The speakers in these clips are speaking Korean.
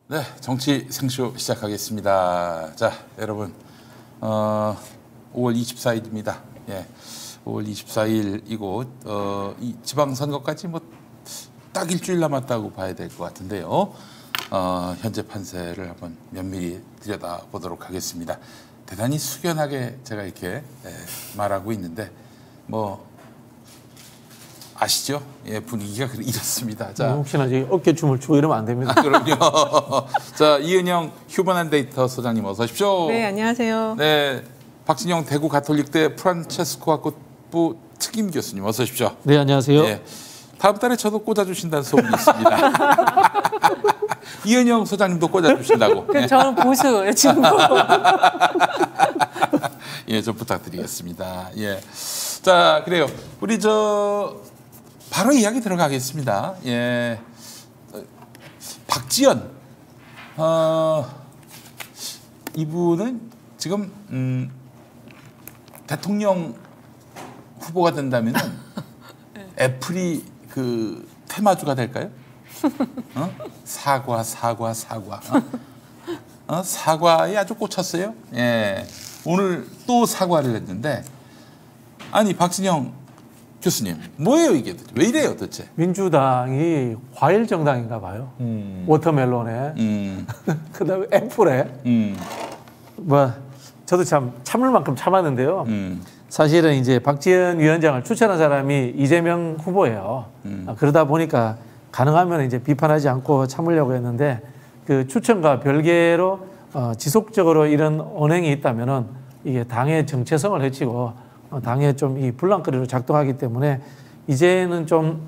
네, 정치 생쇼 시작하겠습니다. 자, 여러분, 5월 24일입니다. 예, 5월 24일이고, 이 지방선거까지 뭐 딱 일주일 남았다고 봐야 될 것 같은데요. 현재 판세를 한번 면밀히 들여다보도록 하겠습니다. 대단히 숙연하게 제가 이렇게 말하고 있는데, 뭐 아시죠? 예, 분위기가 이렇습니다. 자, 혹시나 이제 어깨춤을 추고 이러면 안 됩니다. 그럼요. 자, 이은영 휴먼앤데이터 소장님 어서 오십시오. 네, 안녕하세요. 네, 박진영 대구 가톨릭대 프란체스코 학부 특임 교수님 어서 오십시오. 네, 안녕하세요. 네, 다음 달에 저도 꽂아주신다는 소문이 있습니다. 이은영 소장님도 꽂아주신다고. 그 저는 보수 친구. 예, 좀 부탁드리겠습니다. 예, 자, 그래요. 우리 바로 이야기 들어가겠습니다. 예, 박지원, 이분은 지금 대통령 후보가 된다면은 애플이 그 테마주가 될까요? 사과. 사과에 아주 꽂혔어요. 예, 오늘 또 사과를 했는데, 아니 박진영 교수님, 뭐예요 이게? 왜 이래요 도대체? 민주당이 과일 정당인가 봐요. 워터멜론에, 그다음에 애플에. 뭐 저도 참 참을 만큼 참았는데요. 사실은 이제 박지원 위원장을 추천한 사람이 이재명 후보예요. 그러다 보니까 가능하면 이제 비판하지 않고 참으려고 했는데, 그 추천과 별개로 지속적으로 이런 언행이 있다면은 이게 당의 정체성을 해치고 당에 좀 이 불랑거리로 작동하기 때문에 이제는 좀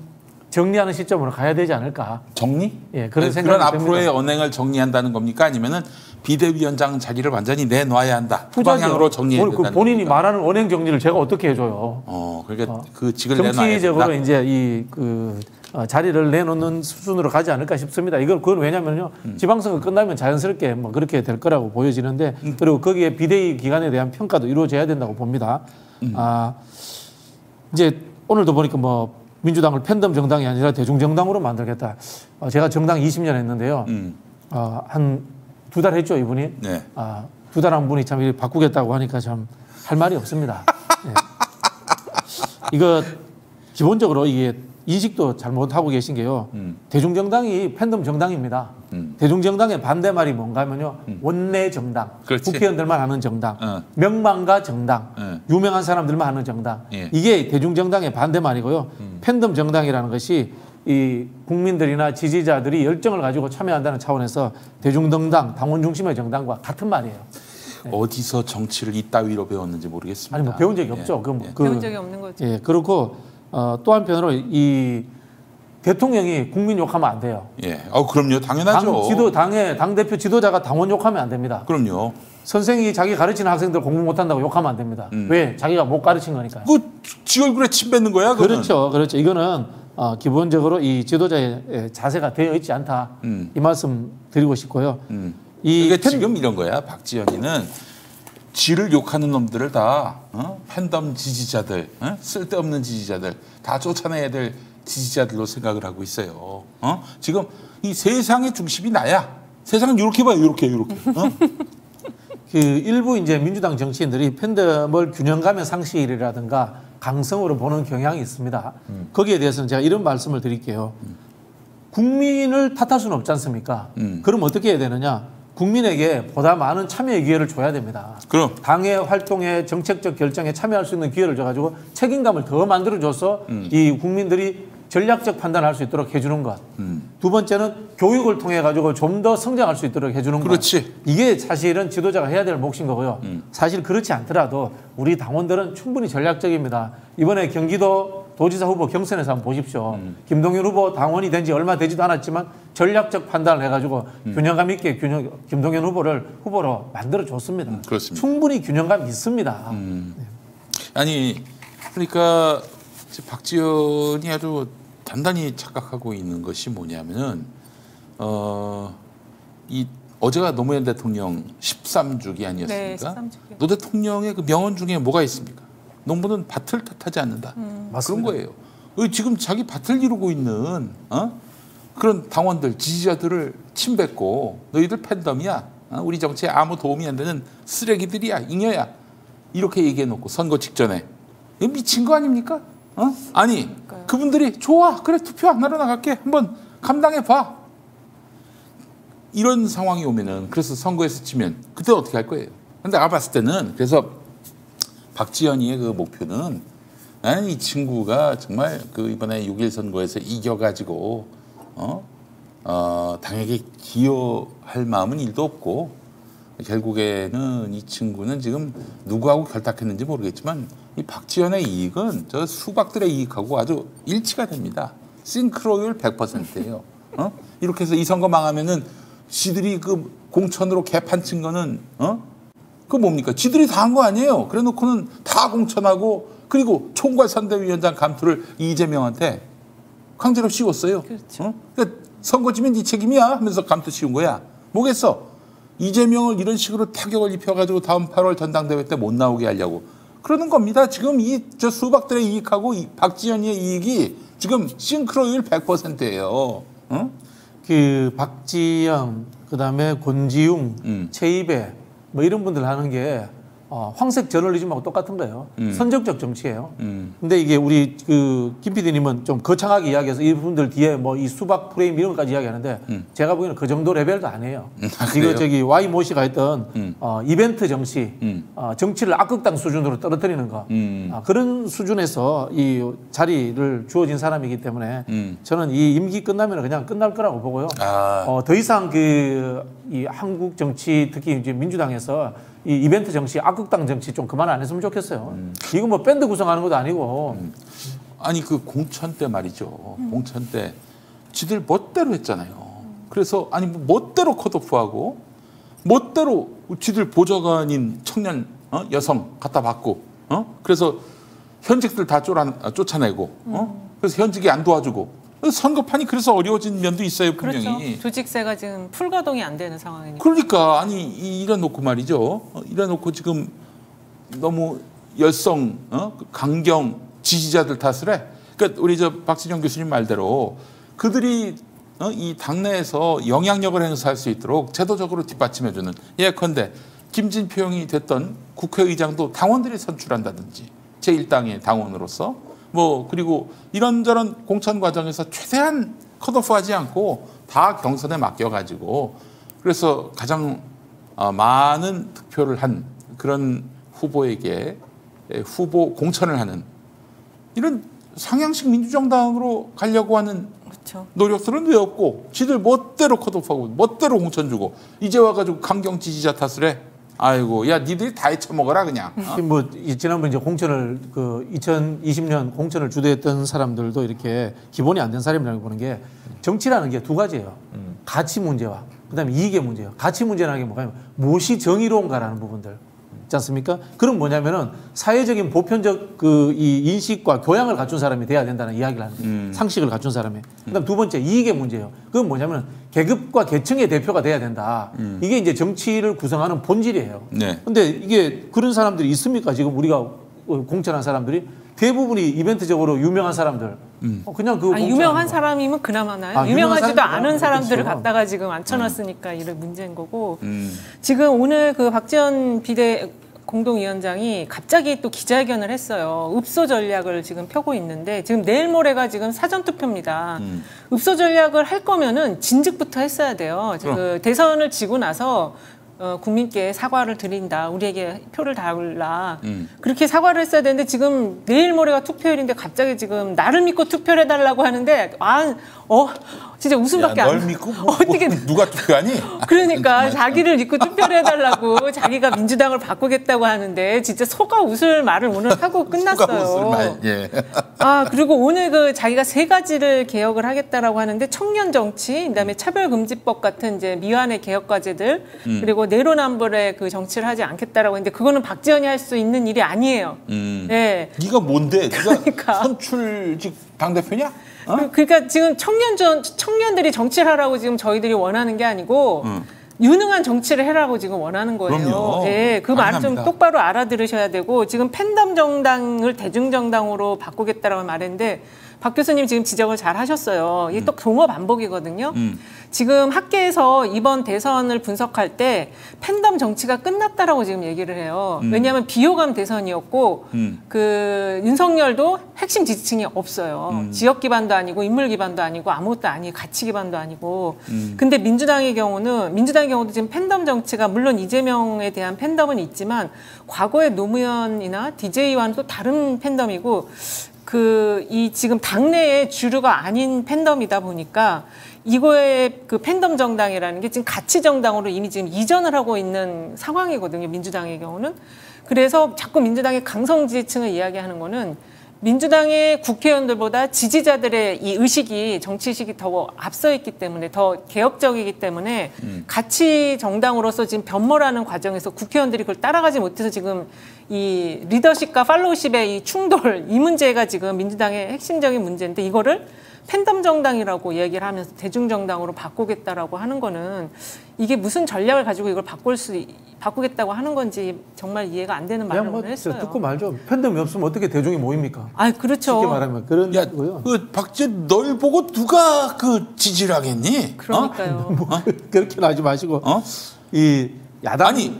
정리하는 시점으로 가야 되지 않을까. 정리? 예, 그런 네, 생각이 그런 듭니다. 앞으로의 언행을 정리한다는 겁니까? 아니면은 비대위원장 자리를 완전히 내놔야 한다. 그 방향으로 정리해야 된다는 본인이 겁니까? 말하는 언행 정리를 제가 어떻게 해줘요? 그러니까 그 직을 내놔야 된다. 정치적으로 이제 이 자리를 내놓는 수준으로 가지 않을까 싶습니다. 그건 왜냐면요, 지방선거 끝나면 자연스럽게 뭐 그렇게 될 거라고 보여지는데, 그리고 거기에 비대위 기관에 대한 평가도 이루어져야 된다고 봅니다. 이제 오늘도 보니까 뭐 민주당을 팬덤 정당이 아니라 대중 정당으로 만들겠다. 제가 정당 20년 했는데요. 한 2달 했죠, 이분이. 네. 2달 한 분이 참 이렇게 바꾸겠다고 하니까 참 할 말이 없습니다. 네. 이거 기본적으로 이게 인식도 잘못하고 계신 게요. 대중정당이 팬덤 정당입니다. 대중정당의 반대말이 뭔가 하면요, 원내 정당, 그렇지. 국회의원들만 하는 정당, 명망가 정당, 유명한 사람들만 하는 정당. 예. 이게 대중정당의 반대말이고요. 팬덤 정당이라는 것이 이 국민들이나 지지자들이 열정을 가지고 참여한다는 차원에서 대중정당, 당원 중심의 정당과 같은 말이에요. 어디서 정치를 이따위로 배웠는지 모르겠습니다. 아니 뭐 배운 적이 없죠. 배운 적이 없는 거죠. 예, 그렇고 또 한편으로 이 대통령이 국민 욕하면 안 돼요. 예, 그럼요, 당연하죠. 당 대표 지도자가 당원 욕하면 안 됩니다. 그럼요. 선생이 자기 가르치는 학생들 공부 못한다고 욕하면 안 됩니다. 왜? 자기가 못 가르친 거니까요. 지 얼굴에 침 뱉는 거야? 그거는. 그렇죠. 이거는 기본적으로 이 지도자의 자세가 되어 있지 않다. 이 말씀 드리고 싶고요. 그러니까 지금 이런 거야. 박지원이는 지를 욕하는 놈들을 다 팬덤 지지자들, 쓸데없는 지지자들 다 쫓아내야 될 지지자들로 생각을 하고 있어요. 지금 이 세상의 중심이 나야. 세상은 이렇게 봐요, 이렇게. 그 일부 이제 민주당 정치인들이 팬덤을 균형감의 상실이라든가 강성으로 보는 경향이 있습니다. 거기에 대해서는 제가 이런 말씀을 드릴게요. 국민을 탓할 수는 없지 않습니까? 그럼 어떻게 해야 되느냐? 국민에게 보다 많은 참여의 기회를 줘야 됩니다. 그럼 당의 활동에 정책적 결정에 참여할 수 있는 기회를 줘가지고 책임감을 더 만들어줘서 이 국민들이 전략적 판단을 할 수 있도록 해주는 것. 두 번째는 교육을 통해 가지고 좀 더 성장할 수 있도록 해주는 것. 그렇지. 이게 사실은 지도자가 해야 될 몫인 거고요. 사실 그렇지 않더라도 우리 당원들은 충분히 전략적입니다. 이번에 경기도 도지사 후보 경선에서 한번 보십시오. 김동연 후보 당원이 된 지 얼마 되지도 않았지만 전략적 판단을 해가지고 균형감 있게 김동연 후보를 후보로 만들어줬습니다. 그렇습니다. 충분히 균형감이 있습니다. 아니, 그러니까 박지원이 아주 단단히 착각하고 있는 것이 뭐냐면은 어제가 노무현 대통령 13주기 아니었습니까? 네, 13주기. 노 대통령의 그 명언 중에 뭐가 있습니까? 농부는 밭을 탓하지 않는다. 그런 거예요. 지금 자기 밭을 이루고 있는 그런 당원들, 지지자들을 침뱉고 너희들 팬덤이야. 우리 정치에 아무 도움이 안 되는 쓰레기들이야. 잉여야. 이렇게 얘기해놓고 선거 직전에. 이거 미친 거 아닙니까? 아니 그분들이 좋아. 그래 투표 안 하러 나갈게. 한번 감당해봐. 이런 상황이 오면은 그래서 선거에서 치면 그때 어떻게 할 거예요? 근데 내가 봤을 때는 그래서 박지원이의 그 목표는 나는 이 친구가 정말 그 이번에 6.1 선거에서 이겨가지고 당에게 기여할 마음은 1도 없고 결국에는 이 친구는 지금 누구하고 결탁했는지 모르겠지만 이 박지원의 이익은 저 수박들의 이익하고 아주 일치가 됩니다. 싱크로율 100%예요. 이렇게 해서 이 선거 망하면은 지들이 그 공천으로 개판 친 거는 그 뭡니까? 지들이 다 한 거 아니에요. 그래 놓고는 다 공천하고 그리고 총괄 선대위원장 감투를 이재명한테 강제로 씌웠어요. 그렇죠. 그러니까 선거지면 네 책임이야 하면서 감투 씌운 거야. 뭐겠어? 이재명을 이런 식으로 타격을 입혀가지고 다음 8월 전당대회 때 못 나오게 하려고 그러는 겁니다. 지금 저 수박들의 이익하고 이 박지원의 이익이 지금 싱크로율 100%예요. 그 박지영, 그다음에 권지웅, 최이배 뭐 이런 분들 하는 게 황색 저널리즘하고 똑같은 거예요. 선정적 정치예요. 근데 이게 우리 그 김 PD님은 좀 거창하게 이야기해서 이분들 뒤에 뭐 이 수박 프레임 이런 것까지 이야기하는데 제가 보기에는 그 정도 레벨도 아니에요. 이거 저기 와이 모 씨가 했던 이벤트 정치, 정치를 악극당 수준으로 떨어뜨리는 거 그런 수준에서 이 자리를 주어진 사람이기 때문에 저는 이 임기 끝나면 그냥 끝날 거라고 보고요. 더 이상 이 한국 정치 특히 이제 민주당에서 이 이벤트 정치, 악극당 정치 좀 그만 안 했으면 좋겠어요. 이거 뭐 밴드 구성하는 것도 아니고. 아니 그 공천 때 말이죠. 공천 때 지들 멋대로 했잖아요. 그래서 아니 뭐 멋대로 컷오프하고 멋대로 지들 보좌관인 청년 여성 갖다 받고 그래서 현직들 다 쫓아내고 그래서 현직이 안 도와주고 선거판이 그래서 어려워진 면도 있어요 분명히. 그렇죠. 조직세가 지금 풀가동이 안 되는 상황이니까. 그러니까 아니 이래놓고 말이죠. 이래놓고 지금 너무 열성, 강경 지지자들 탓을 해. 그러니까 우리 저 박진영 교수님 말대로 그들이 이 당내에서 영향력을 행사할 수 있도록 제도적으로 뒷받침해주는 예컨대 김진표 형이 됐던 국회의장도 당원들이 선출한다든지 제1당의 당원으로서 뭐 그리고 이런저런 공천 과정에서 최대한 컷오프하지 않고 다 경선에 맡겨가지고 그래서 가장 많은 득표를 한 그런 후보에게 후보 공천을 하는 이런 상향식 민주정당으로 가려고 하는 그렇죠. 노력들은 왜 없고 지들 멋대로 컷오프하고 멋대로 공천 주고 이제 와가지고 강경 지지자 탓을 해. 아이고, 야, 니들이 다 헤쳐먹어라 그냥. 뭐 지난번 이제 공천을 그 2020년 공천을 주도했던 사람들도 이렇게 기본이 안 된 사람이라고 보는 게 정치라는 게 두 가지예요. 가치 문제와 그다음에 이익의 문제예요. 가치 문제라는 게 뭐냐면 무엇이 정의로운가라는 부분들. 있지 않습니까? 그럼 뭐냐면은 사회적인 보편적 그 이 인식과 교양을 갖춘 사람이 돼야 된다는 이야기를 하는 상식을 갖춘 사람이. 그다음 두 번째 이익의 문제예요. 그건 뭐냐면 계급과 계층의 대표가 돼야 된다. 이게 이제 정치를 구성하는 본질이에요. 네. 근데 이게 그런 사람들이 있습니까? 지금 우리가 공천한 사람들이 대부분이 이벤트적으로 유명한 사람들. 그냥 그 유명한 사람이면 그나마나요. 유명하지도 않은 사람들을 갖다가 지금 앉혀놨으니까 이런 문제인 거고. 지금 오늘 그 박지원 비대 공동위원장이 갑자기 또 기자회견을 했어요. 읍소 전략을 지금 펴고 있는데 지금 내일 모레가 지금 사전 투표입니다. 읍소 전략을 할 거면은 진즉부터 했어야 돼요. 그 대선을 지고 나서 국민께 사과를 드린다. 우리에게 표를 달라. 그렇게 사과를 했어야 되는데 지금 내일 모레가 투표일인데 갑자기 지금 나를 믿고 투표를 해달라고 하는데 진짜 웃음밖에 안. 널 믿고 어떻게 누가 투표하니? 그러니까 자기를 믿고 투표를 해달라고 자기가 민주당을 바꾸겠다고 하는데 진짜 속아 웃을 말을 오늘 하고 끝났어요. 속아 웃을 말. 예. 그리고 오늘 그 자기가 3가지를 개혁을 하겠다라고 하는데 청년 정치, 그다음에 차별금지법 같은 이제 미완의 개혁 과제들 그리고 내로남불의 그 정치를 하지 않겠다라고 했는데 그거는 박지원이 할 수 있는 일이 아니에요. 네. 네가 뭔데? 그러니까. 네가 선출직 당대표냐? 그러니까 지금 청년들이 정치를 하라고 지금 저희들이 원하는 게 아니고 유능한 정치를 해라고 지금 원하는 거예요. 그럼요. 네, 그 말을 좀 똑바로 알아들으셔야 되고 지금 팬덤 정당을 대중 정당으로 바꾸겠다라고 말했는데 박 교수님 지금 지적을 잘 하셨어요. 이게 또 동어 반복이거든요. 지금 학계에서 이번 대선을 분석할 때 팬덤 정치가 끝났다라고 지금 얘기를 해요. 왜냐하면 비호감 대선이었고 그 윤석열도 핵심 지지층이 없어요. 지역 기반도 아니고 인물 기반도 아니고 아무것도 아니고 가치 기반도 아니고. 근데 민주당의 경우도 지금 팬덤 정치가 물론 이재명에 대한 팬덤은 있지만 과거의 노무현이나 DJ와는 또 다른 팬덤이고 이 지금 당내의 주류가 아닌 팬덤이다 보니까 이거의 그 팬덤 정당이라는 게 지금 가치 정당으로 이미 지금 이전을 하고 있는 상황이거든요. 민주당의 경우는. 그래서 자꾸 민주당의 강성 지지층을 이야기하는 거는 민주당의 국회의원들보다 지지자들의 이 의식이 정치 의식이 더 앞서 있기 때문에 더 개혁적이기 때문에 가치 정당으로서 지금 변모라는 과정에서 국회의원들이 그걸 따라가지 못해서 지금 이 리더십과 팔로우십의 이 충돌 이 문제가 지금 민주당의 핵심적인 문제인데 이거를 팬덤 정당이라고 얘기를 하면서 대중정당으로 바꾸겠다라고 하는 거는 이게 무슨 전략을 가지고 이걸 바꾸겠다고 하는 건지 정말 이해가 안 되는 말을 오늘 했어요. 듣고 말죠. 팬덤이 없으면 어떻게 대중이 모입니까? 아, 그렇죠. 쉽게 말하면 그런 거고요. 그 박지원 널 보고 누가 그 지지를 하겠니? 그러니까요. 그렇게는 하지 마시고 이 야당 아니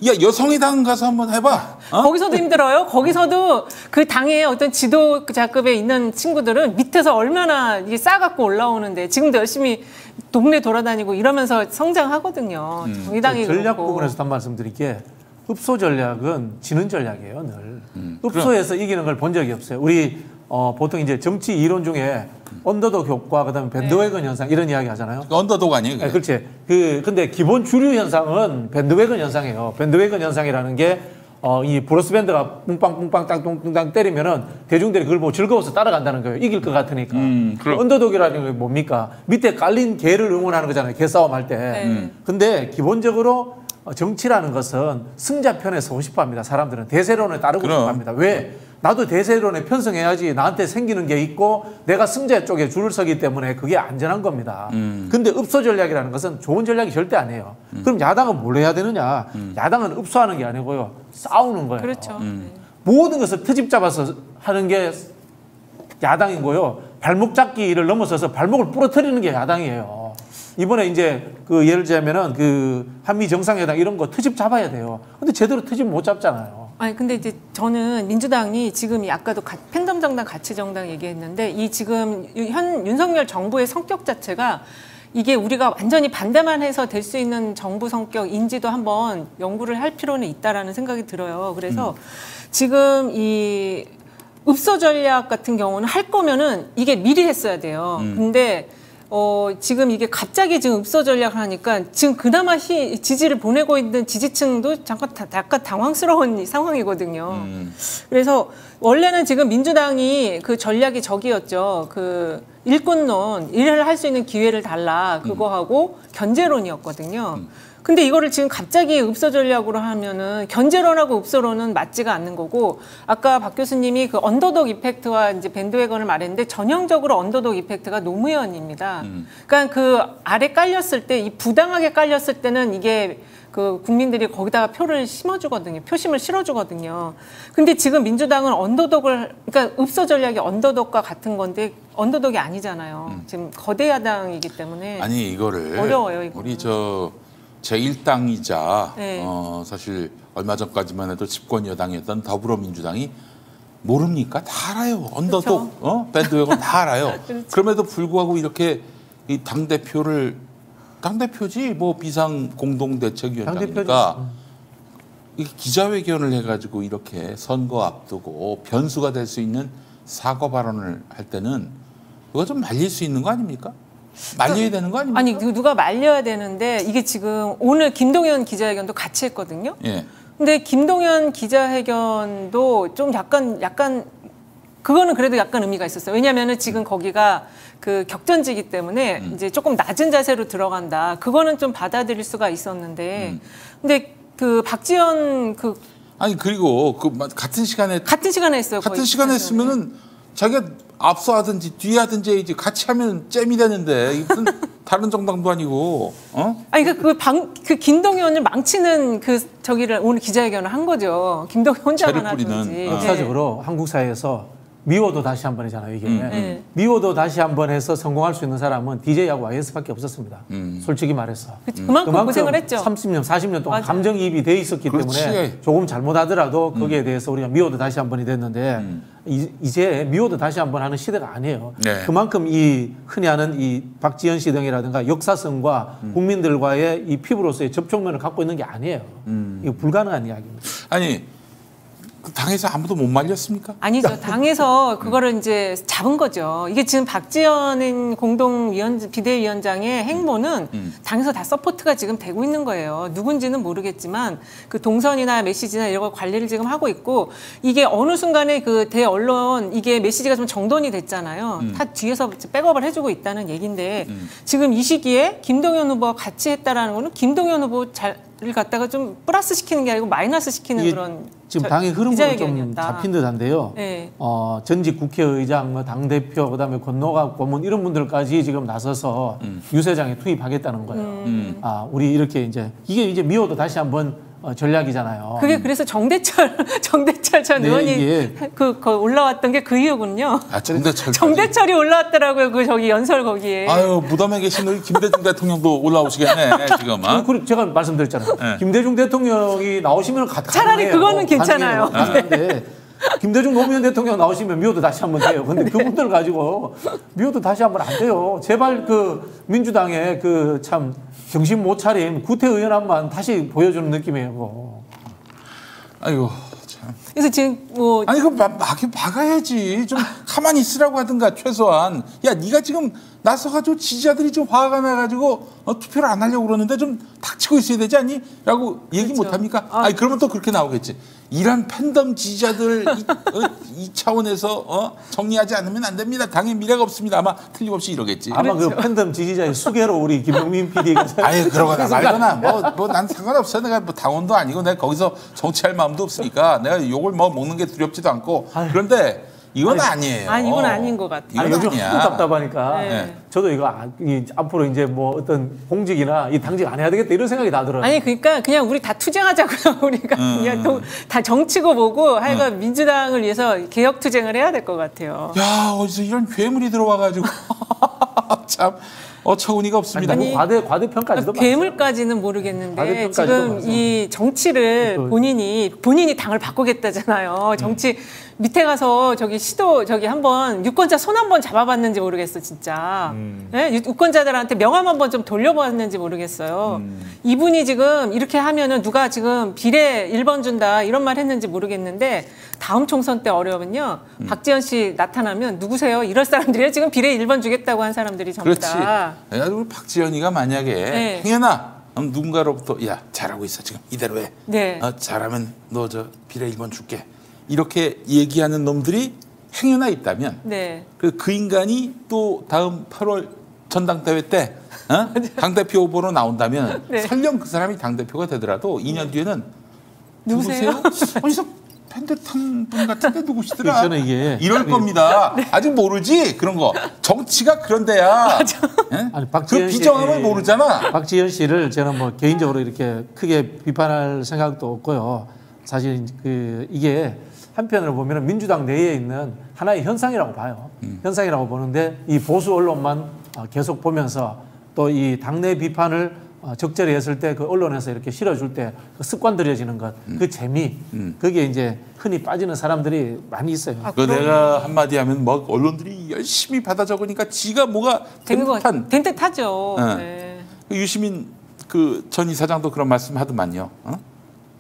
여성의당 가서 한번 해봐. 거기서도 힘들어요. 거기서도 그 당의 어떤 지도자급에 있는 친구들은 밑에서 얼마나 이게 싸갖고 올라오는데 지금도 열심히 동네 돌아다니고 이러면서 성장하거든요. 정의당이 전략 그렇고. 부분에서 한 말씀 드릴게 흡소 전략은 지는 전략이에요. 늘 흡소해서 이기는 걸 본 적이 없어요. 우리 보통 이제 정치 이론 중에 언더독 효과, 그다음에 밴드웨건 현상 이런 이야기 하잖아요. 언더독 아니에요? 네, 그렇지. 근데 기본 주류 현상은 밴드웨건 현상이에요. 밴드웨건 현상이라는 게 이 브로스 밴드가 뿡빵뿡빵 땅뚱땅 때리면은 대중들이 그걸 보고 즐거워서 따라간다는 거예요. 이길 것 같으니까. 언더독이라는 게 뭡니까? 밑에 깔린 개를 응원하는 거잖아요. 개싸움 할 때. 근데 기본적으로 정치라는 것은 승자편에 서고 싶어 합니다. 사람들은 대세론에 따르고 싶어 합니다. 왜? 나도 대세론에 편성해야지 나한테 생기는 게 있고 내가 승자 쪽에 줄을 서기 때문에 그게 안전한 겁니다. 근데 흡소 전략이라는 것은 좋은 전략이 절대 아니에요. 그럼 야당은 뭘 해야 되느냐? 야당은 흡소하는 게 아니고요. 싸우는 거예요. 그렇죠. 모든 것을 트집 잡아서 하는 게 야당이고요. 발목 잡기를 넘어서서 발목을 부러뜨리는 게 야당이에요. 이번에 이제 그 예를 들자면은 그 한미 정상회담 이런 거 트집 잡아야 돼요. 근데 제대로 트집 못 잡잖아요. 아니 근데 이제 저는 민주당이 지금 아까도 팬덤 정당, 가치 정당 얘기했는데 이 지금 윤석열 정부의 성격 자체가 이게 우리가 완전히 반대만 해서 될 수 있는 정부 성격인지도 한번 연구를 할 필요는 있다라는 생각이 들어요. 그래서 지금 이 읍소 전략 같은 경우는 할 거면은 이게 미리 했어야 돼요. 근데 지금 이게 갑자기 지금 읍소 전략을 하니까 지금 그나마 지지를 보내고 있는 지지층도 약간 당황스러운 상황이거든요. 그래서 원래는 지금 민주당이 그 전략이 저기였죠. 그 일꾼론, 일을 할 수 있는 기회를 달라. 그거하고 견제론이었거든요. 근데 이거를 지금 갑자기 읍소 전략으로 하면은 견제론하고 읍소론은 맞지가 않는 거고 아까 박 교수님이 그 언더독 이펙트와 이제 밴드웨건을 말했는데 전형적으로 언더독 이펙트가 노무현입니다. 그러니까 그 아래 깔렸을 때 이 부당하게 깔렸을 때는 이게 그 국민들이 거기다가 표를 심어주거든요. 표심을 실어주거든요. 근데 지금 민주당은 그러니까 읍소 전략이 언더독과 같은 건데 언더독이 아니잖아요. 지금 거대 야당이기 때문에 아니 이거를 어려워요. 이거. 우리 제1당이자 네. 사실 얼마 전까지만 해도 집권 여당이었던 더불어민주당이 모릅니까? 다 알아요. 언더독, 밴드웨건 다 알아요. 그렇죠. 그럼에도 불구하고 이렇게 이 당대표지 뭐 비상공동대책위원장이니까 기자회견을 해가지고 이렇게 선거 앞두고 변수가 될 수 있는 사과 발언을 할 때는 그거 좀 말릴 수 있는 거 아닙니까? 말려야 되는 거 아닙니까? 아니 누가 말려야 되는데 이게 지금 오늘 김동연 기자회견도 같이 했거든요. 예. 근데 김동연 기자회견도 좀 약간 그거는 그래도 약간 의미가 있었어요. 왜냐하면은 지금 거기가 그 격전지기 때문에 이제 조금 낮은 자세로 들어간다. 그거는 좀 받아들일 수가 있었는데, 근데 그 박지원 아니 그리고 그 같은 시간에 했어요. 같은 시간에 했으면은 자기가 앞서 하든지 뒤에 하든지 이제 같이 하면 잼이 되는데 이건 다른 정당도 아니고 아니 그 김동연을 망치는 저기를 오늘 기자회견을 한 거죠. 김동연 혼자만 하든지. 역사적으로 한국 사회에서 미워도 다시 한 번이잖아요, 이게. 미워도 다시 한 번 해서 성공할 수 있는 사람은 DJ하고 YS밖에 없었습니다. 솔직히 말해서. 그만큼 고생을 했죠. 30년, 40년 동안 맞아. 감정이입이 돼 있었기 그렇지. 때문에 조금 잘못하더라도 거기에 대해서 우리가 미워도 다시 한 번이 됐는데 이제 미워도 다시 한 번 하는 시대가 아니에요. 네. 그만큼 이 흔히 하는 이 박지현 씨 등이라든가 역사성과 국민들과의 이 피부로서의 접촉면을 갖고 있는 게 아니에요. 이거 불가능한 이야기입니다. 아니 그 당에서 아무도 못 말렸습니까? 아니죠. 당에서 그거를 이제 잡은 거죠. 이게 지금 박지원 비대위원장의 행보는 당에서 다 서포트가 지금 되고 있는 거예요. 누군지는 모르겠지만 그 동선이나 메시지나 이런 걸 관리를 지금 하고 있고 이게 어느 순간에 그 대언론 이게 메시지가 좀 정돈이 됐잖아요. 다 뒤에서 백업을 해주고 있다는 얘기인데 지금 이 시기에 김동연 후보와 같이 했다라는 거는 김동연 후보 를 갖다가 좀 플러스 시키는 게 아니고 마이너스 시키는 그런 지금 당의 흐름으로 좀 기자회견이었다. 잡힌 듯한데요. 네. 전직 국회의장, 뭐 당대표, 그다음에 권노갑 고문 이런 분들까지 지금 나서서 유세장에 투입하겠다는 거예요. 우리 이렇게 이게 이제 미워도 다시 한번 전략이잖아요. 그게 그래서 정대철 전 네, 의원이 그 올라왔던 게 그 이유군요. 아 정대철. 정대철이 올라왔더라고요. 그 저기 연설 거기에. 아유 무덤에 계신 우리 김대중 대통령도 올라오시겠네 지금. 제가 말씀드렸잖아요. 네. 김대중 대통령이 나오시면 차라리 그거는 괜찮아요. 가능한데 김대중 노무현 대통령 나오시면 미워도 다시 한번 돼요. 근데 그분들 가지고 미워도 다시 한번 안 돼요. 제발 그 민주당의 그 참 정신 못 차린 구태의연함만 다시 보여주는 느낌이에요. 아이고 참. 그래서 지금 뭐 아니 그 박아야지. 좀 가만히 있으라고 하든가 최소한. 야 네가 지금 나서가지고 지지자들이 좀 화가 나가지고 투표를 안 하려고 그러는데 좀 닥치고 있어야 되지 않니? 라고 얘기 그렇죠. 못합니까? 아니 그러면 또 그렇게 나오겠지. 이런 팬덤 지지자들 이 차원에서 정리하지 않으면 안 됩니다. 당의 미래가 없습니다. 아마 틀림없이 이러겠지. 아마 그 팬덤 지지자의 수계로 우리 김용민 PD가 아예 그러거나 말거나 뭐 난 상관없어. 내가 뭐 당원도 아니고 내가 거기서 정치할 마음도 없으니까 내가 욕을 뭐 먹는 게 두렵지도 않고. 그런데 이건 아니에요. 아니 이건 아닌 것 같아요. 이건 요즘 아니야. 하도 답답하니까 네. 저도 이거 앞으로 이제 뭐 어떤 공직이나 이 당직 안 해야 되겠다 이런 생각이 나더라고요. 아니 그러니까 그냥 우리 다 투쟁하자고요. 우리가 그냥 다 정치고 뭐고 하여간 민주당을 위해서 개혁 투쟁을 해야 될 것 같아요. 야 어디서 이런 괴물이 들어와가지고 참 어처구니가 없습니다. 아니, 과대평가지도 괴물까지는 모르겠는데 과대평가지도 지금 많죠. 이 정치를 본인이 당을 바꾸겠다잖아요. 정치 밑에 가서 저기 한번 유권자 손 한번 잡아봤는지 모르겠어 진짜. 네? 유권자들한테 명함 한번 좀 돌려봤는지 모르겠어요. 이분이 지금 이렇게 하면은 누가 지금 비례 1번 준다 이런 말 했는지 모르겠는데 다음 총선 때 어려우면요. 박지원 씨 나타나면 누구세요? 이럴 사람들이에요. 지금 비례 1번 주겠다고 한 사람들이 전부 그렇지. 다. 그래가지고 박지원이가 만약에 네. 행여나 누군가로부터 야 잘하고 있어 지금 이대로 해. 네. 잘하면 너 저 비례 1번 줄게. 이렇게 얘기하는 놈들이 행여나 있다면 네. 그 인간이 또 다음 8월 전당대회 때 당대표 후보로 나온다면 네. 설령 그 사람이 당대표가 되더라도 2년 뒤에는 누구세요? 어디서 팬듯한 분 같은데 누구시더라? 저는 이게 이럴 겁니다. 아직 모르지 그런 거. 정치가 그런데야. 예? 아니, 그 비정함을 모르잖아. 박지현 씨를 저는 뭐 개인적으로 이렇게 크게 비판할 생각도 없고요. 사실 이게 한편으로 보면 민주당 내에 있는 하나의 현상이라고 봐요. 현상이라고 보는데 이 보수 언론만 계속 보면서 또 이 당내 비판을 적절히 했을 때 그 언론에서 이렇게 실어줄 때 그 습관 들여지는 것, 그 재미, 그게 이제 흔히 빠지는 사람들이 많이 있어요. 그 내가 한마디 하면 막 언론들이 열심히 받아 적으니까 지가 뭐가 된 듯하죠. 네. 유시민 그 전 이사장도 그런 말씀 하더만요.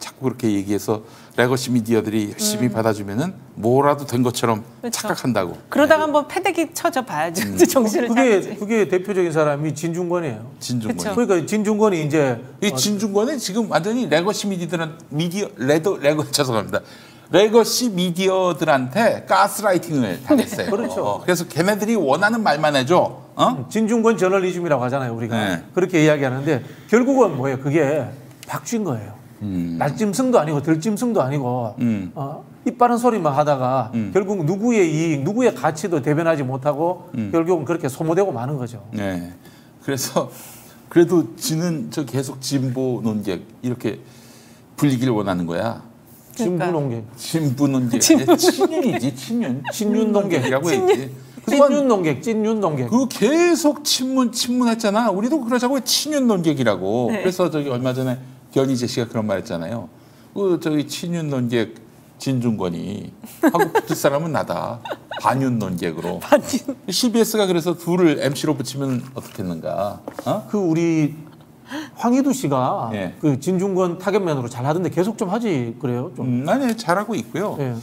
자꾸 그렇게 얘기해서 레거시 미디어들이 열심히 받아주면은 뭐라도 된 것처럼 그렇죠. 착각한다고. 그러다가 한번 패대기 쳐져 봐야죠. 정신을 차리지. 그게 대표적인 사람이 진중권이에요. 진중권. 그쵸. 그러니까 진중권이 이제 이 진중권은 지금 완전히 레거시 죄송합니다. 레거시 미디어들한테 가스라이팅을 당했어요. 그렇죠. 그래서 걔네들이 원하는 말만 해줘. 진중권 저널리즘이라고 하잖아요, 우리가. 네. 그렇게 이야기하는데 결국은 뭐예요? 그게 박쥐인 거예요. 날짐승도 아니고 들짐승도 아니고 입 바른 소리만 하다가 결국 누구의 이익, 누구의 가치도 대변하지 못하고 결국은 그렇게 소모되고 마는 거죠. 네. 그래서 그래도 지는 저 계속 진보 논객 이렇게 불리기를 원하는 거야. 진부 농객. 진부 농객. 친윤이지 친윤. 친윤 농객이라고 했지. 찐윤 농객, 찐윤 농객. 그 계속 친문했잖아. 우리도 그러자고 친윤 농객이라고. 네. 그래서 저기 얼마 전에 견희재 씨가 그런 말했잖아요. 그 저기 친윤 논객 진중권이 하고 붙을 사람은 나다. 반윤 논객으로. CBS가 그래서 둘을 MC로 붙이면 어떻겠는가? 어? 그 우리 황희두 씨가 예. 그 진중권 타격맨으로 잘 하던데 계속 좀 하지 그래요? 좀. 아니 잘하고 있고요. 예.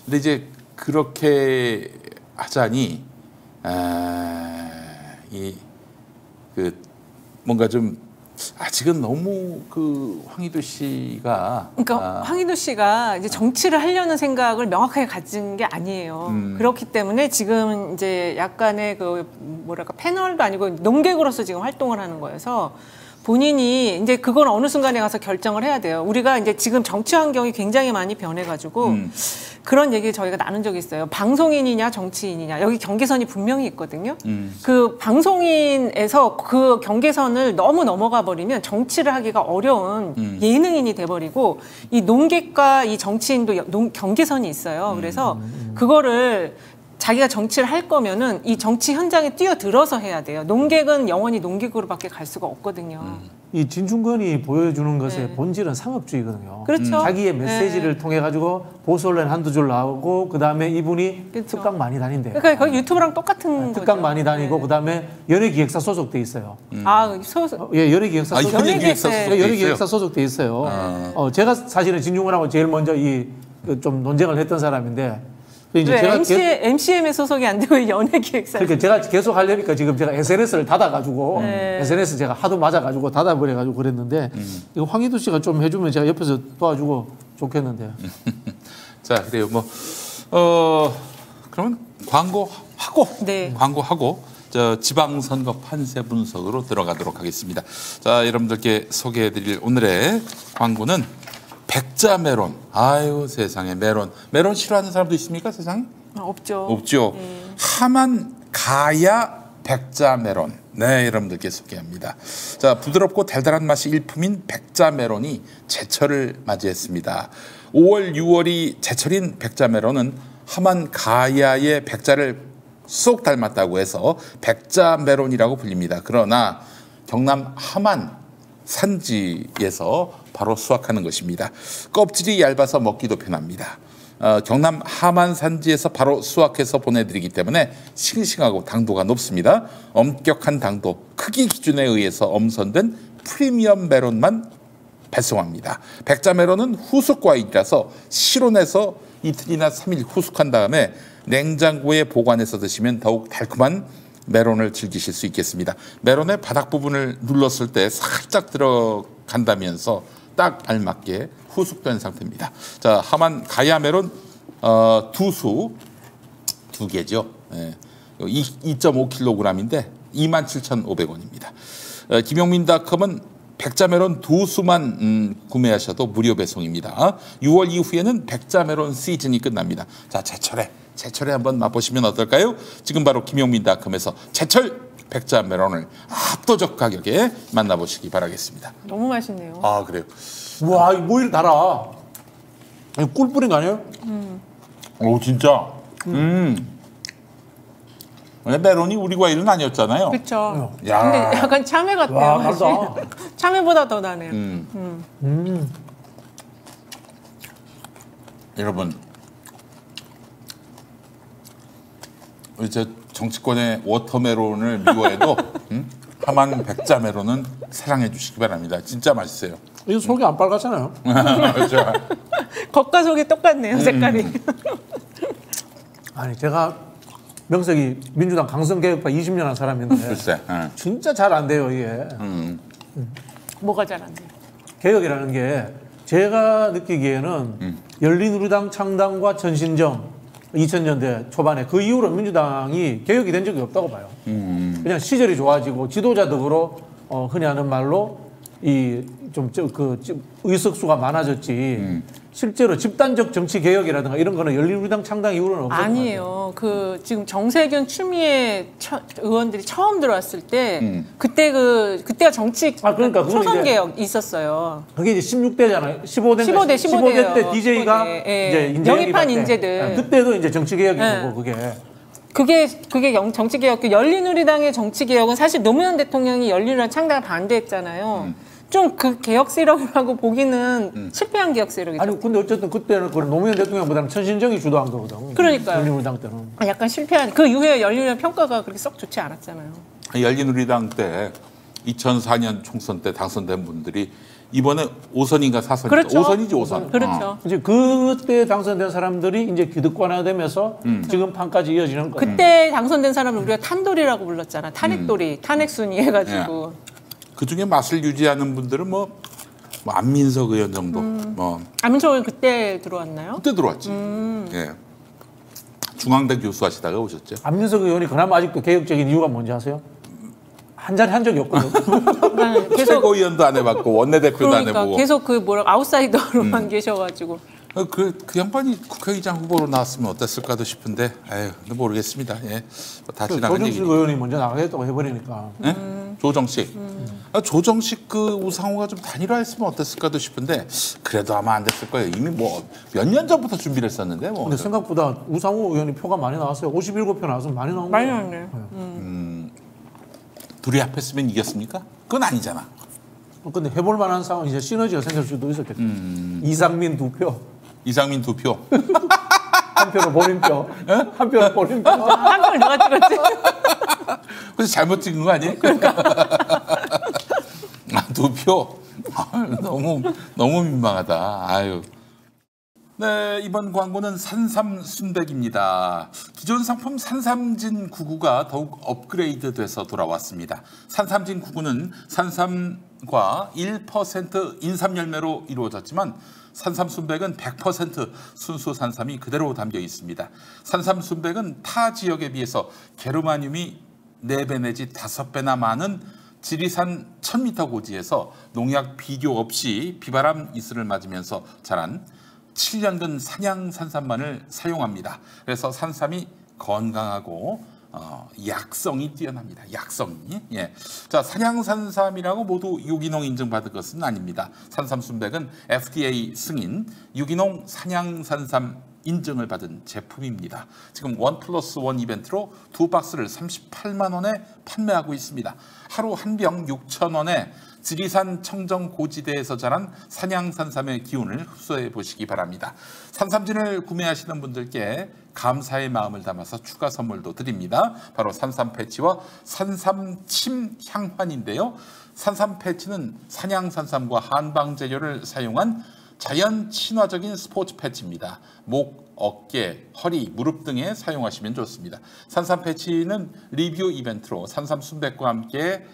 근데 이제 그렇게 하자니 이 그 뭔가 좀 아직은 너무 그 황희두 씨가 그러니까 황희두 씨가 이제 정치를 하려는 생각을 명확하게 가진 게 아니에요. 그렇기 때문에 지금 이제 약간의 그 뭐랄까 패널도 아니고 농객으로서 지금 활동을 하는 거여서 본인이 이제 그건 어느 순간에 가서 결정을 해야 돼요. 우리가 이제 지금 정치 환경이 굉장히 많이 변해가지고 그런 얘기 저희가 나눈 적이 있어요. 방송인이냐 정치인이냐 여기 경계선이 분명히 있거든요. 그 방송인에서 그 경계선을 너무 넘어가 버리면 정치를 하기가 어려운 예능인이 돼버리고 이 농객과 이 정치인도 경계선이 있어요. 그래서 그거를 자기가 정치를 할 거면은 이 정치 현장에 뛰어들어서 해야 돼요. 농객은 영원히 농객으로밖에 갈 수가 없거든요. 이 진중권이 보여주는 것의 네. 본질은 상업주의거든요. 그렇죠. 자기의 메시지를 통해 가지고 보수 언론 한두 줄 나오고 그다음에 이분이 그렇죠. 특강 많이 다닌대요. 그러니까 거의 유튜브랑 똑같은 특강 거죠. 많이 다니고 네. 그다음에 연예기획사 소속돼 있어요. 예, 연예기획사 소속. 연예기획사 소속돼 연예기획사 소속돼 있어요. 제가 사실은 진중권하고 제일 먼저 좀 논쟁을 했던 사람인데. 이제 왜 MCM에 소속이 안 되고 연예기획사. 그러니까 제가 계속 하려니까 지금 제가 SNS를 닫아가지고 SNS 제가 하도 맞아가지고 닫아버려가지고 그랬는데 이거 황희두 씨가 좀 해주면 제가 옆에서 도와주고 좋겠는데. 자 그래요 그러면 광고하고 네. 광고하고 저 지방선거 판세 분석으로 들어가도록 하겠습니다. 자 여러분들께 소개해드릴 오늘의 광고는 백자 메론. 아유 세상에 메론 싫어하는 사람도 있습니까 세상에? 없죠. 없죠. 하만 가야 백자 메론. 네 여러분들께 소개합니다. 자 부드럽고 달달한 맛이 일품인 백자 메론이 제철을 맞이했습니다. 5월 6월이 제철인 백자 메론은 하만 가야의 백자를 쏙 닮았다고 해서 백자 메론이라고 불립니다. 그러나 경남 함안 산지에서 바로 수확하는 것입니다. 껍질이 얇아서 먹기도 편합니다. 경남 함안 산지에서 바로 수확해서 보내드리기 때문에 싱싱하고 당도가 높습니다. 엄격한 당도, 크기 기준에 의해서 엄선된 프리미엄 메론만 발송합니다. 백자 메론은 후숙 과일이라서 실온에서 이틀이나 3일 후숙한 다음에 냉장고에 보관해서 드시면 더욱 달콤한 메론을 즐기실 수 있겠습니다. 메론의 바닥 부분을 눌렀을 때 살짝 들어간다면서 딱 알맞게 후숙된 상태입니다. 자, 하만 가야 메론 두 개죠. 네. 2.5kg인데 27,500원입니다. 김용민닷컴은 백자 메론 두 수만 구매하셔도 무료 배송입니다. 6월 이후에는 백자 메론 시즌이 끝납니다. 자, 제철에 한번 맛보시면 어떨까요? 지금 바로 김용민닷컴에서 제철 백자 메론을 압도적 가격에 만나보시기 바라겠습니다. 너무 맛있네요. 아 그래요? 와, 이거 뭐 이리 달아. 아니, 꿀 뿌린 거 아니에요? 오 진짜. 원래 메론이 우리 과일은 아니었잖아요. 그렇죠. 야. 근데 약간 참외 같아요. 와, 맛이. 달다. 참외보다 더 나네요. 여러분, 우리 저 정치권의 워터메론을 미워해도 하만 백자 메론은 사랑해 주시기 바랍니다. 진짜 맛있어요. 이거 속이 안 빨갛잖아요. 그렇죠. 겉과 속이 똑같네요, 색깔이. 아니, 제가 명색이 민주당 강성개혁파 20년 한 사람인데 글쎄. 진짜 잘 안 돼요, 이게. 뭐가 잘 안 돼요? 개혁이라는 게 제가 느끼기에는 열린우리당 창당과 전신정 2000년대 초반에 그 이후로 민주당이 개혁이 된 적이 없다고 봐요. 그냥 시절이 좋아지고 지도자덕으로 흔히 하는 말로 의석수가 많아졌지. 실제로 집단적 정치 개혁이라든가 이런 거는 열린우리당 창당 이후로는 없었던 아니에요. 지금 정세균 추미애 의원들이 처음 들어왔을 때 그때가 정치 그러니까 초선 개혁 있었어요. 그게 이제 16대잖아요. 15대 때 DJ가 이제 영입한 인재들. 그때도 이제 정치 개혁인 거고 그게 정치 개혁. 열린우리당의 정치 개혁은 사실 노무현 대통령이 열린우리당 창당을 반대했잖아요. 좀 그 개혁 세력이라고 보기는 실패한 개혁 세력이죠. 아니 근데 어쨌든 그때는 노무현 대통령보다는 천신정이 주도한 거거든. 그러니까요. 열린우리당 때는. 약간 실패한 그 이후에 열린우리당 평가가 그렇게 썩 좋지 않았잖아요. 열린우리당 때 2004년 총선 때 당선된 분들이 이번에 5선인가 4선. 그렇죠. 5선이지 5선. 그렇죠. 이제 그때 당선된 사람들이 이제 기득권화되면서 지금 판까지 이어지는 거예요. 그때 당선된 사람을 우리가 탄돌이라고 불렀잖아. 탄핵돌이, 탄핵순위 해가지고. 그 중에 맛을 유지하는 분들은 뭐 안민석 의원 정도. 안민석 의원 그때 들어왔나요? 그때 들어왔지. 예. 중앙대 교수 하시다가 오셨죠. 안민석 의원이 그나마 아직도 개혁적인 이유가 뭔지 아세요? 한 자리 한 적이 없거든. 계속 최고위원도 안 해봤고 원내대표도 안 해보고. 계속 아웃사이더로만 계셔가지고. 그 양반이 국회의장 후보로 나왔으면 어땠을까도 싶은데, 모르겠습니다. 예, 다 지나간 얘기니까. 조정식 의원이 먼저 나가겠다고 해버리니까. 네? 조정식. 조정식 그 우상호가 좀 단일화했으면 어땠을까도 싶은데, 그래도 아마 안 됐을 거예요. 이미 뭐 몇 년 전부터 준비를 했었는데 뭐. 근데 생각보다 우상호 의원이 표가 많이 나왔어요. 57표 나와서 많이 나온 거예요. 많이 나왔네요. 둘이 합했으면 이겼습니까? 그건 아니잖아. 근데 해볼 만한 상황 이제 시너지가 생길 수도 있었겠죠. 이상민 2표. 이상민 2표. 한 표로 본인표. 한 표로 본인표. 한 표를 누가 찍었지? 그래서 잘못 찍은 거 아니에요? 그러니까. 2표. 너무 민망하다. 아유. 네, 이번 광고는 산삼 순백입니다. 기존 상품 산삼진 99가 더욱 업그레이드돼서 돌아왔습니다. 산삼진 99는 산삼과 1% 인삼 열매로 이루어졌지만 산삼 순백은 100% 순수 산삼이 그대로 담겨 있습니다. 산삼 순백은 타 지역에 비해서 게르마늄이 4배 내지 5배나 많은 지리산 1000m 고지에서 농약 비료 없이 비바람 이슬을 맞으면서 자란 7년근 산양 산삼만을 사용합니다. 그래서 산삼이 건강하고 약성이 뛰어납니다. 약성이. 예. 자, 산양 산삼이라고 모두 유기농 인증받은 것은 아닙니다. 산삼 순백은 FDA 승인 유기농 산양 산삼 인증을 받은 제품입니다. 지금 1+1 이벤트로 2박스를 38만 원에 판매하고 있습니다. 하루 한 병 6,000원에 지리산 청정 고지대에서 자란 산양산삼의 기운을 흡수해 보시기 바랍니다. 산삼진을 구매하시는 분들께 감사의 마음을 담아서 추가 선물도 드립니다. 바로 산삼 패치와 산삼침 향환인데요. 산삼 패치는 산양산삼과 한방 재료를 사용한 자연 친화적인 스포츠 패치입니다. 목, 어깨, 허리, 무릎 등에 사용하시면 좋습니다. 산삼 패치는 리뷰 이벤트로 산삼 순백과 함께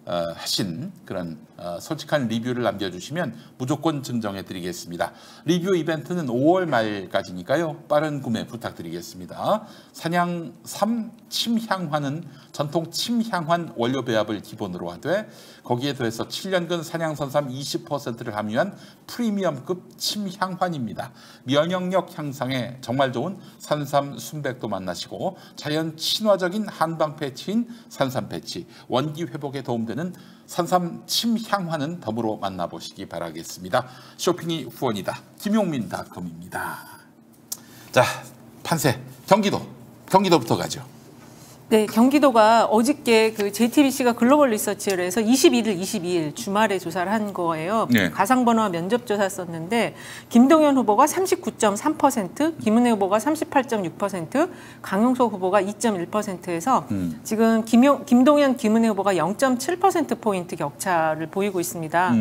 하신 그런 솔직한 리뷰를 남겨주시면 무조건 증정해 드리겠습니다. 리뷰 이벤트는 5월 말까지니까요. 빠른 구매 부탁드리겠습니다. 산양삼 침향환은 전통 침향환 원료 배합을 기본으로 하되 거기에 더해서 7년근 산양산삼 20%를 함유한 프리미엄급 침향환입니다. 면역력 향상에 정말 좋은 산삼 순백도 만나시고 자연 친화적인 한방 패치인 산삼 패치, 원기 회복에 도움되는 산삼 침향환은 덤으로 만나보시기 바라겠습니다. 쇼핑이 후원이다. 김용민닷컴입니다. 자, 판세 경기도부터 가죠. 네, 경기도가 어저께 그 JTBC가 글로벌 리서치를 해서 21일, 22일 주말에 조사를 한 거예요. 네. 가상번호와 면접조사 썼는데 김동연 후보가 39.3%, 김은혜 후보가 38.6%, 강용석 후보가 2.1%에서 지금 김동연, 김은혜 후보가 0.7%포인트 격차를 보이고 있습니다.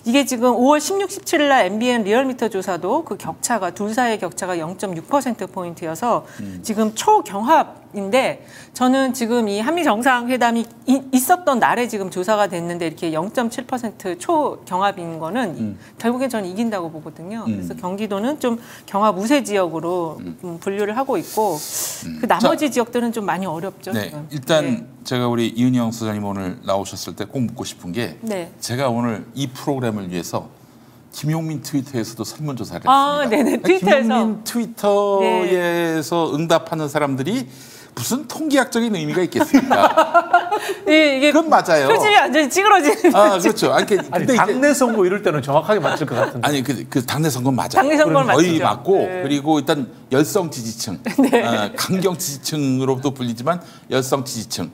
이게 지금 5월 16, 17일 날 MBN 리얼미터 조사도 그 격차가 둘 사이의 격차가 0.6%포인트여서 지금 초경합 인데 저는 지금 이 한미 정상회담이 있었던 날에 지금 조사가 됐는데 이렇게 0.7% 초경합인 거는 결국에 저는 이긴다고 보거든요. 그래서 경기도는 좀 경합 우세 지역으로 분류를 하고 있고 그 나머지 지역들은 좀 많이 어렵죠. 네, 지금. 일단 네. 제가 우리 이은영 소장님 오늘 나오셨을 때 꼭 묻고 싶은 게 네. 제가 오늘 이 프로그램을 위해서 김용민 트위터에서도 설문조사를 아, 했습니다. 네네, 트위터에서. 김용민 트위터에서 응답하는 사람들이 무슨 통계학적인 의미가 있겠습니까? 네, 이게 그건 맞아요. 표집이 완전히 찌그러지는. 아, 그렇죠. 아니, 아니, 근데 당내 선거 이럴 때는 정확하게 맞을 것 같은데. 아니 그 당내 선거는 맞아요. 당내 선거는 거의 맞죠. 맞고 네. 그리고 일단 열성 지지층, 강경 지지층으로도 불리지만 열성 지지층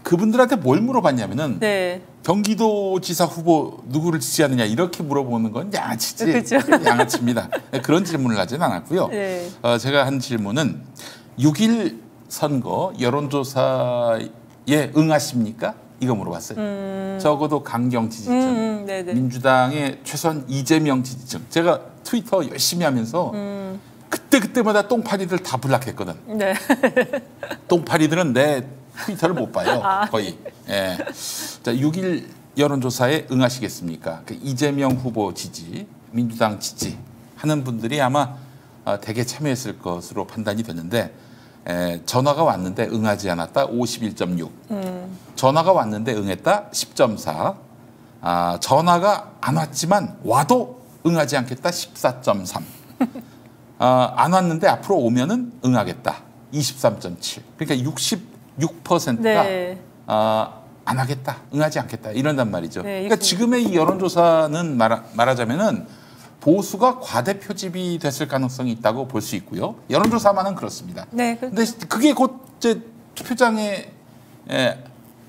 그분들한테 뭘 물어봤냐면은 네. 경기도지사 후보 누구를 지지하느냐 이렇게 물어보는 건 양아치지. 그렇죠. 양아치입니다. 그런 질문을 하진 않았고요. 네. 제가 한 질문은 6.1 선거 여론조사에 응하십니까? 이거 물어봤어요. 적어도 강경 지지층, 네네. 민주당의 최소한 이재명 지지층. 제가 트위터 열심히 하면서 그때마다 똥파리들 다 블락했거든. 네. 똥파리들은 내 트위터를 못 봐요. 거의. 예. 자, 6.1 여론조사에 응하시겠습니까? 그 이재명 후보 지지, 민주당 지지 하는 분들이 아마 대개 참여했을 것으로 판단이 됐는데 전화가 왔는데 응하지 않았다 51.6. 전화가 왔는데 응했다 10.4. 전화가 안 왔지만 와도 응하지 않겠다 14.3. 안 왔는데 앞으로 오면은 응하겠다 23.7. 그러니까 66%가 네. 안 하겠다, 응하지 않겠다 이런단 말이죠. 네, 그러니까 지금의 이 여론조사는 말하자면은 보수가 과대 표집이 됐을 가능성이 있다고 볼 수 있고요. 여론조사만은 그렇습니다. 네. 근데 그게 곧 이제 투표장에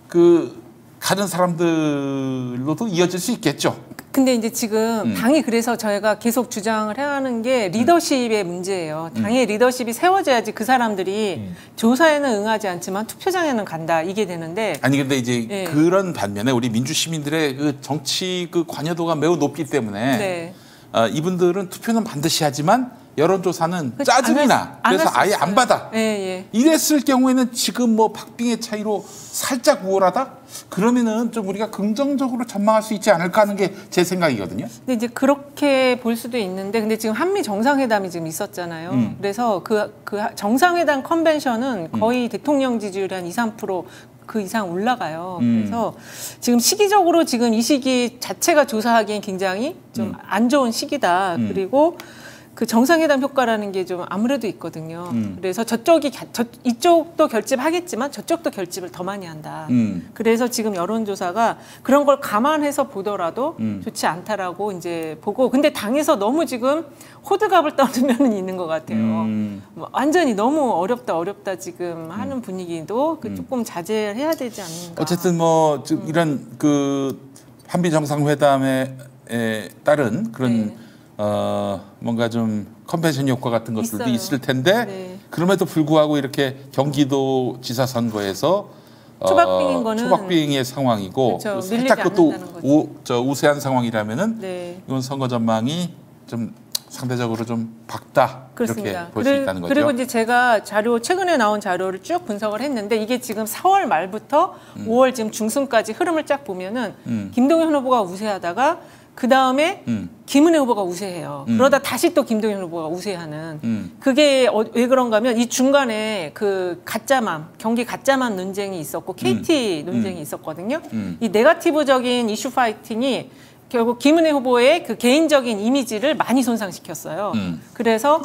그 가는 사람들로도 이어질 수 있겠죠. 근데 이제 지금 당이 그래서 저희가 계속 주장을 해야 하는 게 리더십의 문제예요. 당의 리더십이 세워져야지 그 사람들이 조사에는 응하지 않지만 투표장에는 간다 이게 되는데 아니 근데 이제 네. 그런 반면에 우리 민주 시민들의 그 정치 그 관여도가 매우 높기 때문에 네. 이분들은 투표는 반드시 하지만 여론조사는 그렇죠. 짜증이 나. 안 그래서 할 수 아예 있어요. 안 받아. 예, 예. 이랬을 경우에는 지금 뭐 박빙의 차이로 살짝 우월하다? 그러면은 좀 우리가 긍정적으로 전망할 수 있지 않을까 하는 게 제 생각이거든요. 근데 이제 그렇게 볼 수도 있는데 근데 지금 한미 정상회담이 지금 있었잖아요. 그래서 그 정상회담 컨벤션은 거의 대통령 지지율이 한 2, 3% 그 이상 올라가요. 그래서 지금 시기적으로 지금 이 시기 자체가 조사하기엔 굉장히 좀 안 좋은 시기다. 그리고 그 정상회담 효과라는 게 좀 아무래도 있거든요. 그래서 이쪽도 결집하겠지만 저쪽도 결집을 더 많이 한다. 그래서 지금 여론조사가 그런 걸 감안해서 보더라도 좋지 않다라고 이제 보고 근데 당에서 너무 지금 호들갑을 떠는 면은 있는 것 같아요. 뭐 완전히 너무 어렵다 지금 하는 분위기도 조금 자제를 해야 되지 않는가. 어쨌든 뭐 이런 그 한미 정상회담에 따른 그런 네. 뭔가 좀 컨벤션 효과 같은 것들도 있어요. 있을 텐데 네. 그럼에도 불구하고 이렇게 경기도 지사 선거에서 초박빙인 거는 초박빙의 상황이고 그렇죠. 살짝 밀리지 그것도 않는다는 우세한 상황이라면은 네. 이건 선거 전망이 좀 상대적으로 좀 밝다 그렇습니다. 이렇게 볼 수 있다는 거죠. 그리고 이제 제가 최근에 나온 자료를 쭉 분석을 했는데 이게 지금 4월 말부터 5월 지금 중순까지 흐름을 쫙 보면은 김동연 후보가 우세하다가 그 다음에 김은혜 후보가 우세해요. 그러다 다시 또 김동연 후보가 우세하는. 그게 왜 그런가 하면 이 중간에 그 경기 가짜맘 논쟁이 있었고 KT 논쟁이 있었거든요. 이 네거티브적인 이슈 파이팅이 결국 김은혜 후보의 그 개인적인 이미지를 많이 손상시켰어요. 그래서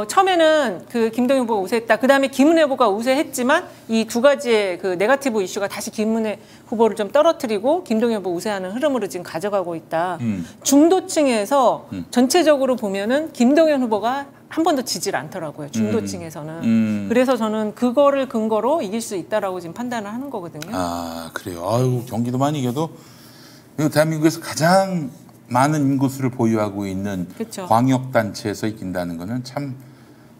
처음에는 그 김동연 후보가 우세했다. 그 다음에 김은혜 후보가 우세했지만 이 두 가지의 그 네거티브 이슈가 다시 김은혜 후보를 좀 떨어뜨리고 김동연 후보 우세하는 흐름으로 지금 가져가고 있다. 중도층에서 전체적으로 보면은 김동연 후보가 한 번도 지질 않더라고요. 중도층에서는. 그래서 저는 그거를 근거로 이길 수 있다라고 지금 판단을 하는 거거든요. 아 그래요. 아유 경기도만 이겨도 대한민국에서 가장 많은 인구수를 보유하고 있는 그쵸. 광역단체에서 이긴다는 것은 참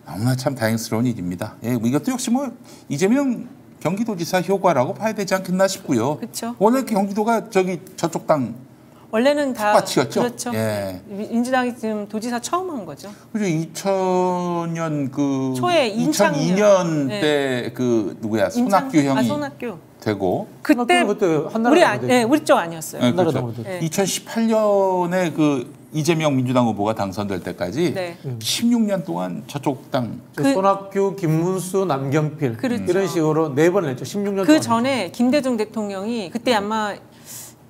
너무나 참 다행스러운 일입니다. 예, 이것도 역시 뭐 이재명 경기도지사 효과라고 봐야 되지 않겠나 싶고요. 그쵸. 원래 경기도가 저쪽 당 원래는 다 텃밭이었죠? 그렇죠. 예. 민주당이 지금 도지사 처음 한 거죠. 그죠? 2000년 그 초에 2002년 네. 때 그 누구야? 손학규 형이 손학규. 되고 그때 한나라 우리 쪽 아니었어요. 네, 그렇죠. 당으로 네. 2018년에 그 이재명 민주당 후보가 당선될 때까지 네. 16년 동안 저쪽 당 손학규, 김문수, 남경필 그렇죠. 이런 식으로 4번 했죠. 16년 그 동안. 전에 김대중 대통령이 그때 아마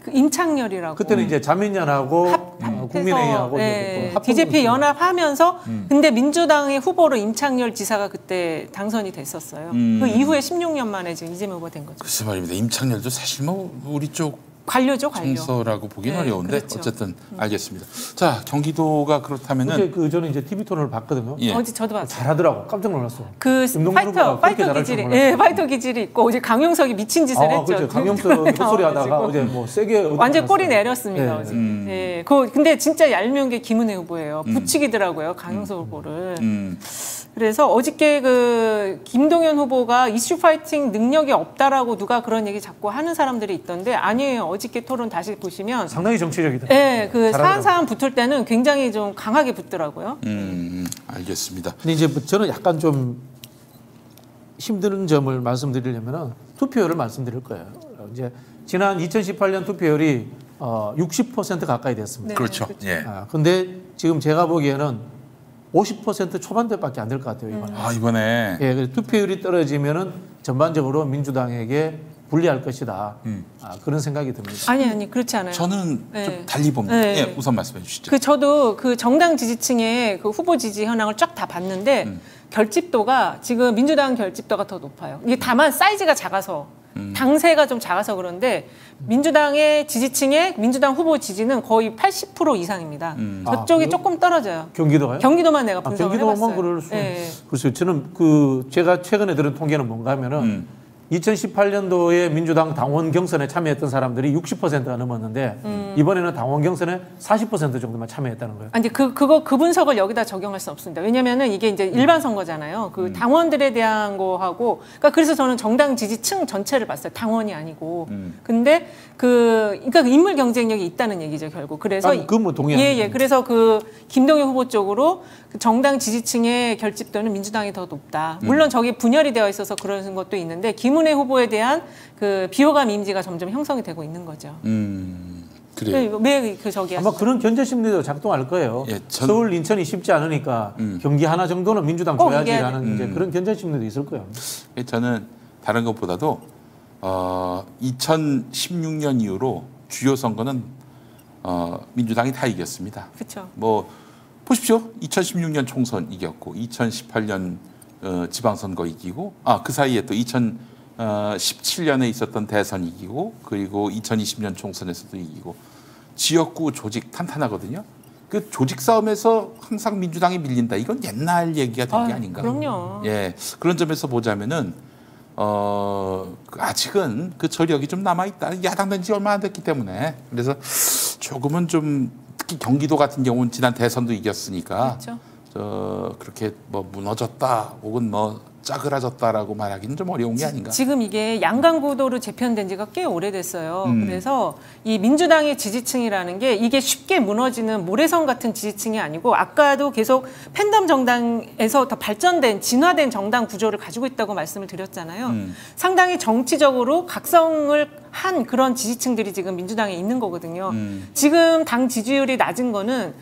그 임창렬이라고 그때는 이제 자민련하고 국민의힘하고 네, DJP 연합하면서 근데 민주당의 후보로 임창렬 지사가 그때 당선이 됐었어요. 그 이후에 16년 만에 지금 이재명 후보가 된 거죠. 글쎄 말입니다. 임창렬도 사실 뭐 우리 쪽 관료죠, 관료. 정서라고 보기는 네, 어려운데 그렇죠. 어쨌든 알겠습니다. 자, 경기도가 그렇다면은 그때 그 저는 이제 TV 토론을 봤거든요. 예. 어제 저도 봤어요. 잘하더라고. 깜짝 놀랐어. 그 김동준 파이터 기질이, 예, 파이터 기질이 있고 어제 강용석이 미친 짓을 했죠. 그렇죠. 강용석 헛소리 하다가 어제 뭐 세게 완전 꼬리 내렸습니다. 네. 어제. 예, 근데 진짜 얄미운 게 김은혜 후보예요. 부추기더라고요, 강용석 후보를. 그래서 어저께 그 김동연 후보가 이슈 파이팅 능력이 없다라고 누가 그런 얘기 자꾸 하는 사람들이 있던데 아니에요. 어저께 토론 다시 보시면 상당히 정치적이다. 네, 그 사안 붙을 때는 굉장히 좀 강하게 붙더라고요. 알겠습니다. 근데 이제 저는 약간 좀 힘든 점을 말씀드리려면은 투표율을 말씀드릴 거예요. 이제 지난 2018년 투표율이 60% 가까이 됐습니다. 네, 그렇죠. 그렇죠. 예. 근데 지금 제가 보기에는 50% 초반대밖에 안 될 것 같아요, 이번에. 아, 이번에 예, 그래서 투표율이 떨어지면은 전반적으로 민주당에게 불리할 것이다. 그런 생각이 듭니다. 아니 그렇지 않아요. 저는 네. 좀 달리 봅니다. 네. 예, 우선 말씀해 주시죠. 저도 그 정당 지지층의 그 후보 지지 현황을 쫙 다 봤는데 결집도가 지금 민주당 결집도가 더 높아요. 이게 다만 사이즈가 작아서 당세가 좀 작아서 그런데 민주당의 지지층의 민주당 후보 지지는 거의 80% 이상입니다. 저쪽이 조금 떨어져요. 경기도가요? 경기도만 내가 분석을 경기도만 해봤어요. 그럴 수. 네. 글쎄요, 저는 제가 최근에 들은 통계는 뭔가 하면은 2018년도에 민주당 당원 경선에 참여했던 사람들이 60%가 넘었는데 이번에는 당원 경선에 40% 정도만 참여했다는 거예요. 아니 그 분석을 여기다 적용할 수 없습니다. 왜냐면은 이게 이제 일반 선거잖아요. 그 당원들에 대한 거하고 그러니까 그래서 저는 정당 지지층 전체를 봤어요. 당원이 아니고. 근데 그러니까 인물 경쟁력이 있다는 얘기죠, 결국. 그래서 그건 동의합니다. 예. 그래서 그 김동연 후보 쪽으로 그 정당 지지층의 결집도는 민주당이 더 높다. 물론 저기 분열이 되어 있어서 그런 것도 있는데 김은혜 후보에 대한 그 비호감 이미지가 점점 형성이 되고 있는 거죠. 그래요. 왜 저기 아마 그런 견제 심리도 작동할 거예요. 예, 서울, 인천이 쉽지 않으니까 경기 하나 정도는 민주당 줘야지라는 이제 그런 견제 심리도 있을 거예요. 저는 다른 것보다도 2016년 이후로 주요 선거는 민주당이 다 이겼습니다. 그렇죠. 뭐 보십시오. 2016년 총선 이겼고 2018년 지방선거 이기고 그 사이에 또 2017년에 있었던 대선 이기고 그리고 2020년 총선에서도 이기고 지역구 조직 탄탄하거든요. 그 조직 싸움에서 항상 민주당이 밀린다. 이건 옛날 얘기가 된 게 아닌가. 그럼요. 예, 그런 점에서 보자면은 아직은 그 저력이 좀 남아 있다. 야당된 지 얼마 안 됐기 때문에 그래서 조금은 좀 특히 경기도 같은 경우는 지난 대선도 이겼으니까 그렇죠. 그렇게 뭐 무너졌다 혹은 뭐 짜그라졌다라고 말하기는 좀 어려운 게 아닌가. 지금 이게 양강구도로 재편된 지가 꽤 오래됐어요. 그래서 이 민주당의 지지층이라는 게 이게 쉽게 무너지는 모래성 같은 지지층이 아니고 아까도 계속 팬덤 정당에서 더 발전된 진화된 정당 구조를 가지고 있다고 말씀을 드렸잖아요. 상당히 정치적으로 각성을 한 그런 지지층들이 지금 민주당에 있는 거거든요. 지금 당 지지율이 낮은 거는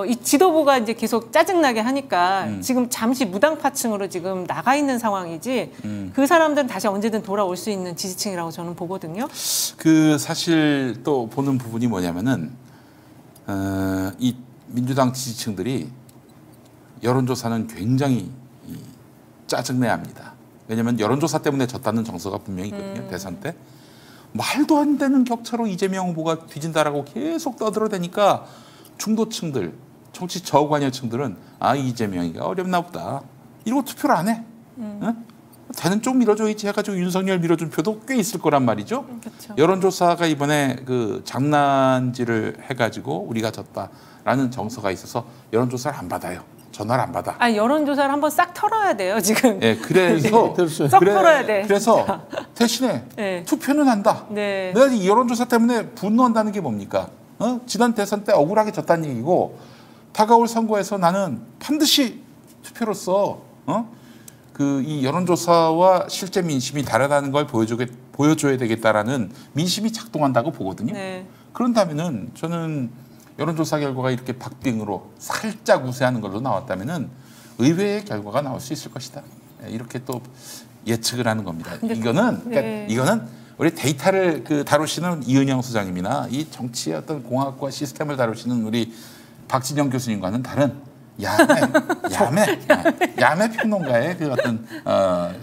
이 지도부가 이제 계속 짜증나게 하니까 지금 잠시 무당파층으로 지금 나가 있는 상황이지 그 사람들은 다시 언제든 돌아올 수 있는 지지층이라고 저는 보거든요. 그 사실 또 보는 부분이 뭐냐면은 이 민주당 지지층들이 여론조사는 굉장히 짜증내합니다. 왜냐하면 여론조사 때문에 졌다는 정서가 분명히 있거든요. 대선 때. 말도 안 되는 격차로 이재명 후보가 뒤진다라고 계속 떠들어대니까 중도층들, 정치 저관여층들은 이재명이가 어렵나 보다. 이러고 투표를 안 해. 응? 되는 쪽 밀어줘야지 해가지고 윤석열 밀어준 표도 꽤 있을 거란 말이죠. 그렇죠. 여론조사가 이번에 그 장난질을 해가지고 우리가 졌다라는 정서가 있어서 여론조사를 안 받아요. 전화를 안 받아. 여론조사를 한번 싹 털어야 돼요, 지금. 예, 그래서 썩 털어야 돼. 그래서 대신에 네. 투표는 한다. 네. 내가 이 여론조사 때문에 분노한다는 게 뭡니까? 지난 대선 때 억울하게 졌다는 얘기고 다가올 선거에서 나는 반드시 투표로서 그 이 여론조사와 실제 민심이 다르다는 걸 보여줘야 되겠다라는 민심이 작동한다고 보거든요. 네. 그런다면은 저는 여론조사 결과가 이렇게 박빙으로 살짝 우세하는 걸로 나왔다면은 의외의 결과가 나올 수 있을 것이다. 이렇게 또 예측을 하는 겁니다. 이거는 그러니까 이거는 우리 데이터를 다루시는 이은영 소장님이나 이 정치의 어떤 공학과 시스템을 다루시는 우리 박진영 교수님과는 다른 야매 평론가의 그 어떤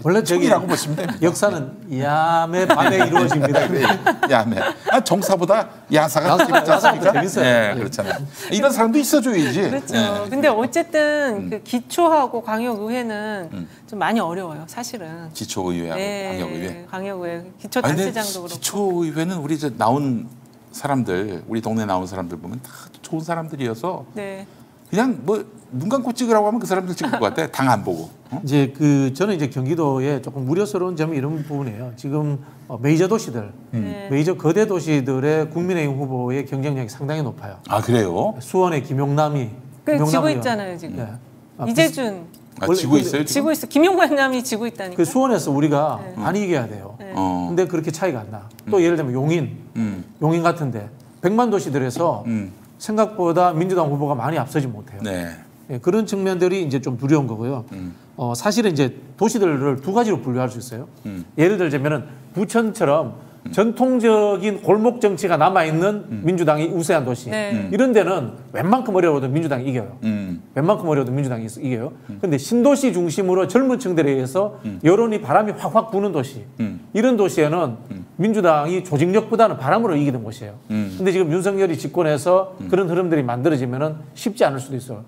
원래 촉이라고 보시면 됩니다. 역사는 야매 밤에 이루어집니다. 네, 야매. 정사보다 야사가 재밌지 않습니까? 재밌어요. 네, 그렇잖아요. 이런 사람도 있어줘야지. 그렇죠. 네. 근데 어쨌든 그 기초하고 광역의회는 좀 많이 어려워요, 사실은. 기초의회하고 네, 광역의회. 광역의회, 기초단체장도 그렇고. 기초의회는 우리 이제 나온 사람들, 우리 동네 나온 사람들 보면 다 좋은 사람들이어서 네. 그냥 뭐 눈 감고 찍으라고 하면 그 사람들 찍을 것 같아. 당 안 보고. 이제 저는 이제 경기도에 조금 우려스러운 점이 이런 부분이에요. 지금 메이저 도시들, 메이저 거대 도시들의 국민의힘 후보의 경쟁력이 상당히 높아요. 아 그래요? 수원의 김용남이 지고 있잖아요 지금. 네. 이재준 지고 있어요 지금? 지고 있어. 김용만 남이 지고 있다니까. 그 수원에서 우리가 많이 이겨야 돼요. 근데 그렇게 차이가 안 나. 또 예를 들면 용인 같은데 100만 도시들에서 생각보다 민주당 후보가 많이 앞서지 못해요. 네. 예, 그런 측면들이 이제 좀 두려운 거고요. 사실은 이제 도시들을 두 가지로 분류할 수 있어요. 예를 들자면은 부천처럼 전통적인 골목 정치가 남아있는 민주당이 우세한 도시. 이런 데는 웬만큼 어려워도 민주당이 이겨요. 웬만큼 어려워도 민주당이 이겨요. 그런데 신도시 중심으로 젊은 층들에 의해서 여론이 바람이 확확 부는 도시. 이런 도시에는 민주당이 조직력보다는 바람으로 이기는 곳이에요. 근데 지금 윤석열이 집권해서 그런 흐름들이 만들어지면은 쉽지 않을 수도 있어요.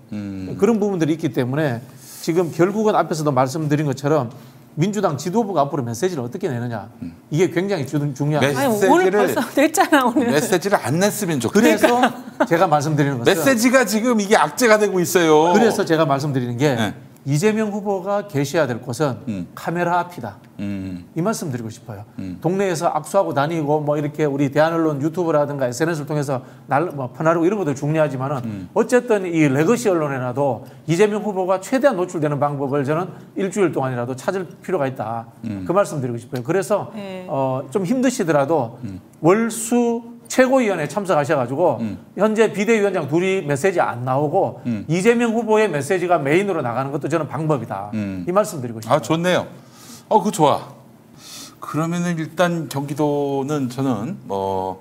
그런 부분들이 있기 때문에 지금 결국은 앞에서도 말씀드린 것처럼 민주당 지도부가 앞으로 메시지를 어떻게 내느냐 이게 굉장히 중요한 거예요. 아니, 오늘 벌써 냈잖아 오늘. 메시지를 안 냈으면 좋겠어요. 그래서 제가 말씀드리는 것은 메시지가 지금 이게 악재가 되고 있어요. 그래서 제가 말씀드리는 게 이재명 후보가 계셔야 될 곳은 카메라 앞이다. 이 말씀 드리고 싶어요. 동네에서 악수하고 다니고 뭐 이렇게 우리 대한언론 유튜브라든가 SNS를 통해서 퍼나르고 이런 것도 중요하지만은 어쨌든 이 레거시 언론에라도 이재명 후보가 최대한 노출되는 방법을 저는 일주일 동안이라도 찾을 필요가 있다. 그 말씀 드리고 싶어요. 그래서 좀 힘드시더라도 월수 최고위원회에 참석하셔가지고 현재 비대위원장 둘이 메시지 안 나오고 이재명 후보의 메시지가 메인으로 나가는 것도 저는 방법이다. 이 말씀 드리고 싶어요. 아 좋네요. 그거 좋아. 그러면은 일단 경기도는 저는 또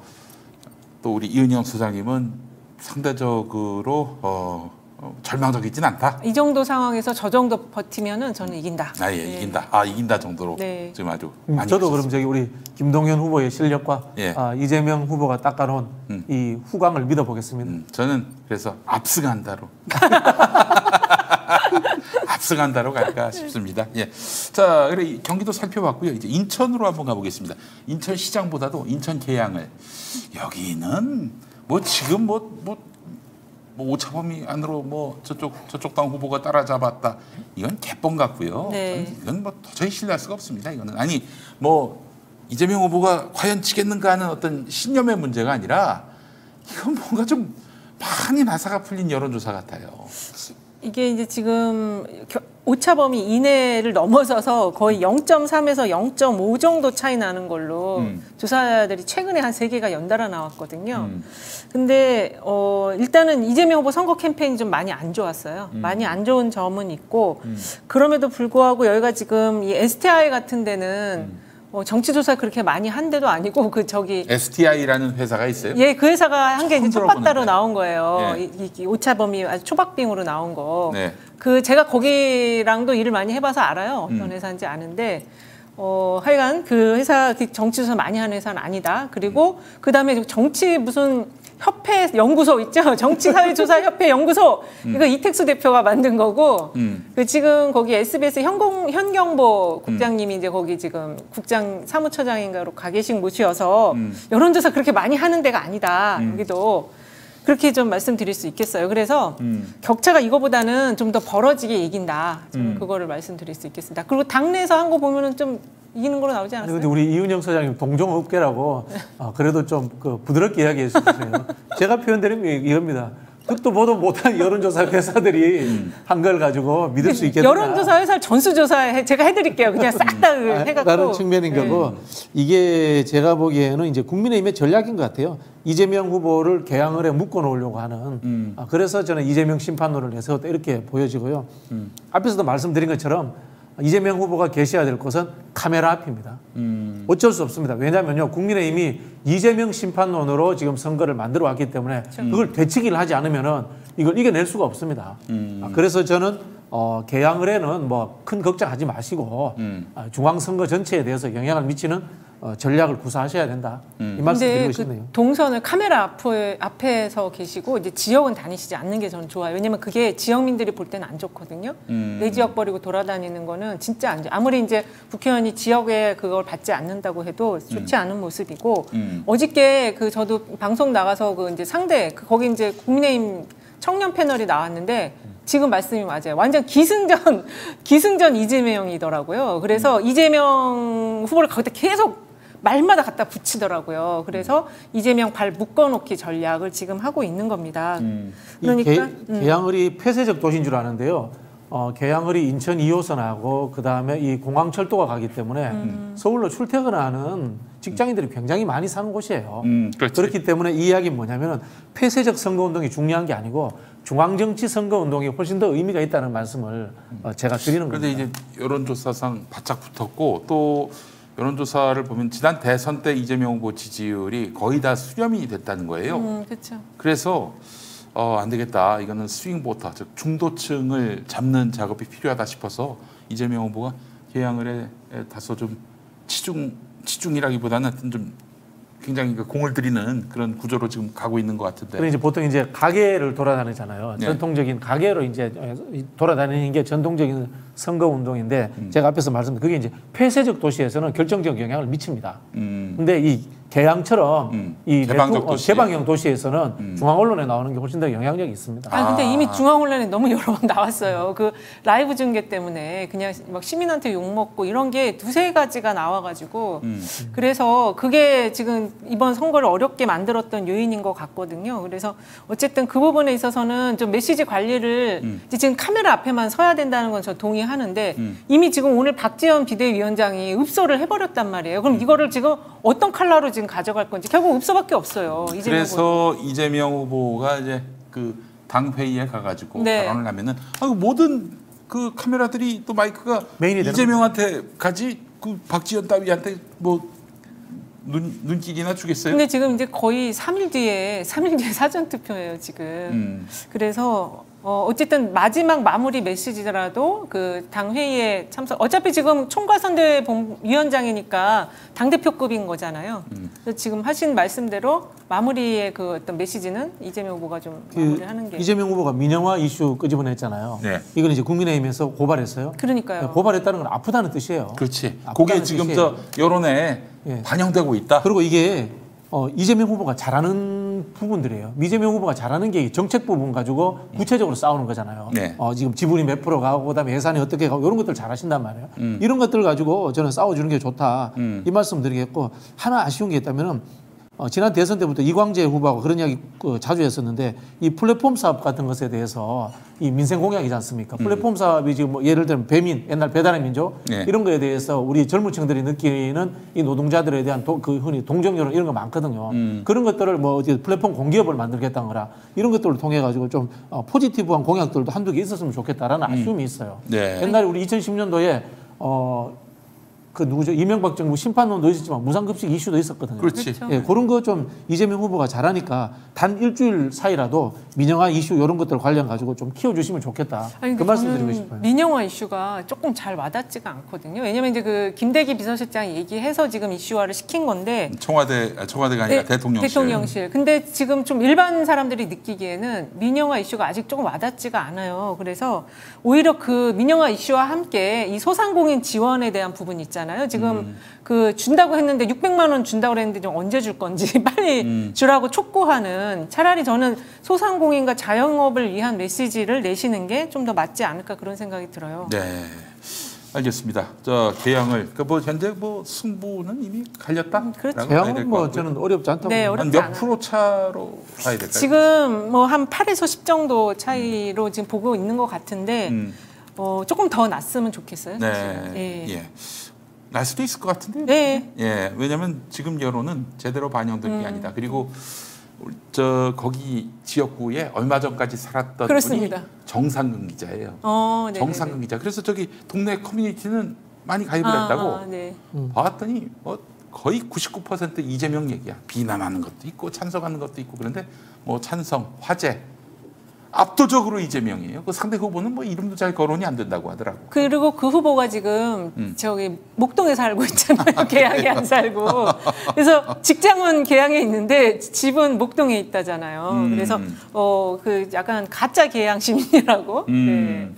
우리 이은영 소장님은 상대적으로 절망적이진 않다. 이 정도 상황에서 저 정도 버티면은 저는 이긴다. 이긴다. 이긴다 정도로 지금 아주 많이 저도 그럼 우리 김동연 후보의 실력과 이재명 후보가 닦아놓은 이 후광을 믿어보겠습니다. 저는 그래서 압승한다로 압승한다로 갈까 싶습니다. 자, 그래 경기도 살펴봤고요. 이제 인천으로 한번 가보겠습니다. 인천 시장보다도 인천 계양을 여기는 뭐 지금 오차범위 안으로 저쪽 당 후보가 따라잡았다. 이건 개뻥 같고요. 이건 도저히 신뢰할 수가 없습니다. 이거는 이재명 후보가 과연 치겠는가 하는 어떤 신념의 문제가 아니라 이건 뭔가 좀 많이 나사가 풀린 여론조사 같아요. 이게 이제 지금 오차범위 이내를 넘어서서 거의 0.3에서 0.5 정도 차이 나는 걸로 조사들이 최근에 한 3개가 연달아 나왔거든요. 근데 일단은 이재명 후보 선거 캠페인이 좀 많이 안 좋았어요. 많이 안 좋은 점은 있고 그럼에도 불구하고 여기가 지금 이 STI 같은 데는 정치조사 그렇게 많이 한 데도 아니고 STI라는 회사가 있어요? 그 회사가 한 게 이제 첫바따로 나온 거예요. 이 오차범위 아주 초박빙으로 나온 거. 제가 거기랑도 일을 많이 해봐서 알아요. 어떤 회사인지 아는데 하여간 그 회사 정치조사 많이 하는 회사는 아니다. 그리고 그 다음에 정치 무슨 협회 연구소 있죠? 정치사회조사협회 연구소. 이거 이택수 대표가 만든 거고, 지금 거기 SBS 현경보 국장님이 이제 거기 지금 국장 사무처장인가로 가 계신 곳이어서 여론조사 그렇게 많이 하는 데가 아니다. 여기도. 그렇게 좀 말씀드릴 수 있겠어요. 그래서 격차가 이거보다는 좀 더 벌어지게 이긴다. 저는 그거를 말씀드릴 수 있겠습니다. 그리고 당내에서 한 거 보면은 좀 이기는 걸로 나오지 않았어요? 근데 우리 이은영 소장님 동종업계라고 그래도 좀 그 부드럽게 이야기해 주세요. 제가 표현드리면 이겁니다. 듣도 보도 못한 여론조사 회사들이 한 걸 가지고 믿을 수 있겠다. 여론조사 회사 전수조사 제가 해드릴게요. 그냥 싹 다 해갖고. 다른 측면인 거고 이게 제가 보기에는 이제 국민의힘의 전략인 것 같아요. 이재명 후보를 개항을에 묶어놓으려고 하는. 그래서 저는 이재명 심판론을 내세웠다 이렇게 보여지고요. 앞에서도 말씀드린 것처럼 이재명 후보가 계셔야 될 곳은 카메라 앞입니다. 어쩔 수 없습니다. 왜냐하면요, 국민의힘이 이재명 심판론으로 지금 선거를 만들어 왔기 때문에 그걸 되치기를 하지 않으면은 이걸 이겨낼 수가 없습니다. 그래서 저는 개항을에는 뭐 큰 걱정하지 마시고 중앙선거 전체에 대해서 영향을 미치는 전략을 구사하셔야 된다. 이 말씀 드리고 싶네요. 그 동선을 카메라 앞에서 계시고 이제 지역은 다니시지 않는 게 저는 좋아요. 왜냐면 그게 지역민들이 볼 때는 안 좋거든요. 내 지역 버리고 돌아다니는 거는 진짜 안 좋아요. 아무리 이제 국회의원이 지역에 그걸 받지 않는다고 해도 좋지 않은 모습이고 어저께 그 저도 방송 나가서 그 이제 상대 거기 이제 국민의힘 청년 패널이 나왔는데 지금 말씀이 맞아요. 완전 기승전 이재명이더라고요. 그래서 이재명 후보를 거기다 계속 말마다 갖다 붙이더라고요. 그래서 이재명 발 묶어놓기 전략을 지금 하고 있는 겁니다. 그러니까 개항을이 폐쇄적 도시인 줄 아는데요. 개항을이 인천 2호선하고 그다음에 이 공항철도가 가기 때문에 서울로 출퇴근하는 직장인들이 굉장히 많이 사는 곳이에요. 그렇기 때문에 이 이야기는 뭐냐면 폐쇄적 선거운동이 중요한 게 아니고 중앙정치 선거운동이 훨씬 더 의미가 있다는 말씀을 제가 드리는 겁니다. 그런데 이제 여론조사상 바짝 붙었고 또 여론조사를 보면 지난 대선 때 이재명 후보 지지율이 거의 다 수렴이 됐다는 거예요. 그렇죠. 그래서 안 되겠다. 이거는 스윙 보터, 즉 중도층을 잡는 작업이 필요하다 싶어서 이재명 후보가 개항을에 다소 좀 치중이라기보다는 하여튼 좀 굉장히 공을 들이는 그런 구조로 지금 가고 있는 것 같은데. 그래 이제 보통 이제 가게를 돌아다니잖아요. 네. 전통적인 가게로 이제 돌아다니는 게 전통적인 선거 운동인데 제가 앞에서 말씀드린 그게 이제 폐쇄적 도시에서는 결정적 영향을 미칩니다. 근데 이 개항처럼 이 개방형 도시에서는 중앙 언론에 나오는 게 훨씬 더 영향력이 있습니다. 근데 이미 중앙 언론에 너무 여러 번 나왔어요. 그 라이브 중계 때문에 그냥 막 시민한테 욕 먹고 이런 게 두세 가지가 나와가지고 그래서 그게 지금 이번 선거를 어렵게 만들었던 요인인 것 같거든요. 그래서 어쨌든 그 부분에 있어서는 좀 메시지 관리를 이제 지금 카메라 앞에만 서야 된다는 건 저 동의하는데 이미 지금 오늘 박지원 비대위원장이 읍소를 해버렸단 말이에요. 그럼 이거를 지금 어떤 컬러로 지금 가져갈 건지 결국 읍소밖에 없어요. 그래서 이재명 후보가 이제 그 당 회의에 가가지고 네. 발언을 하면은 모든 그 카메라들이 또 마이크가 메인이 이재명한테 가지 그 박지원 따위한테 뭐 눈길이나 주겠어요? 근데 지금 이제 거의 3일 뒤에 사전 투표예요 지금. 그래서 어쨌든 마지막 마무리 메시지라도 그 당 회의에 참석. 어차피 지금 총괄선대위 위원장이니까 당 대표급인 거잖아요. 그래서 지금 하신 말씀대로 마무리의 그 어떤 메시지는 이재명 후보가 좀 마무리하는 게. 이재명 후보가 민영화 이슈 끄집어냈잖아요. 네. 이건 이제 국민의힘에서 고발했어요. 그러니까요. 고발했다는 건 아프다는 뜻이에요. 그렇지. 그게 지금 저 여론에 반영되고 있다. 그리고 이게 이재명 후보가 잘하는 부분들이에요. 이재명 후보가 잘하는 게 정책 부분 가지고 구체적으로 싸우는 거잖아요. 네. 지금 지분이 몇 프로 가고 그다음에 예산이 어떻게 가고 이런 것들 잘하신단 말이에요. 이런 것들 가지고 저는 싸워주는 게 좋다. 이 말씀 드리겠고 하나 아쉬운 게 있다면은 지난 대선 때부터 이광재 후보하고 그런 이야기 자주 했었는데 이 플랫폼 사업 같은 것에 대해서 이 민생 공약이지 않습니까? 플랫폼 사업이 지금 뭐 예를 들면 배민, 옛날 배달의 민족 이런 거에 대해서 우리 젊은 층들이 느끼는 이 노동자들에 대한 그 흔히 동정여론 이런 거 많거든요. 그런 것들을 뭐 어디 플랫폼 공기업을 만들겠다는 거라 이런 것들을 통해 가지고 좀 포지티브한 공약들도 한두 개 있었으면 좋겠다라는 아쉬움이 있어요. 네. 옛날에 우리 2010년도에 그 누구죠? 이명박 정부 심판론도 있었지만 무상급식 이슈도 있었거든요. 그렇지. 그렇죠. 예, 그런 거 좀 이재명 후보가 잘하니까 단 일주일 사이라도 민영화 이슈 이런 것들 관련 가지고 좀 키워주시면 좋겠다. 그 말씀 드리고 싶어요. 민영화 이슈가 조금 잘 와닿지가 않거든요. 왜냐면 이제 그 김대기 비서실장이 얘기해서 지금 이슈화를 시킨 건데 청와대가 아니라 대통령실. 대통령실. 근데 지금 좀 일반 사람들이 느끼기에는 민영화 이슈가 아직 조금 와닿지가 않아요. 그래서 오히려 그 민영화 이슈와 함께 이 소상공인 지원에 대한 부분 있잖아요. 지금 그 준다고 했는데 600만 원 준다고 했는데 좀 언제 줄 건지 빨리 주라고 촉구하는 차라리 저는 소상공인과 자영업을 위한 메시지를 내시는 게 좀 더 맞지 않을까 그런 생각이 들어요. 네. 알겠습니다. 저 개항을 뭐 현재 뭐 승부는 이미 갈렸다. 그렇죠. 개항은 뭐 저는 어렵지 않다고. 네, 봅니다. 어렵지 몇 않아요. 프로 차로 가야 될까요? 지금 뭐 한 8에서 10 정도 차이로 지금 보고 있는 것 같은데 조금 더 났으면 좋겠어요. 네. 사실은. 예. 예. 날 수도 있을 것 같은데요. 네. 예. 왜냐하면 지금 여론은 제대로 반영된 게 아니다. 그리고 거기 지역구에 얼마 전까지 살았던 그렇습니다. 분이 정상근 기자예요. 네네네. 정상근 기자. 그래서 저기 동네 커뮤니티는 많이 가입을 했다고. 네. 봤더니 뭐 거의 99% 이재명 얘기야. 비난하는 것도 있고 찬성하는 것도 있고 그런데 뭐 찬성, 화제 압도적으로 이재명이에요. 그 상대 후보는 뭐 이름도 잘 거론이 안 된다고 하더라고. 그리고 그 후보가 지금 저기 목동에 살고 있잖아요. 계양에 안 살고. 그래서 직장은 계양에 있는데 집은 목동에 있다잖아요. 그래서 그 약간 가짜 계양 시민이라고. 네.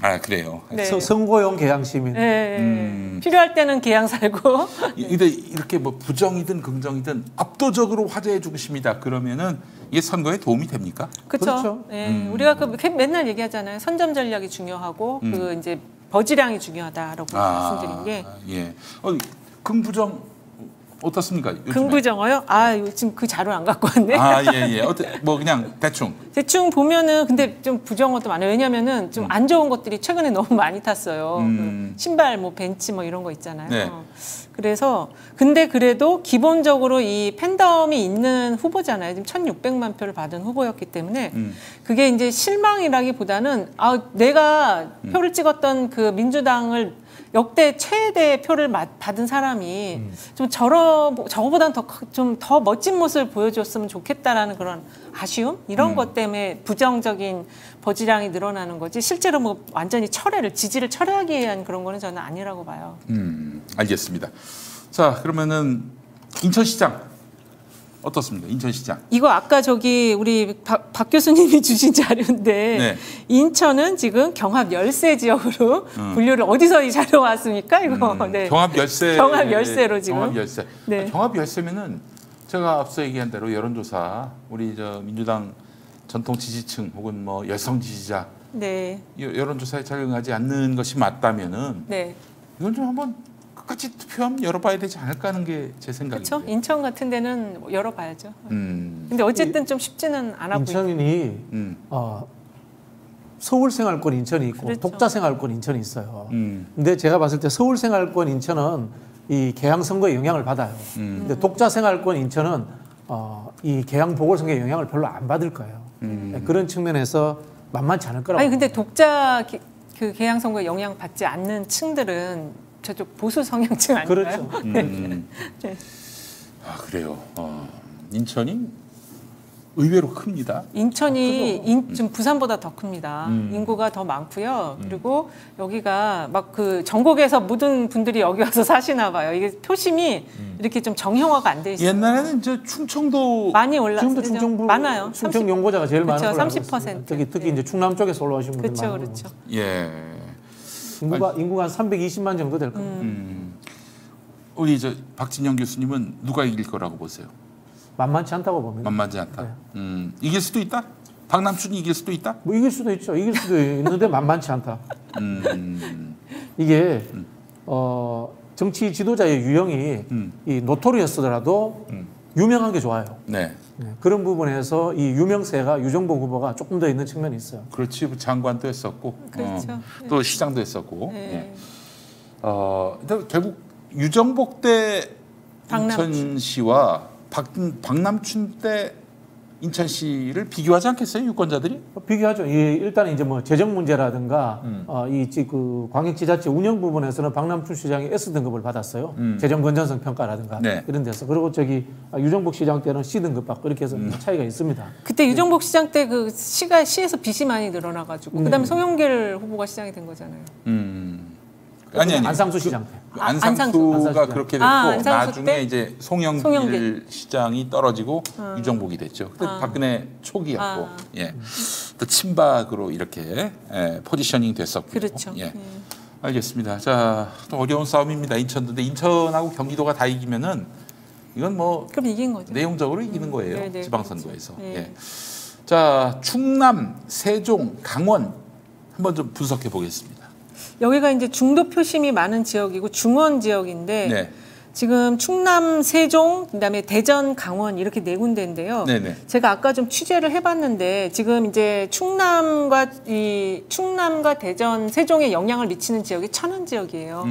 아 그래요. 네. 선거용 개항 시민. 네. 필요할 때는 계양 살고. 근데 이렇게 뭐 부정이든 긍정이든 압도적으로 화제해 주고 싶습니다. 그러면은 이게 선거에 도움이 됩니까? 그렇죠. 네. 우리가 그 맨날 얘기하잖아요. 선점 전략이 중요하고 그 이제 버즈량이 중요하다라고 말씀드린 게. 예. 긍부정 어떻습니까? 요즘에? 긍부정어요? 지금 그 자료 안 갖고 왔네. 예. 뭐 그냥 대충 보면은 근데 좀 부정어도 많아요. 왜냐면은 좀 안 좋은 것들이 최근에 너무 많이 탔어요. 그 신발, 뭐 벤치 뭐 이런 거 있잖아요. 네. 그래서 근데 그래도 기본적으로 이 팬덤이 있는 후보잖아요. 지금 1,600만 표를 받은 후보였기 때문에 그게 이제 실망이라기보다는 내가 표를 찍었던 그 민주당을 역대 최대 표를 받은 사람이 좀 저거보다는 좀 더 멋진 모습을 보여줬으면 좋겠다라는 그런 아쉬움 이런 것 때문에 부정적인 버즈량이 늘어나는 거지 실제로 뭐 완전히 지지를 철회하기 위한 그런 거는 저는 아니라고 봐요. 알겠습니다. 자 그러면은 인천시장 어떻습니까? 인천시장. 이거 아까 저기 우리 박 교수님이 주신 자료인데 네. 인천은 지금 경합 열세 지역으로 분류를 어디서 이 자료 왔습니까? 이거 네. 경합 열세. 경합 열세로 지금. 경합 열세. 네. 경합 열세면은 제가 앞서 얘기한 대로 여론조사 우리 민주당 전통 지지층 혹은 뭐 여성 지지자 네. 여론조사에 잘 응하지 않는 것이 맞다면은 네. 이건 좀 한번 끝까지 투표 한번 열어봐야 되지 않을까 하는 게 제 생각이에요. 그렇죠. 인천 같은 데는 열어봐야죠. 음. 근데 어쨌든 좀 쉽지는 않아 보이죠. 인천이 서울 생활권 인천이 있고 그렇죠. 독자 생활권 인천이 있어요. 근데 제가 봤을 때 서울 생활권 인천은 이 개항 선거에 영향을 받아요. 근데 독자 생활권 인천은 이 개항 보궐선거에 영향을 별로 안 받을 거예요. 그런 측면에서 만만치 않을 거라고. 아니 근데 독자 그 개항 선거에 영향 받지 않는 층들은 저쪽 보수 성향층 아닌가요? 그렇죠. 네. 아 그래요. 인천이 의외로 큽니다. 인천이 좀 부산보다 더 큽니다. 인구가 더 많고요. 그리고 여기가 막 그 전국에서 모든 분들이 여기 와서 사시나 봐요. 이게 표심이 이렇게 좀 정형화가 안 돼 있어요. 옛날에는 이제 충청도 많이 지금도 충청부 많아요. 충청 용고자가 제일 많은 그렇죠. 걸로 알고 30%. 있습니다. 특히 이제 충남 쪽에서 올라오신 분들 그렇죠, 많은 그렇죠. 예. 인구가 한 320만 정도 될 겁니다. 우리 박진영 교수님은 누가 이길 거라고 보세요? 만만치 않다고 봅니다. 만만치 않다. 네. 이길 수도 있다. 박남춘이 이길 수도 있다. 뭐 이길 수도 있죠. 이길 수도 있는데 만만치 않다. 이게 정치 지도자의 유형이 이 노토리어스더라도 유명한 게 좋아요. 네. 네, 그런 부분에서 이 유명세가 유정복 후보가 조금 더 있는 측면이 있어요. 그렇지. 장관도 했었고, 그렇죠. 또 시장도 했었고. 네. 근데 결국 유정복 때 박남춘. 인천시와 박남춘 때 인천시를 비교하지 않겠어요, 유권자들이? 비교하죠. 일단 이제 뭐 재정 문제라든가 그 광역지자체 운영 부분에서는 박남춘 시장이 S 등급을 받았어요. 재정 건전성 평가라든가 네. 이런 데서. 그리고 유정복 시장 때는 C 등급 받고 이렇게 해서 차이가 있습니다. 그때 유정복 시장 때 그 시에서 빚이 많이 늘어나가지고 그다음에 송영길 후보가 시장이 된 거잖아요. 아니. 안상수 시장 때. 안상수가 그렇게 됐고 안상수 나중에 때? 이제 송영길 시장이 떨어지고 유정복이 됐죠. 그때 박근혜 초기였고, 예, 또 친박으로 이렇게 포지셔닝 됐었고. 그렇죠. 예. 알겠습니다. 자, 또 어려운 싸움입니다. 인천도. 근데 인천하고 경기도가 다 이기면은 이건 뭐 그럼 이긴 거죠. 내용적으로 이기는 거예요. 네네, 지방선거에서. 그렇죠. 네. 예. 자, 충남, 세종, 강원 한번 좀 분석해 보겠습니다. 여기가 이제 중도 표심이 많은 지역이고 중원 지역인데 네. 지금 충남, 세종, 그다음에 대전, 강원 이렇게 네 군데인데요. 네네. 제가 아까 좀 취재를 해봤는데 지금 이제 충남과 대전, 세종에 영향을 미치는 지역이 천안 지역이에요.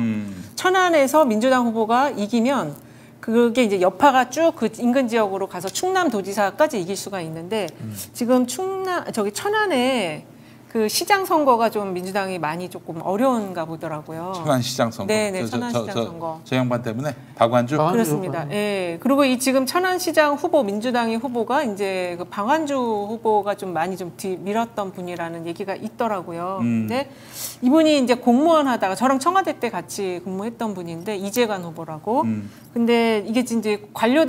천안에서 민주당 후보가 이기면 그게 이제 여파가 쭉 그 인근 지역으로 가서 충남 도지사까지 이길 수가 있는데 지금 천안에 그 시장 선거가 좀 민주당이 많이 조금 어려운가 보더라고요. 천안 시장 선거. 네, 천안 시장 선거. 저 양반 때문에 박완주. 그렇습니다. 예. 그리고 이 지금 천안시장 후보 민주당의 후보가 이제 그 방한주 후보가 좀 많이 좀 밀었던 분이라는 얘기가 있더라고요. 근데 이분이 이제 공무원 하다가 저랑 청와대 때 같이 근무했던 분인데 이재관 후보라고. 근데 이게 이제 관료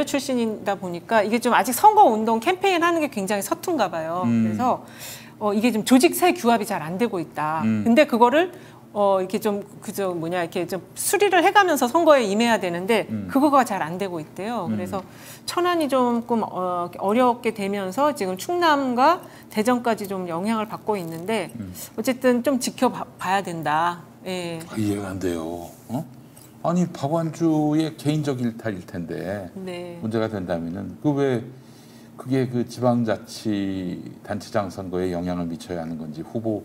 출신이다 보니까 이게 좀 아직 선거 운동 캠페인 하는 게 굉장히 서툰가 봐요. 그래서 이게 좀 조직 세 규합이 잘 안 되고 있다. 근데 그거를 이렇게 좀 이렇게 좀 수리를 해가면서 선거에 임해야 되는데 그거가 잘 안 되고 있대요. 그래서 천안이 조금 어렵게 되면서 지금 충남과 대전까지 좀 영향을 받고 있는데 어쨌든 좀 지켜봐야 된다. 예. 이해가 안 돼요. 아니 박완주의 개인적 일탈일 텐데 네. 문제가 된다면은 그게 그 지방자치단체장 선거에 영향을 미쳐야 하는 건지 후보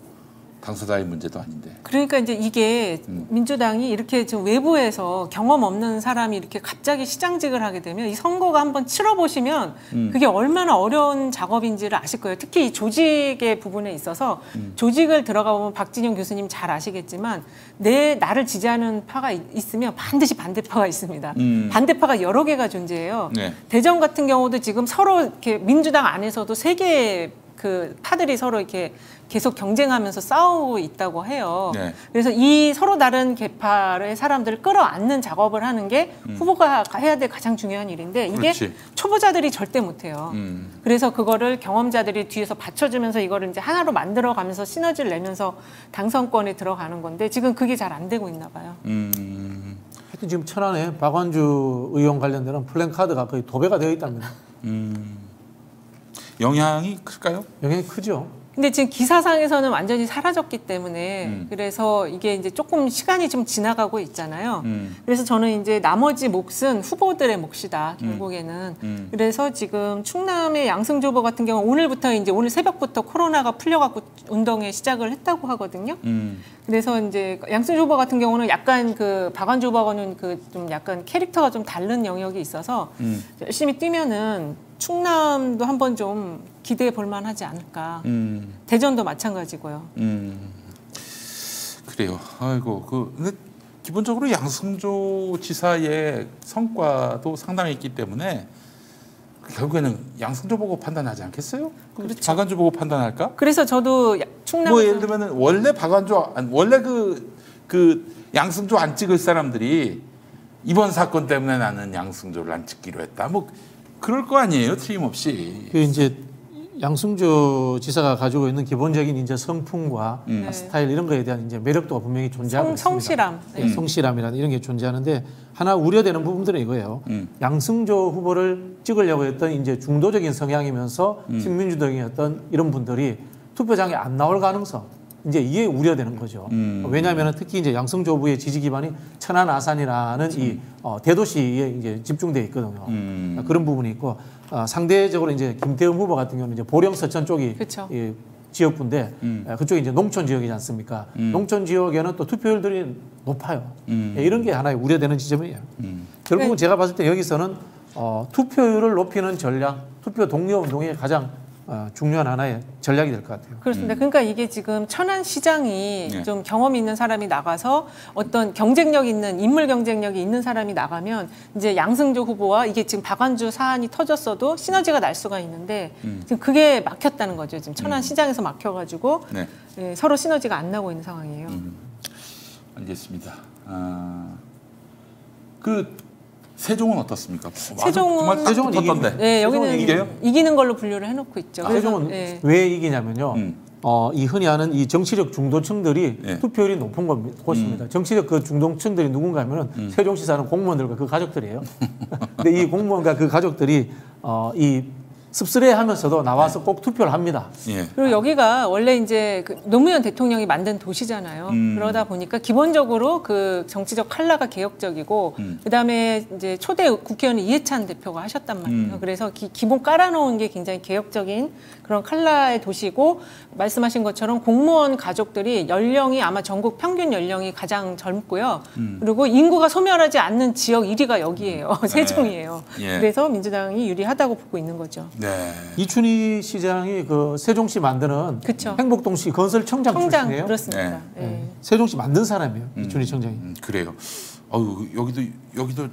당사자의 문제도 아닌데. 그러니까 이제 이게 민주당이 이렇게 좀 외부에서 경험 없는 사람이 이렇게 갑자기 시장직을 하게 되면 이 선거가 한번 치러보시면 그게 얼마나 어려운 작업인지를 아실 거예요. 특히 이 조직의 부분에 있어서 조직을 들어가 보면 박진영 교수님 잘 아시겠지만 나를 지지하는 파가 있으면 반드시 반대파가 있습니다. 반대파가 여러 개가 존재해요. 네. 대전 같은 경우도 지금 서로 이렇게 민주당 안에서도 세 개의 그 파들이 서로 이렇게 계속 경쟁하면서 싸우고 있다고 해요. 네. 그래서 이 서로 다른 계파의 사람들을 끌어안는 작업을 하는 게 후보가 해야 될 가장 중요한 일인데 이게 그렇지. 초보자들이 절대 못해요. 그래서 그거를 경험자들이 뒤에서 받쳐주면서 이거를 이제 하나로 만들어가면서 시너지를 내면서 당선권에 들어가는 건데 지금 그게 잘 안 되고 있나 봐요. 하여튼 지금 천안에 박완주 의원 관련되는 플랜카드가 거의 도배가 되어 있답니다. 영향이 클까요? 영향이 크죠. 근데 지금 기사상에서는 완전히 사라졌기 때문에 그래서 이게 이제 조금 시간이 좀 지나가고 있잖아요. 그래서 저는 이제 나머지 몫은 후보들의 몫이다 결국에는. 그래서 지금 충남의 양승조 후보 같은 경우 오늘부터 이제 오늘 새벽부터 코로나가 풀려갖고 운동에 시작을 했다고 하거든요. 그래서 이제 양승조 후보 같은 경우는 약간 그 박완주 후보하고는 그 좀 약간 캐릭터가 좀 다른 영역이 있어서 열심히 뛰면은 충남도 한번 좀 기대해 볼 만하지 않을까. 대전도 마찬가지고요. 그래요. 아이고 근데 기본적으로 양승조 지사의 성과도 상당히 있기 때문에 결국에는 양승조 보고 판단하지 않겠어요? 그렇죠. 박완주 보고 판단할까? 그래서 저도 충남 뭐 예를 들면은 원래 그 양승조 안 찍을 사람들이 이번 사건 때문에 나는 양승조를 안 찍기로 했다. 뭐 그럴 거 아니에요, 틀림없이. 그 이제 양승조 지사가 가지고 있는 기본적인 이제 성품과 스타일 이런 거에 대한 이제 매력도가 분명히 존재하고 있습니다. 성실함. 네. 성실함이라는 이런 게 존재하는데 하나 우려되는 부분들은 이거예요. 양승조 후보를 찍으려고 했던 이제 중도적인 성향이면서 친민주적인 어떤 이런 분들이 투표장에 안 나올 가능성. 이제 이게 우려되는 거죠. 왜냐하면 특히 이제 양승조 후보의 지지 기반이 천안 아산이라는 이 대도시에 이제 집중돼 있거든요. 그런 부분이 있고 상대적으로 이제 김태흠 후보 같은 경우는 이제 보령 서천 쪽이 이 지역구인데 그쪽이 이제 농촌 지역이지 않습니까? 농촌 지역에는 또 투표율들이 높아요. 이런 게 하나의 우려되는 지점이에요. 결국은 제가 봤을 때 여기서는 투표율을 높이는 전략, 투표 독려 운동의 가장 중요한 하나의 전략이 될 것 같아요. 그렇습니다. 그러니까 이게 지금 천안시장이 좀 경험 있는 사람이 나가서 어떤 경쟁력 있는 인물 경쟁력이 있는 사람이 나가면 이제 양승조 후보와 이게 지금 박완주 사안이 터졌어도 시너지가 날 수가 있는데 지금 그게 막혔다는 거죠. 지금 천안시장에서 막혀가지고 예, 서로 시너지가 안 나고 있는 상황이에요. 알겠습니다. 세종은 어떻습니까? 세종은 이기던데. 네, 여기는 이겨요? 이기는 걸로 분류를 해놓고 있죠. 세종은 왜 이기냐면요. 이 흔히 하는 이 정치적 중도층들이 투표율이 높은 곳입니다. 정치적 그 중도층들이 누군가 하면은 세종시 사는 공무원들과 그 가족들이에요. 근데 이 공무원과 그 가족들이 이 씁쓸해하면서도 나와서 꼭 투표를 합니다. 예. 그리고 여기가 원래 이제 그 노무현 대통령이 만든 도시잖아요. 그러다 보니까 기본적으로 그 정치적 컬러가 개혁적이고 그다음에 이제 초대 국회의원 이해찬 대표가 하셨단 말이에요. 그래서 기본 깔아놓은 게 굉장히 개혁적인 그런 컬러의 도시고 말씀하신 것처럼 공무원 가족들이 연령이 아마 전국 평균 연령이 가장 젊고요. 그리고 인구가 소멸하지 않는 지역 1위가 여기예요. 세종이에요. 예. 그래서 민주당이 유리하다고 보고 있는 거죠. 네. 이춘희 시장이 그 세종시 만드는 그쵸. 행복동시 건설청장 출신이에요. 그렇습니다. 네. 예. 세종시 만든 사람이에요. 이춘희 청장이. 그래요. 여기도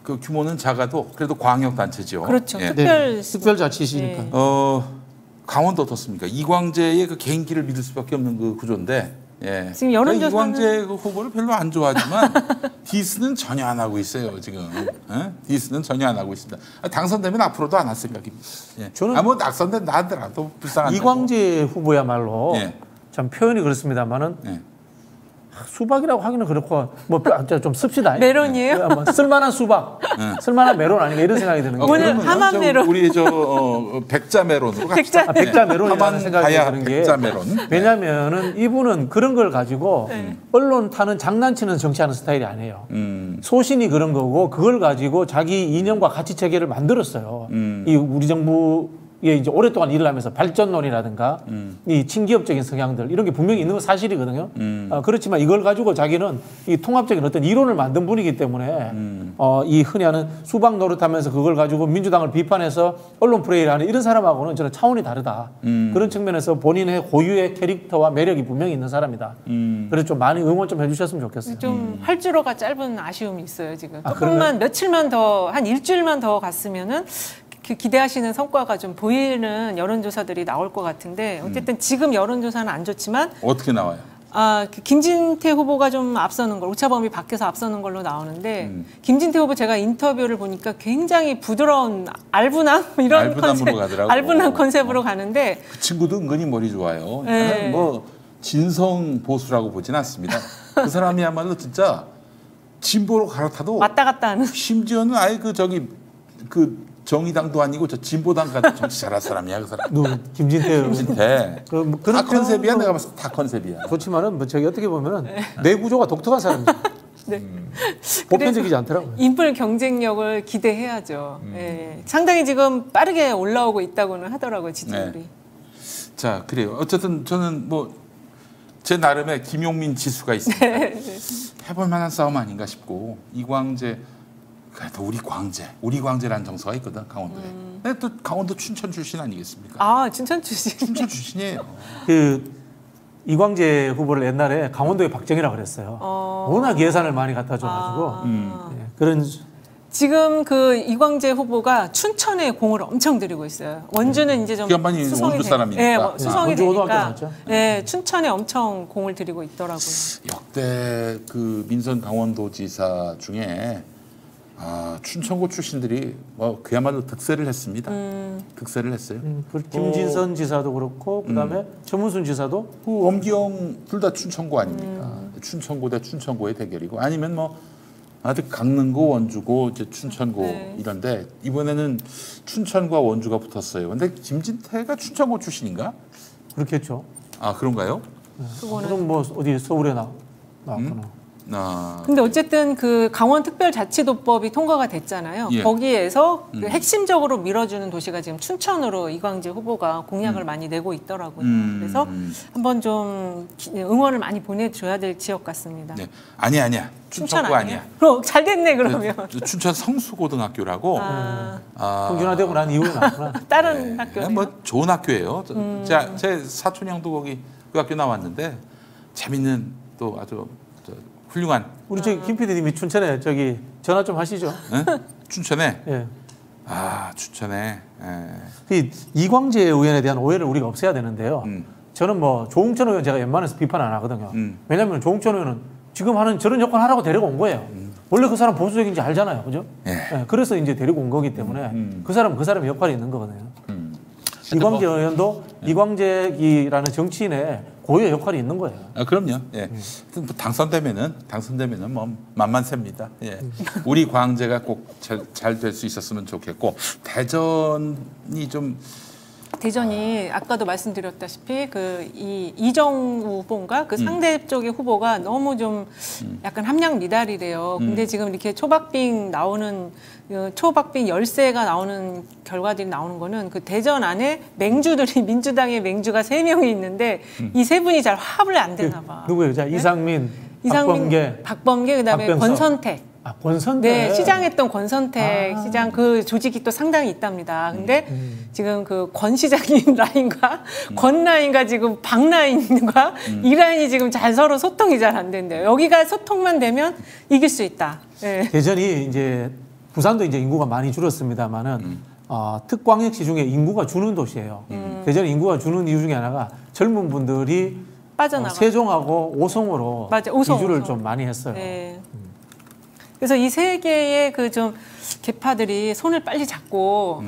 그 규모는 작아도 그래도 광역 단체죠. 그렇죠. 예. 특별자치시니까. 강원도 어떻습니까? 이광재의 그 개인기를 믿을 수밖에 없는 그 구조인데. 예. 지금 여론조사는 이광재 그 후보를 별로 안 좋아하지만 디스는 전혀 안 하고 있어요 지금. 예? 디스는 전혀 안 하고 있습니다. 당선되면 앞으로도 안 할 생각입니다. 예. 저는 뭐 낙선된 나더라도 불쌍한. 이광재 후보야말로 예. 참 표현이 그렇습니다만은 예. 수박이라고 하기는 그렇고 뭐 좀 씁시다. 메론이에요? 뭐 쓸만한 수박, 쓸만한 메론 아닌가 이런 생각이 드는 거예요. 오늘 하만 메론. 우리 백자 메론으로 갑시다. 백자. 백자 메론이라는 하만 생각이 가야 드는 게 백자 메론. 왜냐하면은 이분은 그런 걸 가지고 언론 타는 장난치는 정치하는 스타일이 아니에요. 소신이 그런 거고 그걸 가지고 자기 이념과 가치 체계를 만들었어요. 이 우리 정부 예, 이제 오랫동안 일을 하면서 발전론이라든가 이 친기업적인 성향들 이런 게 분명히 있는 건 사실이거든요. 그렇지만 이걸 가지고 자기는 이 통합적인 어떤 이론을 만든 분이기 때문에 이 흔히 하는 수박 노릇하면서 그걸 가지고 민주당을 비판해서 언론 플레이를 하는 이런 사람하고는 저는 차원이 다르다. 그런 측면에서 본인의 고유의 캐릭터와 매력이 분명히 있는 사람이다. 그래서 좀 많이 응원 좀 해주셨으면 좋겠어요. 좀 활주로가 짧은 아쉬움이 있어요 지금. 아, 조금만 며칠만 더 한 일주일만 더 갔으면은 기대하시는 성과가 좀 보이는 여론조사들이 나올 것 같은데 어쨌든 지금 여론조사는 안 좋지만 어떻게 나와요? 김진태 후보가 좀 앞서는 걸 오차범위 밖에서 앞서는 걸로 나오는데 김진태 후보 제가 인터뷰를 보니까 굉장히 부드러운 알분함 이런 알분함으로 가더라고. 알분한 컨셉으로 가는데 그 친구도 은근히 머리 좋아요. 네. 나는 뭐 진성 보수라고 보진 않습니다. 그 사람이야말로 진짜 진보로 갈아타도 왔다 갔다 하는 심지어는 아예 그 정의당도 아니고 저 진보당 같은 정치 잘할 사람이야 그 사람. 김진태. 김진태. 뭐 다 컨셉이야. 뭐 내가 봤을 때 다 컨셉이야. 그렇지만은 뭐 저기 어떻게 보면은 내 구조가 독특한 사람이죠. 네. 보편적이지 않더라고요. 인플 경쟁력을 기대해야죠. 예. 상당히 지금 빠르게 올라오고 있다고는 하더라고요 지지율이. 네. 자 그래요. 어쨌든 저는 뭐 제 나름의 김용민 지수가 있습니다. 해볼 만한 싸움 아닌가 싶고 이광재 그래도 우리 광재라는 정서가 있거든 강원도에. 근데 또 강원도 춘천 출신 아니겠습니까? 춘천 출신. 춘천 출신이에요. 그 이광재 후보를 옛날에 강원도의 박정희라 그랬어요. 워낙 예산을 많이 갖다 줘가지고 예, 그런. 지금 그 이광재 후보가 춘천에 공을 엄청 들이고 있어요. 원주는 이제 좀 그 양반이 원주 사람이니까. 수성이 원주 고등학교 되니까 나왔죠. 춘천에 엄청 공을 들이고 있더라고요. 역대 그 민선 강원도지사 중에 춘천고 출신들이 뭐 그야말로 득세를 했습니다. 득세를 했어요. 김진선 지사도 그렇고 그다음에 전문순 지사도 그 엄기영 둘 다 춘천고 아닙니까? 춘천고 대 춘천고의 대결이고 아니면 뭐 아직 강릉고 원주고 이제 춘천고 네. 이런데 이번에는 춘천과 원주가 붙었어요. 근데 김진태가 춘천고 출신인가? 그렇겠죠. 그런가요? 그럼 뭐 어디 서울에 나왔거나. 근데 어쨌든 그 강원특별자치도법이 통과가 됐잖아요. 예. 거기에서 그 핵심적으로 밀어주는 도시가 지금 춘천으로 이광재 후보가 공약을 많이 내고 있더라고요. 그래서 한번 좀 응원을 많이 보내줘야 될 지역 같습니다. 네. 아니야. 춘천고 아니야. 그럼 잘 됐네 그러면. 춘천 성수고등학교라고. 평준화되고 난 이후에 나왔구나. 다른 학교네요. 뭐 좋은 학교예요. 제 사촌 형도 거기 그 학교 나왔는데 재밌는 또 아주 훌륭한. 우리 저기 김 PD님이 춘천에 저기 전화 좀 하시죠. 네? 춘천에. 예. 춘천에. 이광재 의원에 대한 오해를 우리가 없애야 되는데요. 저는 뭐 조홍천 의원 제가 웬만해서 비판 안 하거든요. 왜냐하면 조홍천 의원은 지금 하는 저런 역할 하라고 데리고 온 거예요. 원래 그 사람 보수적인지 알잖아요, 그죠? 예, 그래서 이제 데리고 온 거기 때문에 그 사람의 역할이 있는 거거든요. 이광재 의원도 이광재라는 정치인의 고유의 역할이 있는 거예요. 아, 그럼요. 예. 하여튼 뭐 당선되면은 뭐 만만세입니다. 예. 우리 광제가 꼭 잘 될 수 있었으면 좋겠고 대전이 좀 대전이 아까도 말씀드렸다시피 그 이정우 후보인가 그 상대 쪽의 후보가 너무 좀 약간 함량 미달이래요. 근데 지금 이렇게 초박빙 나오는 초박빙 열세가 나오는 결과들이 나오는 거는 그 대전 안에 맹주들이 민주당의 맹주가 3명이 있는데 이 세 분이 잘 화합을 안 되나 봐. 누구예요? 자, 네? 이상민, 박범계 그다음에 박병석. 권선택. 아, 권선택. 네, 시장했던 권선택 시장 그 조직이 또 상당히 있답니다. 근데 지금 그 권 시장님 라인과 권 라인과 지금 박 라인과 이 라인이 지금 잘 서로 소통이 잘 안 된대요. 여기가 소통만 되면 이길 수 있다. 네. 대전이 이제 부산도 이제 인구가 많이 줄었습니다만은 특광역시 중에 인구가 주는 도시예요. 대전 인구가 주는 이유 중에 하나가 젊은 분들이 빠져나가. 세종하고 오송으로 맞아, 오송, 이주를 오송. 좀 많이 했어요. 네. 그래서 이 세 개의 그 좀 개파들이 손을 빨리 잡고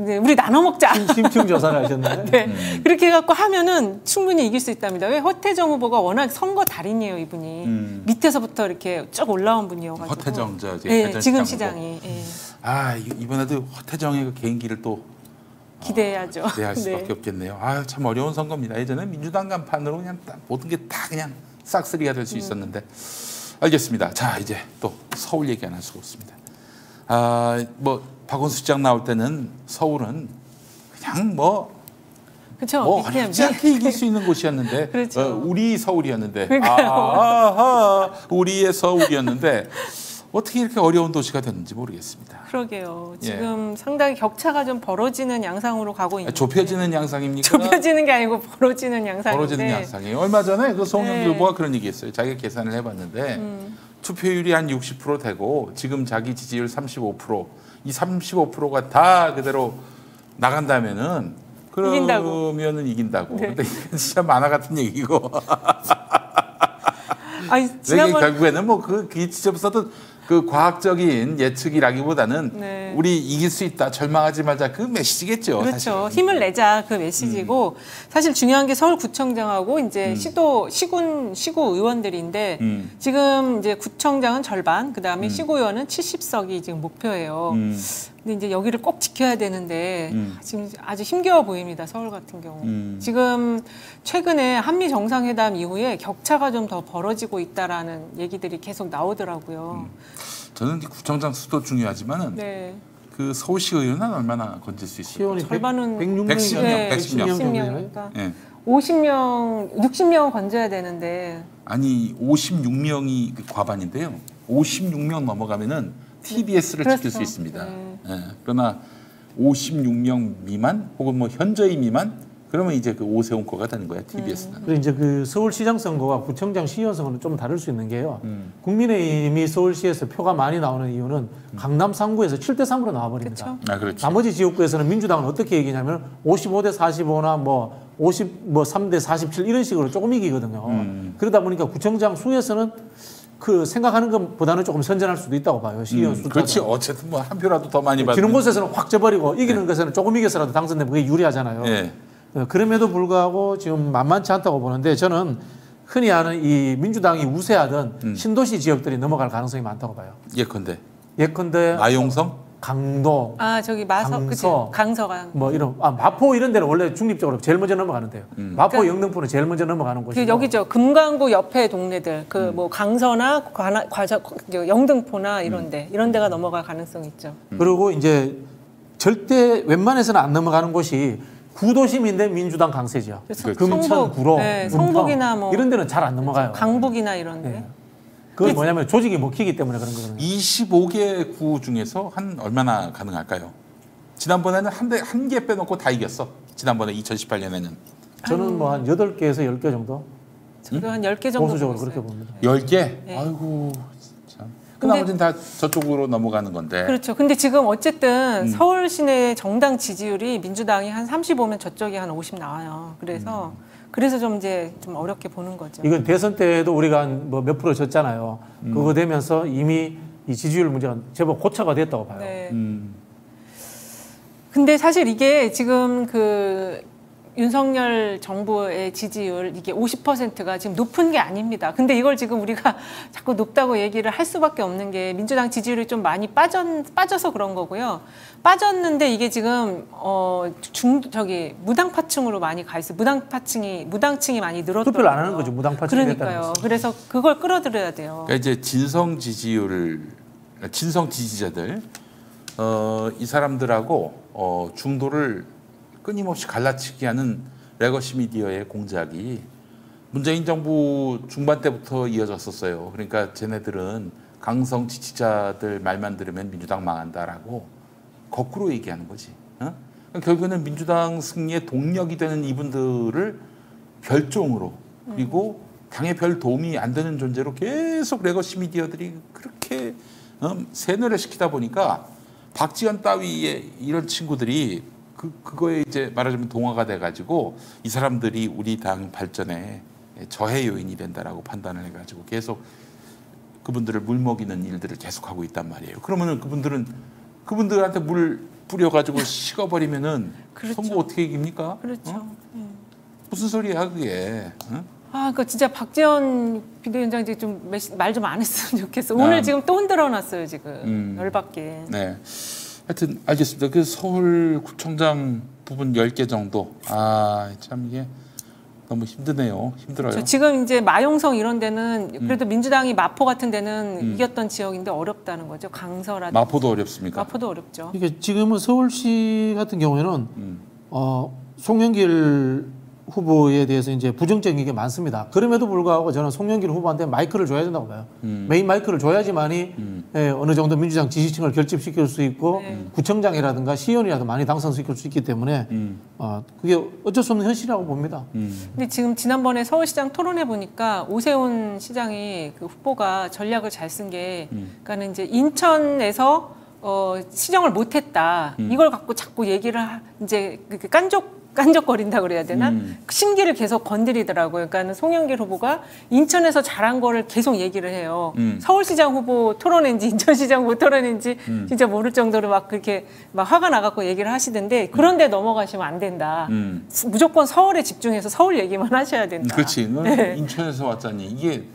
이제 우리 나눠 먹자. 심층 조사를 하셨나요? 네. 그렇게 해갖고 하면은 충분히 이길 수 있답니다. 왜 허태정 후보가 워낙 선거 달인이에요, 이분이. 밑에서부터 이렇게 쭉 올라온 분이어가지고. 허태정 네, 지금 시장이. 예. 아 이번에도 허태정의 그 개인기를 또 기대해야죠. 기대할 수밖에 없겠네요. 아 참 어려운 선거입니다. 예전에 민주당 간판으로 그냥 모든 게 다 그냥 싹쓸이가 될 수 있었는데. 알겠습니다. 자 이제 또 서울 얘기 안 할 수가 없습니다. 뭐 박원순 시장 나올 때는 서울은 그냥 그렇죠. 어렵지 않게 이길 수 있는 곳이었는데 그렇죠. 우리 서울이었는데 그러니까요. 우리의 서울이었는데 어떻게 이렇게 어려운 도시가 됐는지 모르겠습니다. 그러게요. 지금 상당히 격차가 좀 벌어지는 양상으로 가고 있는데 좁혀지는 양상입니까? 좁혀지는 게 아니고 벌어지는 양상인데 벌어지는 양상이에요. 얼마 전에 그 송영길보가 그런 얘기했어요. 자기가 계산을 해봤는데 투표율이 한 60% 되고 지금 자기 지지율 35%, 이 35%가 다 그대로 나간다면은 그러면은 이긴다고. 네. 근데 이건 진짜 만화 같은 얘기고. 아니, 지난번 결국에는 뭐 그 지점에서도 그 과학적인 예측이라기보다는 네. 우리 이길 수 있다, 절망하지 말자 그 메시지겠죠. 그렇죠. 사실은. 힘을 내자 그 메시지고 사실 중요한 게 서울구청장하고 이제 시구 의원들인데 지금 이제 구청장은 절반, 그다음에 시구의원은 70석이 지금 목표예요. 근데 이제 여기를 꼭 지켜야 되는데 지금 아주 힘겨워 보입니다. 서울 같은 경우. 지금 최근에 한미 정상회담 이후에 격차가 좀 더 벌어지고 있다라는 얘기들이 계속 나오더라고요. 저는 이 구청장 수도 중요하지만은 네. 그 서울시 의원은 얼마나 건질 수 있어요? 시원이 절반은 106명이요. 네, 110명. 110명이니까 예. 50명, 60명 건져야 되는데 아니 56명이 과반인데요. 56명 넘어가면은 TBS를 그렇죠. 지킬 수 있습니다. 네. 예. 그러나 56명 미만 혹은 뭐 현저히 미만 그러면 이제 그 오세훈 거가 되는 거야 TBS는. 그리고 이제 그 서울시장 선거와 구청장 시의원 선거는 좀 다를 수 있는 게요. 국민의힘이 서울시에서 표가 많이 나오는 이유는 강남 3구에서 7대 3으로 나와버립니다. 그렇죠. 아 그렇죠. 나머지 지역구에서는 민주당은 어떻게 얘기냐면 55대 45나 뭐 3대 47 이런 식으로 조금 이기거든요. 그러다 보니까 구청장 수에서는 그 생각하는 것보다는 조금 선전할 수도 있다고 봐요. 시의원 숫자가. 그렇지. 어쨌든 뭐 한 표라도 더 많이 받는. 지는 곳에서는 확 져버리고 이기는 곳에서는 조금 이겨서라도 당선되면 그게 유리하잖아요. 예. 그럼에도 불구하고 지금 만만치 않다고 보는데 저는 흔히 아는 이 민주당이 우세하던 신도시 지역들이 넘어갈 가능성이 많다고 봐요. 예컨대. 예컨대 마용성? 강동, 아 저기 마서 그치 강서가 뭐 이런 마포 이런 데는 원래 중립적으로 제일 먼저 넘어가는데요. 마포 그러니까 영등포는 제일 먼저 넘어가는 곳이고 그 여기죠 금강구 옆에 동네들 그 뭐 강서나 영등포나 이런 데가 넘어갈 가능성이 있죠. 그리고 이제 절대 웬만해서는 안 넘어가는 곳이 구도심인데 민주당 강세죠. 그렇죠. 금천, 성북, 구로, 네, 문평 성북이나 뭐 이런 데는 잘 안 넘어가요. 강북이나 이런데. 네. 그건 뭐냐면 조직이 먹히기 때문에 그런 거거든요. 25개 구 중에서 한 얼마나 가능할까요? 지난번에는 한 개 빼놓고 다 이겼어. 지난번에 2018년에는. 저는 뭐 한 8개에서 10개 정도 저도 한 10개 정도 보수적으로 보고 그렇게 있어요. 봅니다. 10개? 네. 아이고 참. 그 근데- 나머지는 다 저쪽으로 넘어가는 건데. 그렇죠. 근데 지금 어쨌든 서울 시내 정당 지지율이 민주당이 한 35면 저쪽이 한 50 나와요. 그래서 좀 이제 좀 어렵게 보는 거죠. 이건 대선 때도 우리가 한 뭐 몇 프로 졌잖아요. 그거 되면서 이미 이 지지율 문제가 제법 고차가 됐다고 봐요. 네. 근데 사실 이게 지금 그 윤석열 정부의 지지율 이게 50%가 지금 높은 게 아닙니다. 근데 이걸 지금 우리가 자꾸 높다고 얘기를 할 수밖에 없는 게 민주당 지지율이 좀 많이 빠져서 그런 거고요. 빠졌는데 이게 지금 무당파층으로 많이 가 있어요. 무당층이 많이 늘었더라고요. 투표를 안 하는 거죠. 무당파층이 그러니까요. 그래서 그걸 끌어들여야 돼요. 그러니까 이제 진성 지지자들 이 사람들하고 중도를 끊임없이 갈라치기 하는 레거시 미디어의 공작이 문재인 정부 중반 때부터 이어졌었어요. 그러니까 쟤네들은 강성 지지자들 말만 들으면 민주당 망한다라고 거꾸로 얘기하는 거지. 그러니까 결국에는 민주당 승리의 동력이 되는 이분들을 별종으로 그리고 당에 별 도움이 안 되는 존재로 계속 레거시 미디어들이 그렇게 세뇌를 시키다 보니까 박지원 따위의 이런 친구들이 그거에 이제 말하자면 동화가 돼가지고 이 사람들이 우리 당 발전에 저해 요인이 된다라고 판단을 해가지고 계속 그분들을 물먹이는 일들을 계속하고 있단 말이에요. 그러면은 그분들한테 물 뿌려가지고 식어버리면은 그렇죠. 선거 어떻게 이깁니까? 그렇죠. 무슨 소리야 그게? 그러니까 진짜 박지원 비대위원장이 좀 말 좀 안 했으면 좋겠어. 오늘 지금 또 흔들어놨어요 지금 열받게. 네. 하여튼 알겠습니다. 그 서울구청장 부분 10개 정도. 참 이게 너무 힘들어요. 지금 이제 마용성 이런 데는 그래도 민주당이 마포 같은 데는 이겼던 지역인데 어렵다는 거죠. 강서라든지. 마포도 어렵습니까? 마포도 어렵죠. 이게 지금은 서울시 같은 경우에는 송영길 후보에 대해서 이제 부정적인 게 많습니다. 그럼에도 불구하고 저는 송영길 후보한테 마이크를 줘야 된다고 봐요. 메인 마이크를 줘야지만이 어느 정도 민주당 지지층을 결집시킬 수 있고 구청장이라든가 시의원이라도 많이 당선시킬 수 있기 때문에 그게 어쩔 수 없는 현실이라고 봅니다. 근데 지금 지난번에 서울시장 토론해 보니까 오세훈 시장이 그 후보가 전략을 잘 쓴 게, 그러니까는 이제 인천에서 시정을 못했다. 이걸 갖고 자꾸 얘기를 이제 깐족거린다 그래야 되나? 심기를 계속 건드리더라고요. 그러니까 송영길 후보가 인천에서 잘한 거를 계속 얘기를 해요. 서울시장 후보 토론인지 인천시장 후보 토론인지 진짜 모를 정도로 막 그렇게 막 화가 나갖고 얘기를 하시던데 그런데 넘어가시면 안 된다. 무조건 서울에 집중해서 서울 얘기만 하셔야 된다. 그렇지. 네. 인천에서 왔잖니. 이게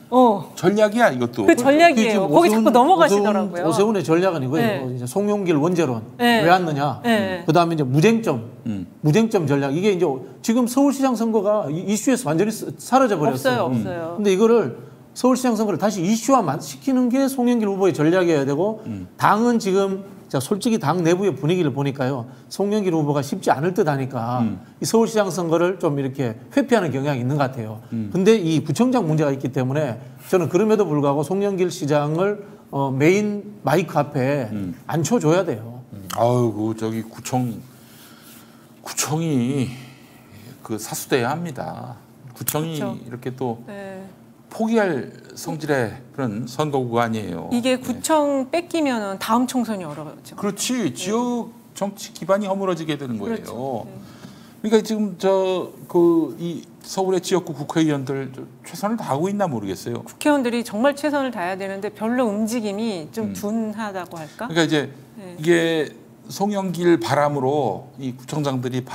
전략이야 이것도. 그 전략이에요. 거기 자꾸 넘어가시더라고요. 오세훈의 전략은 이거예요. 네. 이제 송영길 원재론 왜 왔느냐. 그다음에 이제 무쟁점 전략. 이게 이제 지금 서울시장 선거가 이슈에서 완전히 사라져 버렸어요. 없어요. 근데 이거를 서울시장 선거를 다시 이슈화 시키는 게 송영길 후보의 전략이어야 되고 당은 지금 솔직히 당 내부의 분위기를 보니까요. 송영길 후보가 쉽지 않을 듯 하니까 이 서울시장 선거를 좀 이렇게 회피하는 경향이 있는 것 같아요. 근데 이 구청장 문제가 있기 때문에 저는 그럼에도 불구하고 송영길 시장을 메인 마이크 앞에 앉혀줘야 돼요. 아이고 저기 구청이 그 사수돼야 합니다. 구청이 그렇죠. 이렇게 또 포기할 성질의 그런 선거구가 아니에요. 이게 구청 뺏기면 다음 총선이 어려워져. 그렇지. 지역 정치 기반이 허물어지게 되는 거예요. 그렇죠. 그러니까 지금 이 서울의 지역구 국회의원들 최선을 다하고 있나 모르겠어요. 국회의원들이 정말 최선을 다해야 되는데 별로 움직임이 좀 둔하다고 할까? 그러니까 이제 이게 송영길 바람으로 이 구청장들이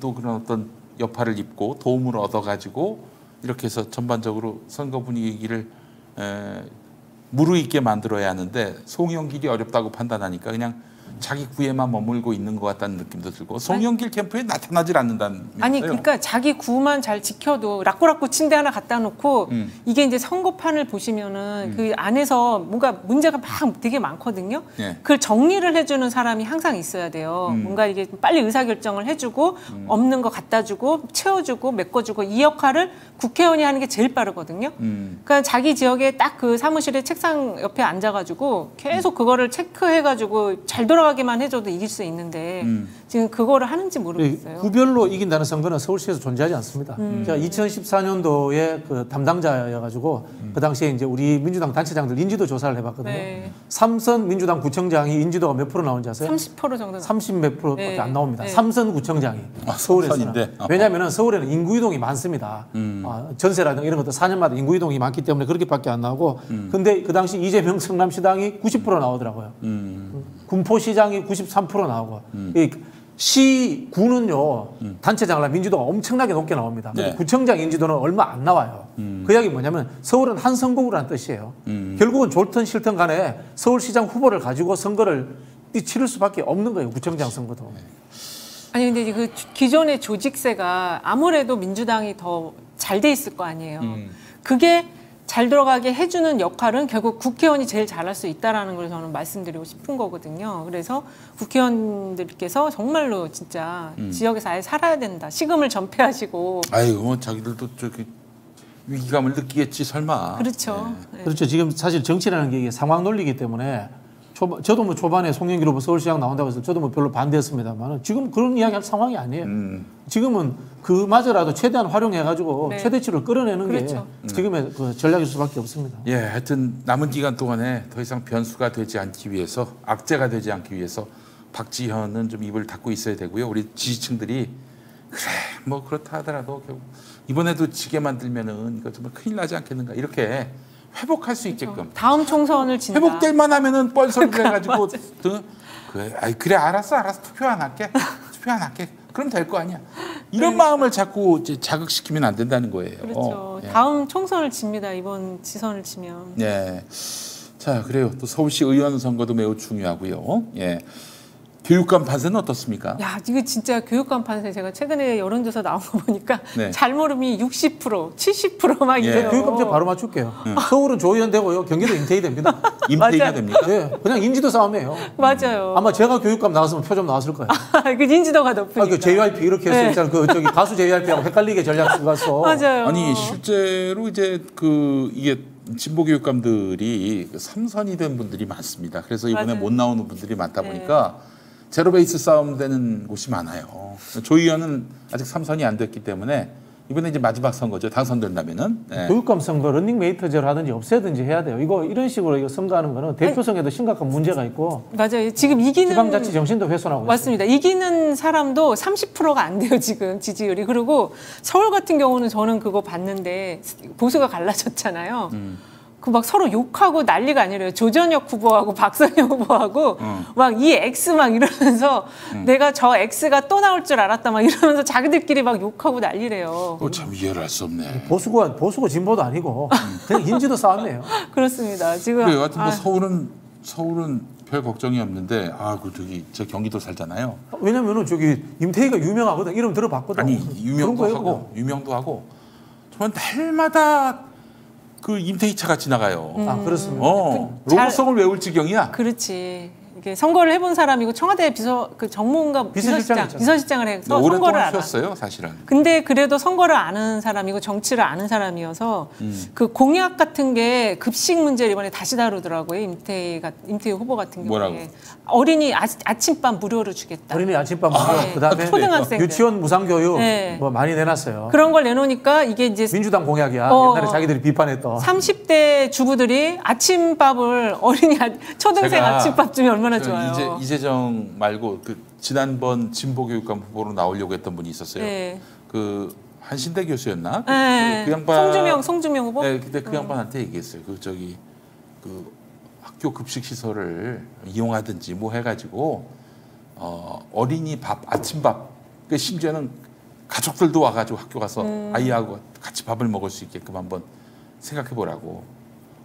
또 그런 어떤 여파를 입고 도움을 얻어가지고 이렇게 해서 전반적으로 선거 분위기를 무르익게 만들어야 하는데 송영길이 어렵다고 판단하니까 그냥 자기 구에만 머물고 있는 것 같다는 느낌도 들고 송영길 캠프에 나타나질 않는다는 아니 그러니까 자기 구만 잘 지켜도 라꾸라꾸 침대 하나 갖다 놓고 이게 이제 선거판을 보시면은 그 안에서 뭔가 문제가 막 되게 많거든요. 그걸 정리를 해주는 사람이 항상 있어야 돼요. 뭔가 이게 빨리 의사결정을 해주고 없는 거 갖다 주고 채워주고 메꿔주고 이 역할을 국회의원이 하는 게 제일 빠르거든요. 그러니까 자기 지역에 딱 그 사무실에 책상 옆에 앉아가지고 계속 그거를 체크해가지고 잘 돌아가기만 해줘도 이길 수 있는데 지금 그거를 하는지 모르겠어요. 구별로 이긴다는 선거는 서울시에서 존재하지 않습니다. 제가 2014년도에 그 담당자여가지고 그 당시에 이제 우리 민주당 단체장들 인지도 조사를 해봤거든요. 삼선 민주당 구청장이 인지도가 몇 프로 나오는지 아세요? 30% 정도. 30 몇 프로밖에 안 나옵니다. 삼선 구청장이 서울에서는. 왜냐하면 서울에는 인구 이동이 많습니다. 전세라든가 이런 것도 4년마다 인구 이동이 많기 때문에 그렇게밖에 안 나오고 근데 그 당시 이재명 성남시당이 90% 나오더라고요. 군포시장이 93% 나오고 시구는요 단체장을 하면 인지도가 엄청나게 높게 나옵니다. 근데 네. 구청장 인지도는 얼마 안 나와요. 그 이야기 뭐냐면 서울은 한 선거구라는 뜻이에요. 결국은 좋든 싫든 간에 서울시장 후보를 가지고 선거를 치를 수밖에 없는 거예요. 구청장 선거도. 아니 근데 그 기존의 조직세가 아무래도 민주당이 더 잘 돼 있을 거 아니에요. 그게 잘 들어가게 해주는 역할은 결국 국회의원이 제일 잘할 수 있다라는 걸 저는 말씀드리고 싶은 거거든요. 그래서 국회의원들께서 정말로 진짜 지역에서 아예 살아야 된다. 시금을 전폐하시고. 아이고 뭐 자기들도 저기 위기감을 느끼겠지 설마. 그렇죠. 네. 그렇죠. 지금 사실 정치라는 게 이게 상황 논리이기 때문에 저도 뭐 초반에 송영길 후보 서울시장 나온다고 해서 저도 뭐 별로 반대했습니다만 지금 그런 이야기 할 상황이 아니에요. 지금은 그마저라도 최대한 활용해가지고 네. 최대치를 끌어내는 그렇죠. 게 지금의 그 전략일 수밖에 없습니다. 예, 하여튼 남은 기간 동안에 더 이상 변수가 되지 않기 위해서 악재가 되지 않기 위해서 박지현은 좀 입을 닫고 있어야 되고요. 우리 지지층들이 그래 뭐 그렇다 하더라도 결국 이번에도 지게 만들면은 이거 정말 큰일 나지 않겠는가 이렇게 회복할 수 있게끔 다음 총선을 진다. 회복될 만하면은 뻘소리를 해가지고 그래, 아이, 그래 알았어 투표 안 할게 그럼 될 거 아니야 이런 마음을 자꾸 이제 자극시키면 안 된다는 거예요. 그렇죠. 예. 다음 총선을 집니다. 이번 지선을 치면. 네. 자 그래요. 또 서울시 의원 선거도 매우 중요하고요. 예. 교육감 판세는 어떻습니까? 야, 이거 진짜 교육감 판세 제가 최근에 여론조사 나온 거 보니까 네. 잘모름이 60%, 70%막 예. 이래요. 교육감 제가 바로 맞출게요. 서울은 조의원 되고요. 경기도 임태희 됩니다. 임태희가 맞아요. 됩니까? 네, 그냥 인지도 싸움이에요. 맞아요. 아마 제가 교육감 나왔으면 표 좀 나왔을 거예요. 그 인지도가 높으니까. 그 JYP 이렇게 해서 있잖아. 그 저기 가수 JYP하고 헷갈리게 전략 쓰가서. 맞아요. 아니 실제로 이제 그 이게 진보 교육감들이 그 3선이 된 분들이 많습니다. 그래서 이번에 맞아요. 못 나오는 분들이 많다 네. 보니까 제로 베이스 싸움 되는 곳이 많아요. 조 의원은 아직 3선이 안 됐기 때문에 이번에 이제 마지막 선거죠. 당선된다면은. 네. 교육감 선거 런닝메이트제로 하든지 없애든지 해야 돼요. 이거 이런 식으로 이거 선거하는 거는 대표성에도 심각한 문제가 있고 맞아요. 지금 이기는 지방자치 정신도 훼손하고 맞습니다. 이기는 사람도 30%가 안 돼요, 지금 지지율이. 그리고 서울 같은 경우는 저는 그거 봤는데 보수가 갈라졌잖아요. 그 막 서로 욕하고 난리가 아니래요. 조전혁 후보하고 박선영 후보하고 막 이 X 막 이러면서 내가 저 X가 또 나올 줄 알았다 막 이러면서 자기들끼리 막 욕하고 난리래요. 참 이해를 할 수 없네. 보수고 진보도 아니고 그냥 인지도 싸움이에요. 그렇습니다. 지금 그래요. 하여튼 뭐 서울은 별 걱정이 없는데 그 저기 저 경기도 살잖아요. 왜냐면은 저기 임태희가 유명하거든. 이름 들어봤거든. 아니 그런 거예요, 유명도 하고 정말 날마다 그 임태희 차가 지나가요. 그렇습니다. 로고송을 외울 지경이야. 그렇지. 이게 선거를 해본 사람이고 청와대 정무원가 비서실장을 해서 선거를 오랫동안 알아. 쉬었어요, 사실은. 근데 그래도 선거를 아는 사람이고 정치를 아는 사람이어서 그 공약 같은 게 급식 문제를 이번에 다시 다루더라고요. 임태희 후보 같은 경우에. 뭐라고? 어린이 아침밥 무료로 주겠다. 어린이 아침밥 무료, 그다음에 초등학생들. 유치원 무상교육 네. 뭐 많이 내놨어요. 그런 걸 내놓으니까 이게 이제 민주당 공약이야. 옛날에 자기들이 비판했던. 30대 주부들이 아침밥을 초등생 제가 아침밥 주면 얼마나 좋아요. 이재정 말고 그 지난번 진보교육감 후보로 나오려고 했던 분이 있었어요. 네. 그 한신대 교수였나? 네. 그 양반 송주명 후보. 네, 근데 그 양반한테 얘기했어요. 그 학교 급식 시설을 이용하든지 뭐 해가지고 어린이 아침밥. 그 심지어는 가족들도 와가지고 학교 가서 아이하고 같이 밥을 먹을 수 있게끔 한번 생각해 보라고.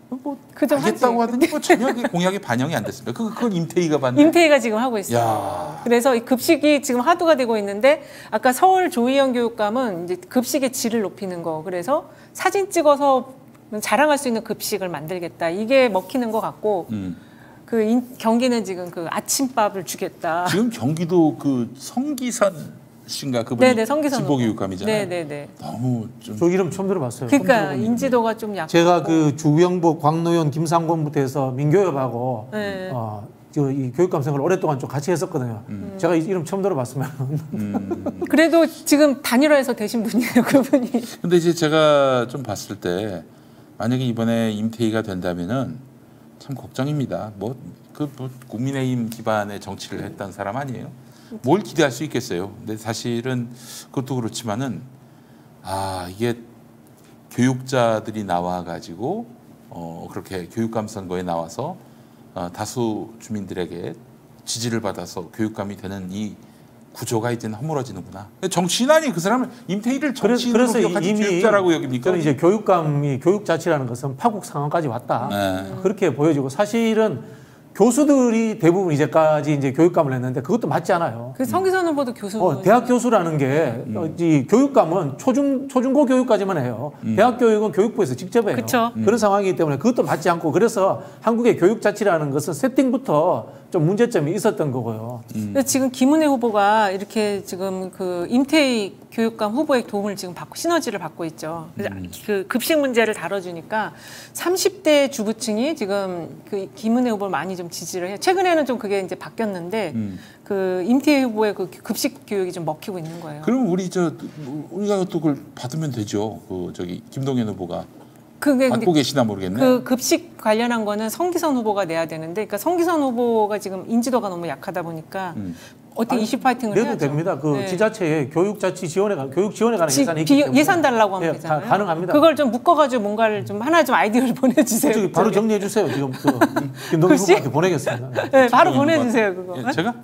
뭐 그좀 하겠다고 하더니 뭐 전혀 공약이 반영이 안 됐습니다. 그걸 임태희가 받네. 임태희가 지금 하고 있어요. 야. 그래서 이 급식이 지금 화두가 되고 있는데 아까 서울 조희연 교육감은 이제 급식의 질을 높이는 거. 그래서 사진 찍어서 자랑할 수 있는 급식을 만들겠다. 이게 먹히는 것 같고 경기는 지금 그 아침밥을 주겠다. 지금 경기도 그 성기선 씨인가 그분이 네네, 성기선 진보교육감이잖아요. 네네네. 너무 좀 저 이름 처음 들어봤어요. 그러니까 인지도가 좀 약하고. 제가 그 주영복, 광노현, 김상곤부터 해서 민교협하고 네. 이 교육감 생활을 오랫동안 좀 같이 했었거든요. 제가 이 이름 처음 들어봤으면. 그래도 지금 단일화해서 되신 분이에요, 그분이. 근데 이제 제가 좀 봤을 때 만약에 이번에 임태희가 된다면은 참 걱정입니다. 뭐 국민의힘 기반의 정치를 했던 사람 아니에요? 뭘 기대할 수 있겠어요? 근데 사실은 그것도 그렇지만은 이게 교육자들이 나와가지고 그렇게 교육감 선거에 나와서 다수 주민들에게 지지를 받아서 교육감이 되는 이 구조가 이제는 허물어지는구나. 정치인이 그 사람을 임태희를 정치인으로 그래서 기억하지 이미 교육자라고 여깁니까? 저는 이제 교육감이 교육 자치라는 것은 파국 상황까지 왔다. 그렇게 보여지고 사실은 교수들이 대부분 이제까지 이제 교육감을 했는데 그것도 맞지 않아요. 그 성기선 후보도 교수. 대학 교수라는 게 이 교육감은 초중고 교육까지만 해요. 대학 교육은 교육부에서 직접 해요. 그쵸. 그런 상황이기 때문에 그것도 맞지 않고 그래서 한국의 교육 자치라는 것은 세팅부터 좀 문제점이 있었던 거고요. 근데 지금 김은혜 후보가 이렇게 지금 그 임태희 교육감 후보의 도움을 지금 시너지를 받고 있죠. 그래서 그 급식 문제를 다뤄주니까 30대 주부층이 지금 그 김은혜 후보를 많이 좀 지지를 해요. 최근에는 좀 그게 이제 바뀌었는데 그 임태희 후보의 그 급식 교육이 좀 먹히고 있는 거예요. 그럼 우리가 또 그걸 받으면 되죠. 그 저기 김동연 후보가. 그게 받고 계시나 모르겠네. 그 급식 관련한 거는 성기선 후보가 내야 되는데, 그러니까 성기선 후보가 지금 인지도가 너무 약하다 보니까 어떻게 이슈 파이팅을 내도 해야죠. 됩니다. 그 네. 지자체에 교육 자치 지원에 교육 지원에 관한 예산이 있기 때문에 예산 달라고 하면 되잖아요. 가능합니다. 그걸 좀 묶어가지고 뭔가를 좀 하나 좀 아이디어를 보내주세요. 솔직히 바로 정리해 주세요. 지금 김동연 후보한테 보내겠습니다. 네, 바로 보내주세요 그거. 예, 제가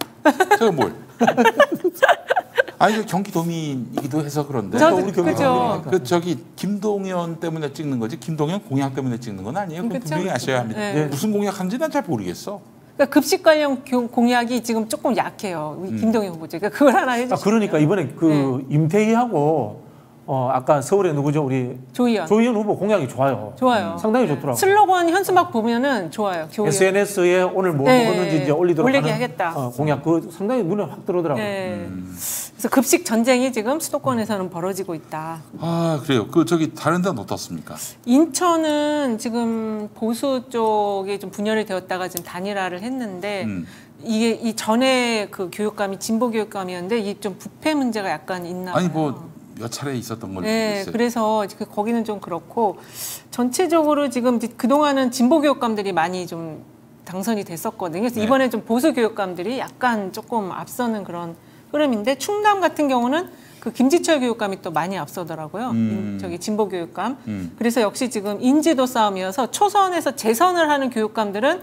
뭘? 아니 경기도민이기도 해서 그런데. 저도 우리 그죠. 그 저기 김동연 때문에 찍는 거지 김동연 공약 때문에 찍는 건 아니에요. 그건 그쵸? 분명히 아셔야 합니다. 네. 무슨 공약하는지 난 잘 모르겠어. 그러니까 급식 관련 공약이 지금 조금 약해요. 우리 김동연 후보죠. 그러니까 그걸 하나 해주시면. 그러니까 이번에 그 임태희하고 아까 서울에 누구죠? 우리 조희연 후보 공약이 좋아요. 좋아요. 상당히 좋더라고요. 슬로건 현수막 보면은 좋아요. 조희연. SNS에 오늘 뭐 네, 먹었는지 이제 올리도록 올리게 하는 하겠다. 공약 그 상당히 눈에 확 들어오더라고요. 네. 그래서 급식 전쟁이 지금 수도권에서는 벌어지고 있다. 아 그래요. 그 저기 다른 데는 어떻습니까? 인천은 지금 보수 쪽에 좀 분열이 되었다가 지금 단일화를 했는데 이게 이 전에 그 교육감이 진보 교육감이었는데 이 좀 부패 문제가 약간 있나 봐요. 아니 뭐 몇 차례 있었던 걸 네, 모르겠어요. 그래서 거기는 좀 그렇고 전체적으로 지금 그동안은 진보 교육감들이 많이 좀 당선이 됐었거든요. 그래서 네. 이번에 좀 보수 교육감들이 약간 조금 앞서는 그런 흐름인데 충남 같은 경우는 그 김지철 교육감이 또 많이 앞서더라고요. 저기 진보 교육감. 그래서 역시 지금 인지도 싸움이어서 초선에서 재선을 하는 교육감들은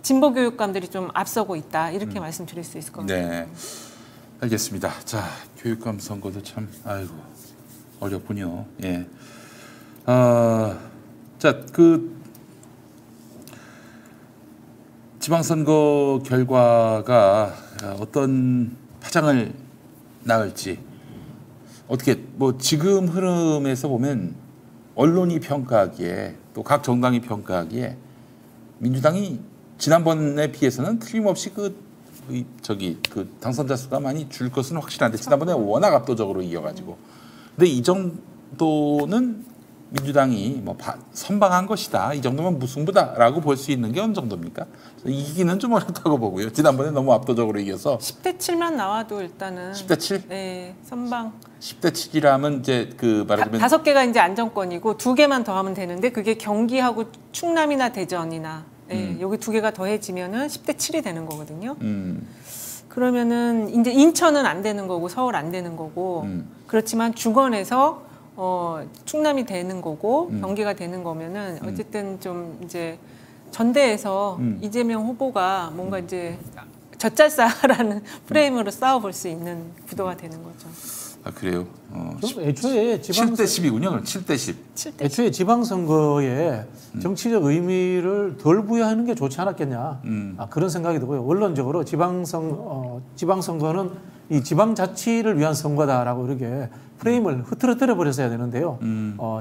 진보 교육감들이 좀 앞서고 있다. 이렇게 말씀드릴 수 있을 것 같아요. 네, 알겠습니다. 자, 교육감 선거도 참 아이고 어렵군요. 예. 자, 그 지방선거 결과가 어떤 파장을 낳을지 어떻게 뭐 지금 흐름에서 보면 언론이 평가하기에 또 각 정당이 평가하기에 민주당이 지난번에 비해서는 틀림없이 그 당선자 수가 많이 줄 것은 확실한데 지난번에 워낙 압도적으로 이겨가지고 근데 이 정도는 민주당이 뭐 선방한 것이다. 이 정도면 무승부다라고 볼 수 있는 게 어느 정도입니까? 이기는 좀 어렵다고 보고요. 지난번에 너무 압도적으로 이겨서 10대 7만 나와도 일단은 10대 7? 네, 선방. 10대 7이라면 이제 그 말하자면 5개가 이제 안정권이고 2개만 더하면 되는데 그게 경기하고 충남이나 대전이나 여기 2개가 더해지면은 10대 7이 되는 거거든요. 그러면은 이제 인천은 안 되는 거고 서울 안 되는 거고 그렇지만 주권에서 충남이 되는 거고 경기가 되는 거면은 어쨌든 좀 이제 전대에서 이재명 후보가 뭔가 이제 젖잘싸라는 프레임으로 싸워볼 수 있는 구도가 되는 거죠. 아 그래요. 좀 애초에 7대 10이군요. 그럼 7대 10. 애초에 지방선거에 정치적 의미를 덜 부여하는 게 좋지 않았겠냐 그런 생각이 들고요. 원론적으로 지방선거는 이 지방자치를 위한 선거다라고 이렇게 프레임을 흐트러뜨려 버렸어야 되는데요.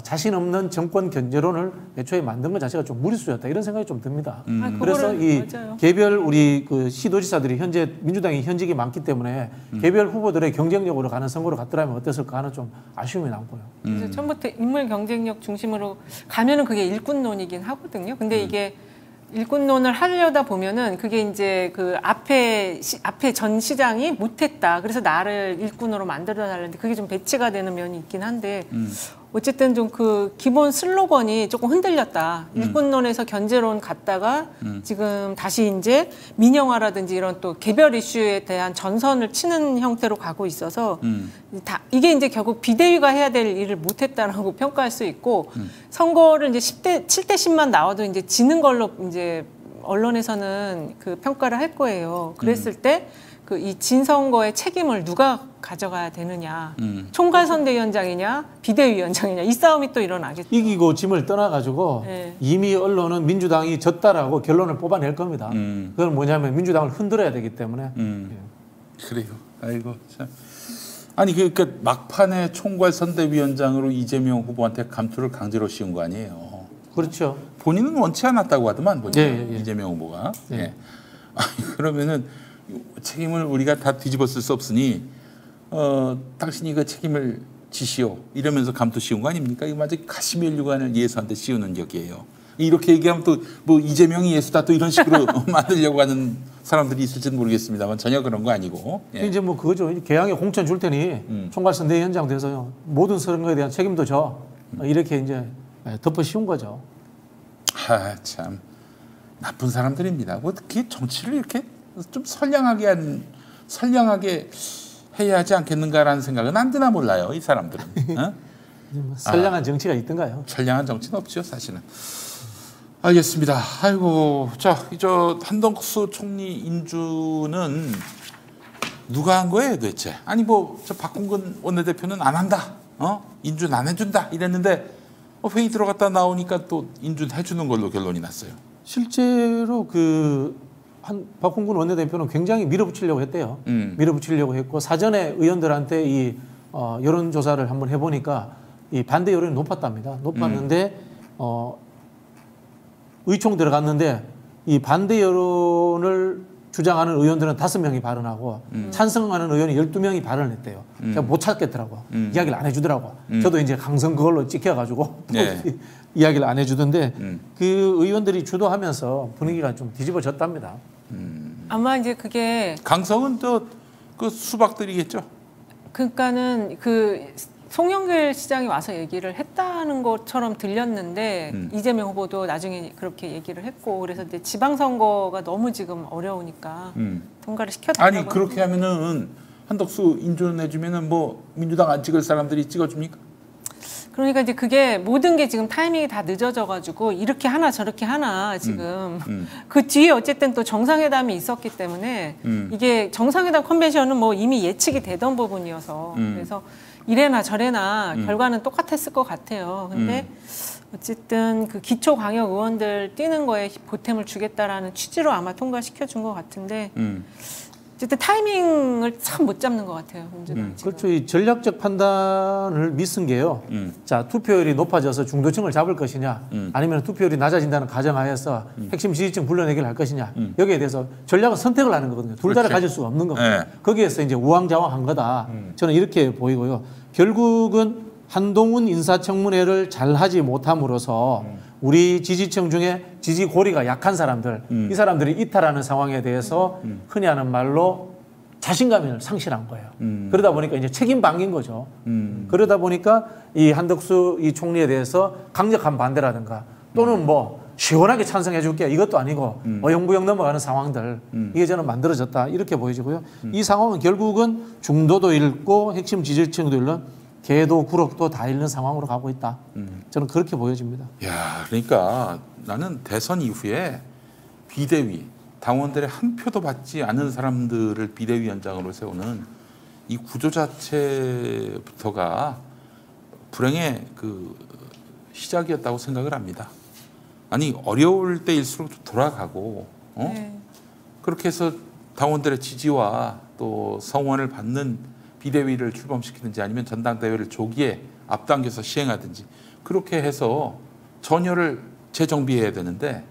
자신 없는 정권 견제론을 애초에 만든 것 자체가 좀 무리수였다 이런 생각이 좀 듭니다. 그래서 이 맞아요. 개별 우리 그 시도지사들이 현재 민주당이 현직이 많기 때문에 개별 후보들의 경쟁력으로 가는 선거로 갔더라면 어땠을까 하는 좀 아쉬움이 남고요. 그래서 처음부터 인물 경쟁력 중심으로 가면은 그게 일꾼론이긴 하거든요. 근데 이게 일꾼론을 하려다 보면은 그게 이제 그 앞에 전 시장이 못했다. 그래서 나를 일꾼으로 만들어 달라는데 그게 좀 배치가 되는 면이 있긴 한데 어쨌든 좀 그 기본 슬로건이 조금 흔들렸다. 일꾼론에서 견제론 갔다가 지금 다시 이제 민영화라든지 이런 또 개별 이슈에 대한 전선을 치는 형태로 가고 있어서 이게 이제 결국 비대위가 해야 될 일을 못했다라고 평가할 수 있고 선거를 이제 7대 10만 나와도 이제 지는 걸로 이제 언론에서는 그 평가를 할 거예요. 그랬을 때 그 이 진선거의 책임을 누가 가져가야 되느냐. 총괄선대위원장이냐 비대위원장이냐 이 싸움이 또 일어나겠죠. 이기고 짐을 떠나가지고 네. 이미 언론은 민주당이 졌다라고 결론을 뽑아낼 겁니다. 그건 뭐냐면 민주당을 흔들어야 되기 때문에. 그래요. 아이고 참. 아니 그러니까 막판에 총괄선대위원장으로 이재명 후보한테 감투를 강제로 씌운 거 아니에요. 그렇죠. 본인은 원치 않았다고 하더만 보니까 예. 이재명 후보가. 예. 아니, 그러면은 책임을 우리가 다 뒤집어쓸 수 없으니 당신이 그 책임을 지시오 이러면서 감투 씌운 거 아닙니까? 이거 마치 가시멜 유관을 예수한테 씌우는 격이에요. 이렇게 얘기하면 또 뭐 이재명이 예수다 또 이런 식으로 만들려고 하는 사람들이 있을지는 모르겠습니다만 전혀 그런 거 아니고. 예. 이제 뭐 그거죠. 개항에 공천 줄 테니 총괄선대위원장 돼서요. 모든 선거에 대한 책임도 져. 이렇게 이제 덮어 씌운 거죠. 아, 참 나쁜 사람들입니다. 뭐 특히 정치를 이렇게 좀 선량하게 해야 하지 않겠는가라는 생각은 안 드나 몰라요. 이 사람들은. 어? 선량한 정치가 있던가요? 선량한 정치는 없죠, 사실은. 알겠습니다. 아이고, 자, 저 한덕수 총리 인준은 누가 한 거예요, 도대체? 아니 뭐 저 박홍근 원내대표는 안 한다, 인준 안 해준다 이랬는데 회의 들어갔다 나오니까 또 인준 해주는 걸로 결론이 났어요. 실제로 박홍근 원내대표는 굉장히 밀어붙이려고 했대요. 밀어붙이려고 했고 사전에 의원들한테 이 여론조사를 한번 해보니까 이 반대 여론이 높았답니다. 높았는데 의총 들어갔는데 이 반대 여론을 주장하는 의원들은 5명이 발언하고 찬성하는 의원이 12명이 발언을 했대요. 제가 못 찾겠더라고. 이야기를 안 해주더라고. 저도 이제 강성 그걸로 찍혀가지고 네. 이야기를 안 해주던데 그 의원들이 주도하면서 분위기가 좀 뒤집어졌답니다. 아마 이제 그게 강성은 그 수박들이겠죠. 그러니까는 그 송영길 시장이 와서 얘기를 했다는 것처럼 들렸는데 이재명 후보도 나중에 그렇게 얘기를 했고 그래서 이제 지방선거가 너무 지금 어려우니까 통과를 시켜달라고. 아니 그렇게 하면은 한덕수 인준해주면은 뭐 민주당 안 찍을 사람들이 찍어줍니까? 그러니까 이제 그게 모든 게 지금 타이밍이 다 늦어져가지고 이렇게 하나 저렇게 하나 지금 그 뒤에 어쨌든 또 정상회담이 있었기 때문에 이게 정상회담 컨벤션은 뭐 이미 예측이 되던 부분이어서 그래서 이래나 저래나 결과는 똑같았을 것 같아요. 근데 어쨌든 그 기초광역 의원들 뛰는 거에 보탬을 주겠다라는 취지로 아마 통과시켜준 것 같은데 어쨌든 타이밍을 참 못 잡는 것 같아요. 민주당 지금. 그렇죠. 이 전략적 판단을 미쓴 게요. 자, 투표율이 높아져서 중도층을 잡을 것이냐 아니면 투표율이 낮아진다는 가정하에서 핵심 지지층 불러내기를 할 것이냐 여기에 대해서 전략은 선택을 하는 거거든요. 둘 다를 가질 수가 없는 겁니다. 네. 거기에서 이제 우왕좌왕한 거다. 저는 이렇게 보이고요. 결국은 한동훈 인사청문회를 잘 하지 못함으로써 우리 지지층 중에 지지 고리가 약한 사람들, 이 사람들이 이탈하는 상황에 대해서 흔히 하는 말로 자신감을 상실한 거예요. 그러다 보니까 이제 책임 방기인 거죠. 그러다 보니까 이 한덕수 이 총리에 대해서 강력한 반대라든가 또는 뭐 시원하게 찬성해 줄게 이것도 아니고 어영부영 넘어가는 상황들 이게 저는 만들어졌다 이렇게 보여지고요. 이 상황은 결국은 중도도 잃고 핵심 지지층도 잃는 개도 구럭도 다 잃는 상황으로 가고 있다. 저는 그렇게 보여집니다. 야, 그러니까 나는 대선 이후에 비대위 당원들의 한 표도 받지 않은 사람들을 비대위원장으로 세우는 이 구조 자체부터가 불행의 그 시작이었다고 생각을 합니다. 아니 어려울 때일수록 돌아가고 네. 그렇게 해서 당원들의 지지와 또 성원을 받는 비대위를 출범시키든지 아니면 전당대회를 조기에 앞당겨서 시행하든지 그렇게 해서 전열을 재정비해야 되는데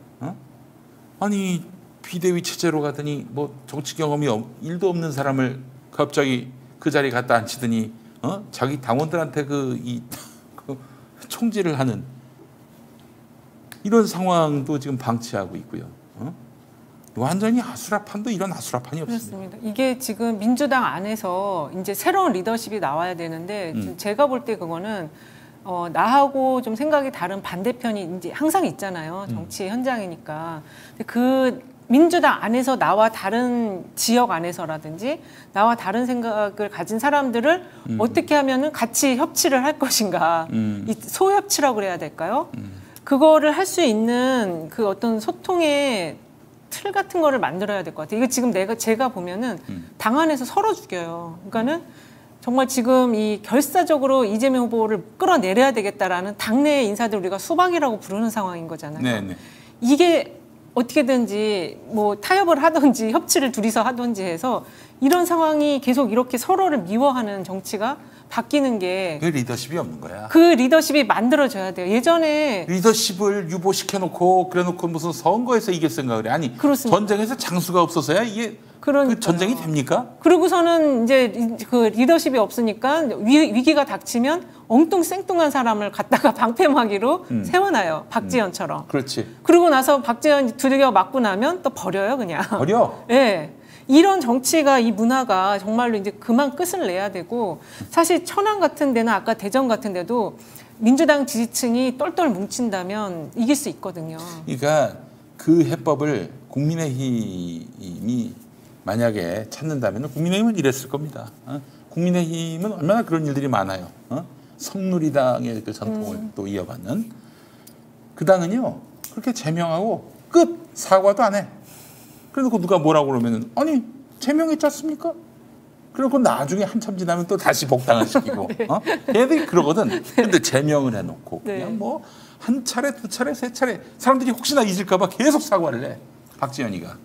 아니 비대위 체제로 가더니 뭐 정치 경험이 1도 없는 사람을 갑자기 그 자리에 갖다 앉히더니 자기 당원들한테 그 총질을 하는 이런 상황도 지금 방치하고 있고요. 완전히 아수라판도 이런 아수라판이 없습니다. 그렇습니다. 이게 지금 민주당 안에서 이제 새로운 리더십이 나와야 되는데 제가 볼 때 그거는 나하고 좀 생각이 다른 반대편이 이제 항상 있잖아요. 정치 현장이니까. 근데 그 민주당 안에서 나와 다른 지역 안에서라든지 나와 다른 생각을 가진 사람들을 어떻게 하면은 같이 협치를 할 것인가. 이 소협치라고 그래야 될까요? 그거를 할 수 있는 그 어떤 소통의 틀 같은 거를 만들어야 될 것 같아요. 이거 지금 제가 보면은 당 안에서 서로 죽여요. 그러니까는 정말 지금 이 결사적으로 이재명 후보를 끌어내려야 되겠다라는 당내 인사들 우리가 수박이라고 부르는 상황인 거잖아요. 네네. 이게 어떻게든지 뭐 타협을 하든지 협치를 둘이서 하든지 해서 이런 상황이 계속 이렇게 서로를 미워하는 정치가 바뀌는 게 그 리더십이 없는 거야. 그 리더십이 만들어져야 돼요. 예전에 리더십을 유보시켜놓고 그래놓고 무슨 선거에서 이길 생각을 해. 아니 그렇습니다. 전쟁에서 장수가 없어서야 이게 그 전쟁이 됩니까? 그러고서는 이제 그 리더십이 없으니까 위기가 닥치면 엉뚱 생뚱한 사람을 갖다가 방패막이로 세워놔요. 박지원처럼. 그렇지. 그러고 나서 박지원 두들겨 맞고 나면 또 버려요, 그냥. 버려. 네. 이런 정치가 이 문화가 정말로 이제 그만 끝을 내야 되고 사실 천안 같은 데나 아까 대전 같은 데도 민주당 지지층이 똘똘 뭉친다면 이길 수 있거든요. 그러니까 그 해법을 국민의힘이 만약에 찾는다면 국민의힘은 이랬을 겁니다. 국민의힘은 얼마나 그런 일들이 많아요. 성누리당의 그 전통을 또 이어받는 그 당은요 그렇게 제명하고 끝 사과도 안 해. 그래놓고 누가 뭐라고 그러면은 아니 제명했지 않습니까? 그리고 나중에 한참 지나면 또 다시 복당을 시키고 네. 얘들이 그러거든. 근데 제명을 해놓고 네. 그냥 뭐 한 차례 두 차례 세 차례 사람들이 혹시나 잊을까봐 계속 사과를 해. 박지원이가.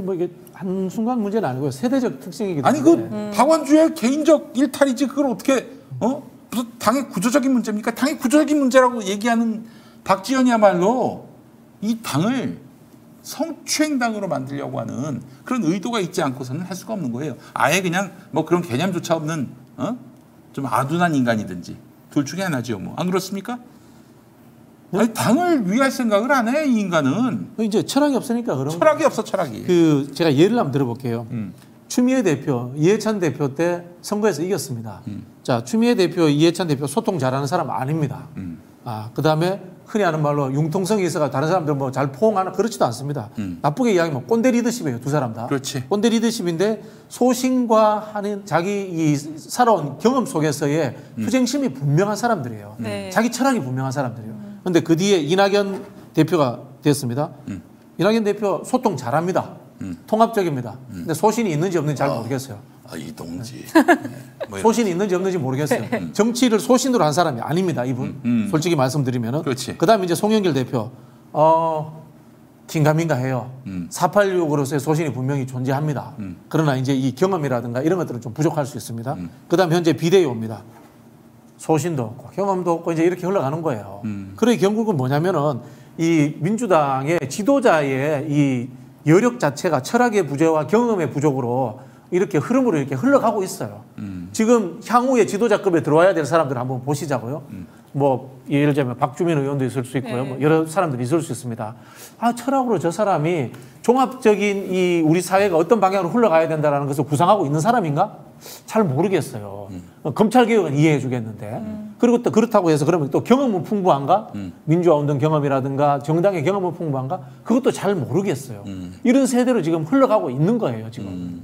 뭐 이게 한 순간 문제는 아니고요. 세대적 특징이기 때문에. 아니 그 박원주의 개인적 일탈이지 그걸 어떻게 무슨 당의 구조적인 문제입니까? 당의 구조적인 문제라고 얘기하는 박지원이야말로 이 당을 성추행당으로 만들려고 하는 그런 의도가 있지 않고서는 할 수가 없는 거예요. 아예 그냥 뭐 그런 개념조차 없는 좀 아둔한 인간이든지 둘 중에 하나죠. 뭐 안 그렇습니까? 아니, 당을 위할 생각을 안 해 이 인간은. 이제 철학이 없으니까 그런. 철학이 없어 철학이. 그 제가 예를 한번 들어볼게요. 추미애 대표, 이해찬 대표 때 선거에서 이겼습니다. 자, 추미애 대표, 이해찬 대표 소통 잘하는 사람 아닙니다. 그다음에 흔히 하는 말로 융통성이 있어가 다른 사람들 뭐 잘 포옹하나 그렇지도 않습니다. 나쁘게 이야기하면 꼰대 리더십이에요, 두 사람 다. 그렇지. 꼰대 리더십인데 소신과 하는 자기 이 살아온 경험 속에서의 투쟁심이 분명한 사람들이에요. 네. 자기 철학이 분명한 사람들이에요. 그런데 그 뒤에 이낙연 대표가 됐습니다. 이낙연 대표 소통 잘합니다. 통합적입니다. 근데 소신이 있는지 없는지 잘 모르겠어요. 이 동지. 소신이 있는지 없는지 모르겠어요. 정치를 소신으로 한 사람이 아닙니다, 이분. 솔직히 말씀드리면은. 그렇지. 그다음에 이제 송영길 대표. 긴가민가해요. 486으로서의 소신이 분명히 존재합니다. 그러나 이제 이 경험이라든가 이런 것들은 좀 부족할 수 있습니다. 그다음 현재 비대위입니다. 소신도 없고 경험도 없고 이제 이렇게 흘러가는 거예요. 그래 결국은 뭐냐면은 이 민주당의 지도자의 이 여력 자체가 철학의 부재와 경험의 부족으로 이렇게 흐름으로 이렇게 흘러가고 있어요. 지금 향후에 지도자급에 들어와야 될 사람들 한번 보시자고요. 뭐 예를 들면 박주민 의원도 있을 수 있고요. 네. 뭐 여러 사람들이 있을 수 있습니다. 철학으로 저 사람이 종합적인 이 우리 사회가 어떤 방향으로 흘러가야 된다는 것을 구상하고 있는 사람인가? 잘 모르겠어요. 검찰 개혁은 이해해 주겠는데. 그리고 또 그렇다고 해서 그러면 또 경험은 풍부한가? 민주화 운동 경험이라든가 정당의 경험은 풍부한가? 그것도 잘 모르겠어요. 이런 세대로 지금 흘러가고 있는 거예요, 지금.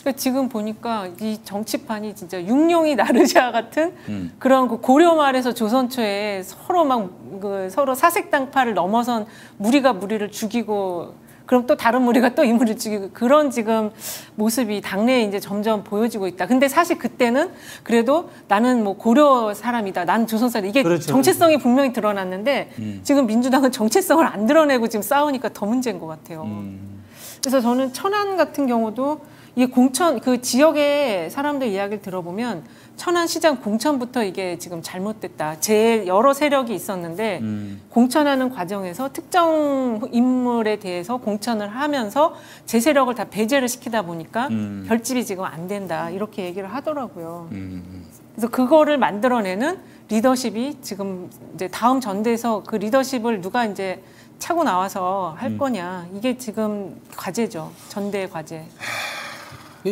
그러니까 지금 보니까 이 정치판이 진짜 육룡이 나르샤 같은 그런 그 고려 말에서 조선 초에 서로 막 그 서로 사색당파를 넘어선 무리가 무리를 죽이고 그럼 또 다른 무리가 또 이 무리를 죽이고 그런 지금 모습이 당내에 이제 점점 보여지고 있다. 근데 사실 그때는 그래도 나는 뭐 고려 사람이다. 나는 조선 사람. 이게 그렇죠. 정체성이 분명히 드러났는데 지금 민주당은 정체성을 안 드러내고 지금 싸우니까 더 문제인 것 같아요. 그래서 저는 천안 같은 경우도 이 공천 그 지역의 사람들 이야기를 들어보면 천안시장 공천부터 이게 지금 잘못됐다. 여러 세력이 있었는데 공천하는 과정에서 특정 인물에 대해서 공천을 하면서 제 세력을 다 배제를 시키다 보니까 결집이 지금 안 된다. 이렇게 얘기를 하더라고요. 그래서 그거를 만들어내는 리더십이 지금 이제 다음 전대에서 그 리더십을 누가 이제 차고 나와서 할 거냐. 이게 지금 과제죠. 전대의 과제.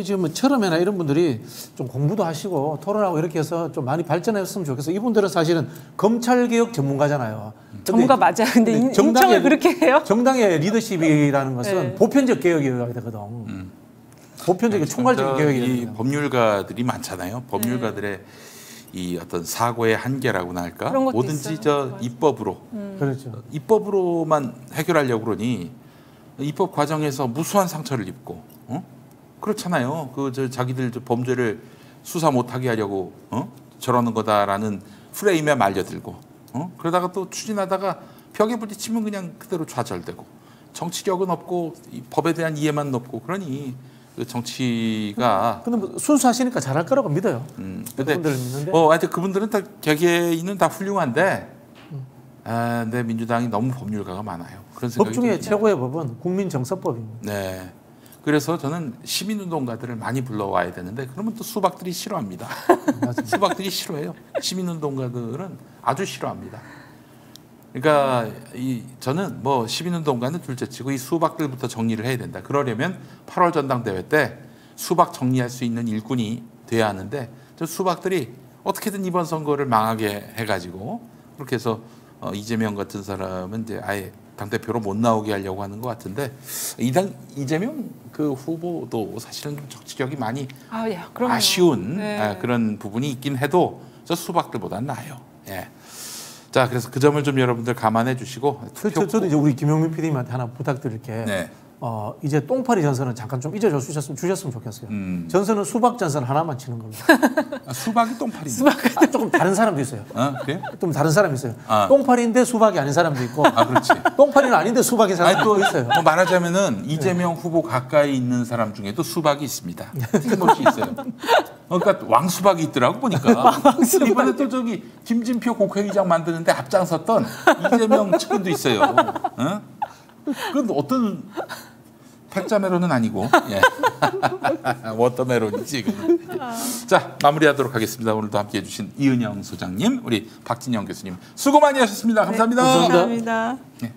지금 뭐 철험이나 이런 분들이 좀 공부도 하시고 토론하고 이렇게 해서 좀 많이 발전했으면 좋겠어요. 이분들은 사실은 검찰개혁 전문가잖아요. 전문가 맞아요. 근데 인청을 그렇게 해요? 정당의 리더십이라는 것은 네. 보편적 개혁이어야 되거든. 보편적인 총괄적인 개혁이어야 이 되거든. 법률가들이 많잖아요. 법률가들의 이 어떤 사고의 한계라고나 할까? 그런 것도 뭐든지 있어요. 입법으로 그렇죠. 입법으로만 해결하려고 그러니 입법 과정에서 무수한 상처를 입고 그렇잖아요. 자기들 범죄를 수사 못하게 하려고 저러는 거다라는 프레임에 말려들고 그러다가 또 추진하다가 벽에 부딪히면 그냥 그대로 좌절되고 정치력은 없고 법에 대한 이해만 높고 그러니 그 정치가 근데 뭐 순수하시니까 잘할 거라고 믿어요. 근데 하여튼 그분들은 다 개개인은 다 훌륭한데 내 민주당이 너무 법률가가 많아요. 그런 생각이 법 중에 듭니다. 최고의 법은 국민정서법입니다. 네. 그래서 저는 시민운동가들을 많이 불러와야 되는데 그러면 또 수박들이 싫어합니다. 수박들이 싫어해요. 시민운동가들은 아주 싫어합니다. 그러니까 저는 뭐 시민운동가는 둘째치고 이 수박들부터 정리를 해야 된다. 그러려면 8월 전당대회 때 수박 정리할 수 있는 일꾼이 돼야 하는데 저 수박들이 어떻게든 이번 선거를 망하게 해가지고 그렇게 해서 이재명 같은 사람은 이제 아예 당대표로 못 나오게 하려고 하는 것 같은데 이재명 그 후보도 사실은 좀 정치력이 많이 아쉬운 네. 그런 부분이 있긴 해도 저 수박들보다는 나아요. 예. 자, 그래서 그 점을 좀 여러분들 감안해 주시고 저도 이제 우리 김용민 PD님한테 하나 부탁드릴 게 네. 이제 똥파리 전선은 잠깐 좀 주셨으면 좋겠어요. 전선은 수박 전선 하나만 치는 걸로. 수박이 똥파리. 조금 다른 사람도 있어요. 그래요? 좀 다른 사람이 있어요. 똥파리인데 수박이 아닌 사람도 있고. 그렇지. 똥파리는 아닌데 수박인 사람도 있어요. 뭐 말하자면은 이재명 후보 가까이 있는 사람 중에도 수박이 있습니다. 틀림없이 있어요. 그러니까 왕수박이 있더라고 보니까. 이번에 또 저기 김진표 국회의장 만드는데 앞장섰던 이재명 측근도 있어요. 그건 어떤 팩자메론은 아니고 워터메론이지. 자, 마무리하도록 하겠습니다. 오늘도 함께해 주신 이은영 소장님, 우리 박진영 교수님 수고 많이 하셨습니다. 감사합니다. 네, 감사합니다. 네.